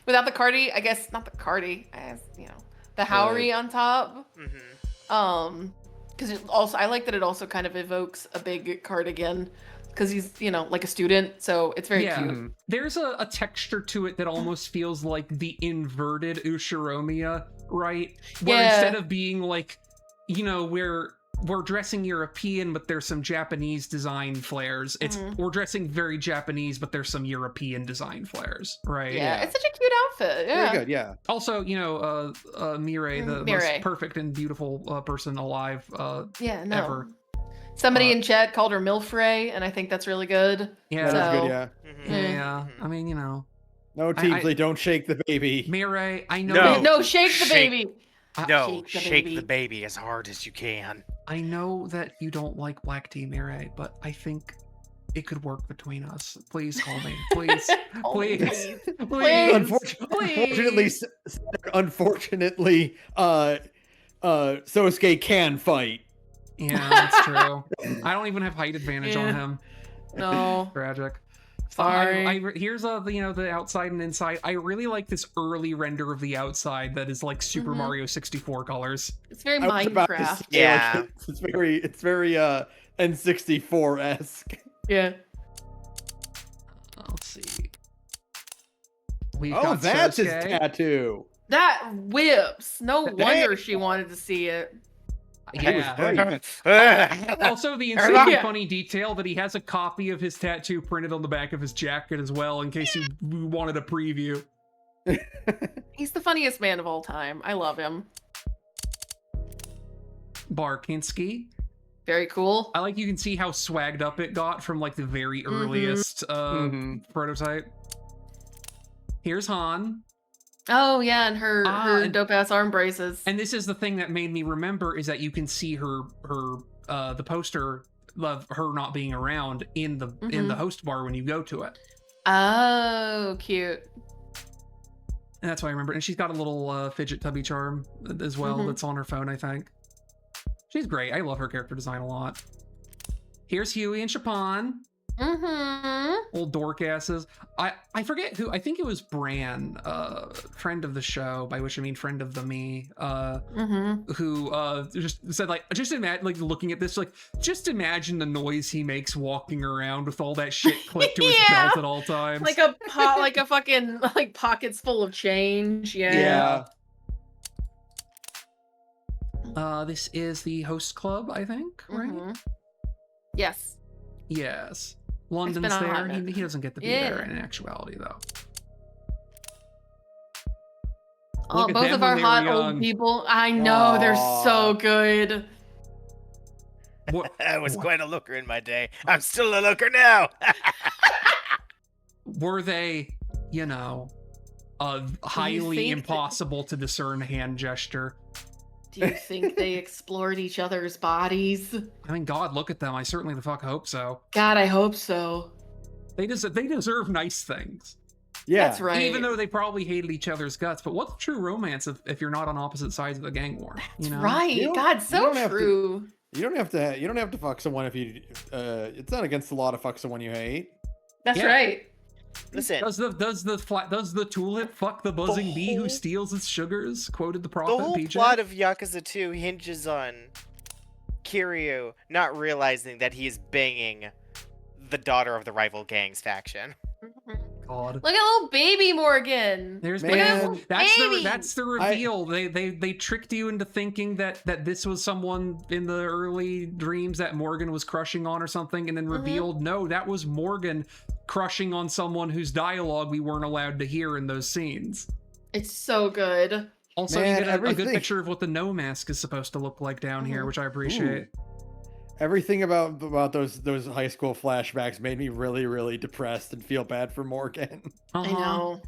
the cardi, I guess not the cardi, as you know, the Howry on top. Because it also I like that it also kind of evokes a big cardigan because he's like a student, so it's very Yeah. cute. There's a texture to it that almost feels like the inverted Ushiromiya, right? Where Yeah. instead of being like, we're dressing European, but there's some Japanese design flares. It's we're dressing very Japanese, but there's some European design flares, right? Yeah, it's such a cute outfit. Yeah. Very good, yeah. Also, Mirai, the Mirai. most perfect and beautiful person alive Yeah, no. ever. Somebody in chat called her Milfrey, and I think that's really good. Yeah, That is So- good, yeah. yeah. I mean, No, I- Teamsley, don't shake the baby. Mirai, I know. No. No, shake the Shake. baby. No, Shake the shake baby. the baby as hard as you can. I know that you don't like black tea, Mirai, but I think it could work betwin us. Please call me, please, Oh, please, please. please. Unfortunately, Sosuke can fight. Yeah, that's true. I don't even have height advantage on Yeah. him. No. Tragic. Sorry. Here's the outside and inside. I really like this early render of the outside that is like Super Mhm. Mario 64 colors. It's very I was about to Minecraft. say, Yeah. like, it's very N64-esque. Yeah. Let's see. We've Oh, got that's his Sosuke. tattoo. That whips. No Dang. wonder she wanted to see it. Yeah. Great. Also, the insanely Yeah. funny detail that he has a copy of his tattoo printed on the back of his jacket as well, in case you wanted a preview. He's the funniest man of all time. I love him. Barkinski. Very cool. I like you can see how swagged up it got from like the very earliest prototype. Here's Han. Oh yeah, and her and- dope ass arm braces. And this is the thing that made me remember is that you can see the poster of her not being around in the host bar when you go to it. Oh, cute. And that's why I remember. And she's got a little fidget tubby charm as well Mhm. that's on her phone, I think. She's great. I love her character design a lot. Here's Huey and Chapon. Mm-hmm. Old dork asses. I forget who. I think it was Bran, friend of the show, by which I mean friend of the me, who just said just imagine like looking at this just imagine the noise he makes walking around with all that shit clipped to his Yeah. belt at all times. Like a fucking pockets full of change. Yeah. This is the host club, I think, right? Mhm. Yes. Yes. London's been a hot there. minute. He doesn't get to be Yeah. there in actuality, though. Oh, Look at both them of when our they were hot young. old people. I know they're so good. What, I was quite a looker in my day. I'm still a looker now. were they, highly think that- impossible to discern hand gesture? Do you think they explored each other's bodies? I mean, God, look at them. I certainly the fuck hope so. God, I hope so. They deserve nice things. Yeah. That's right. Even though they probably hated each other's guts. But what's true romance if you're not on opposite sides of the gang war? That's You know? right. You don't- God, you so don't have to- true. You don't have to fuck someone if you. It's not against the law to fuck someone you hate. That's Yeah. right. Listen, Does the tulip fuck the buzzing bee who whole- steals its sugars? Quoted the the prophet whole PJ. plot of Yakuza 2 hinges on Kiryu not realizing that he's banging the daughter of the rival gang's faction. God. Look at little baby Morgan. There's Man. that's the reveal. They tricked you into thinking that this was someone in the early dreams that Morgan was crushing on or something, and then revealed no, that was Morgan crushing on someone whose dialogue we weren't allowed to hear in those scenes. It's so good. Also, Man, you get a good everything- picture of what the no mask is supposed to look like down here, which I appreciate. Everything about those high school flashbacks made me really, really depressed and feel bad for Morgan. I know.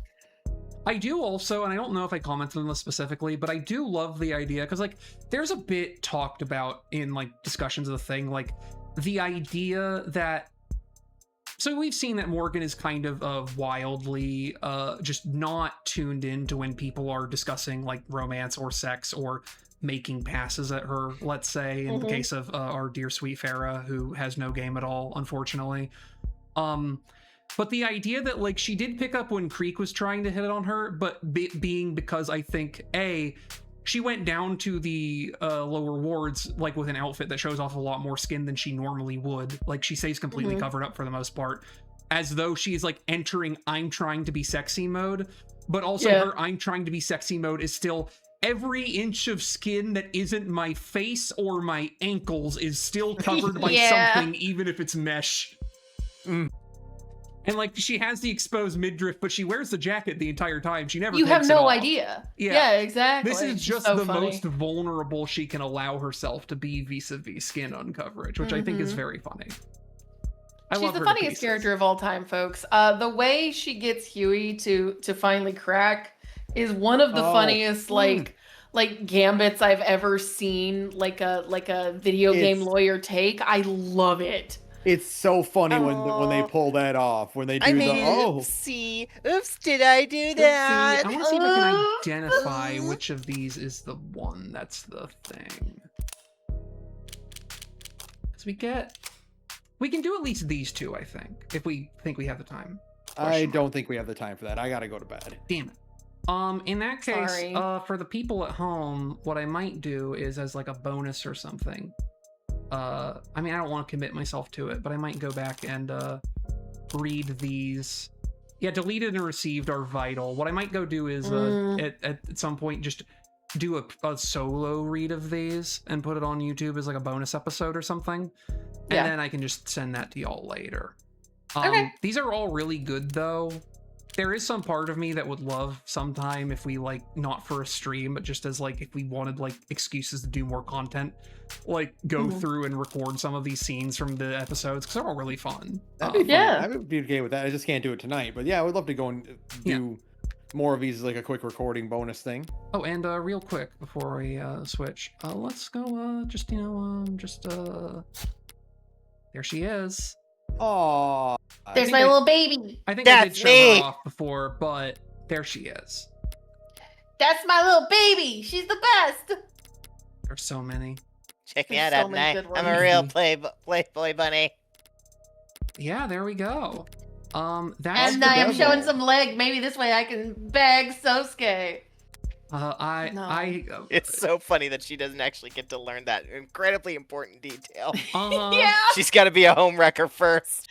I do also, and I don't know if I commented on this specifically, but I do love the idea because, like, there's a bit talked about in like discussions of the thing, like the idea that. So we've seen that Morgan is kind of wildly just not tuned in to when people are discussing like romance or sex or making passes at her, let's say, in the case of our dear sweet Farah, who has no game at all, unfortunately. But the idea that like she did pick up when Creek was trying to hit it on her, but being because I think she went down to the lower wards like with an outfit that shows off a lot more skin than she normally would. Like she stays completely covered up for the most part, as though she's like entering I'm trying to be sexy mode, but also her I'm trying to be sexy mode is still every inch of skin that isn't my face or my ankles is still covered by something, even if it's mesh. And like she has the exposed midriff, but she wears the jacket the entire time. She never. You have takes it no off. idea. Yeah. Yeah, exactly. This is It's just so the funny. most vulnerable she can allow herself to be vis-a-vis skin uncoverage, which I think is very funny. I She's love the her to funniest pieces. character of all time, folks. The way she gets Huey to finally crack is one of the funniest like gambits I've ever seen. Like a video game lawyer take. I love it. It's so funny when they pull that off. When they do Oopsie. Oops, did I do Oopsie. that? I want to see if I can identify which of these is the one. That's the thing. So we can do at least these two, I think, if we think we have the time. I don't think we have the time for that. I gotta go to bed. Damn it. In that case, Sorry. for the people at home, what I might do is as like a bonus or something. I mean, I don't want to commit myself to it, but I might go back and read these. Yeah, deleted and received are vital. What I might go do is at some point just do a solo read of these and put it on YouTube as like a bonus episode or something. And then I can just send that to y'all later. Okay. These are all really good though. There is some part of me that would love sometime if we like, not for a stream, but just as like, if we wanted like excuses to do more content, like go through and record some of these scenes from the episodes, because they're all really fun. That'd be fun. Yeah. I would be okay with that. I just can't do it tonight. But yeah, I would love to go and do more of these as like a quick recording bonus thing. Oh, and real quick before we switch, let's go there she is. Oh, There's my little baby. I think I did That's show me. her off before, but there she is. That's my little baby. She's the best. There's so many. Check me There's out, so many haven't I? good I'm ones. a real playboy bunny. Yeah, there we go. That's And the I am devil. showing some leg. Maybe this way I can bag Sosuke. It's so funny that she doesn't actually get to learn that incredibly important detail. Yeah. She's got to be a home wrecker first.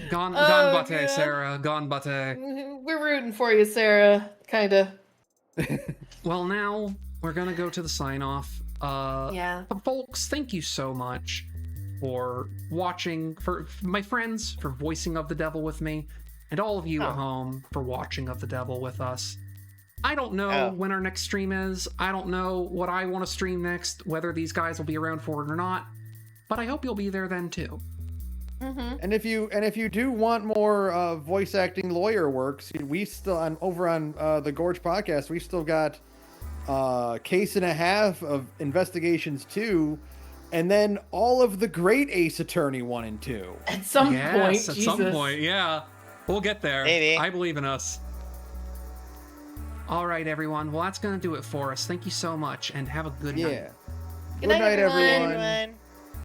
Gone Oh, bate, God. Sarah. Gone bate. We're rooting for you, Sarah. Kinda. Well, now we're gonna go to the sign off. Yeah. But folks, thank you so much for watching, for my friends, for voicing of the devil with me, and all of you at home for watching of the devil with us. I don't know when our next stream is. I don't know what I want to stream next, whether these guys will be around for it or not, but I hope you'll be there then too. And if you do want more voice acting lawyer works, we still over on the Gorge podcast. We still got case and a half of Investigations 2, and then all of the Great Ace Attorney 1 and 2. At some point, Yes, at Jesus. some point, yeah. We'll get there. Maybe. I believe in us. All right, everyone. Well, that's going to do it for us. Thank you so much, and have a good night. Yeah. Good night, everyone. Everyone.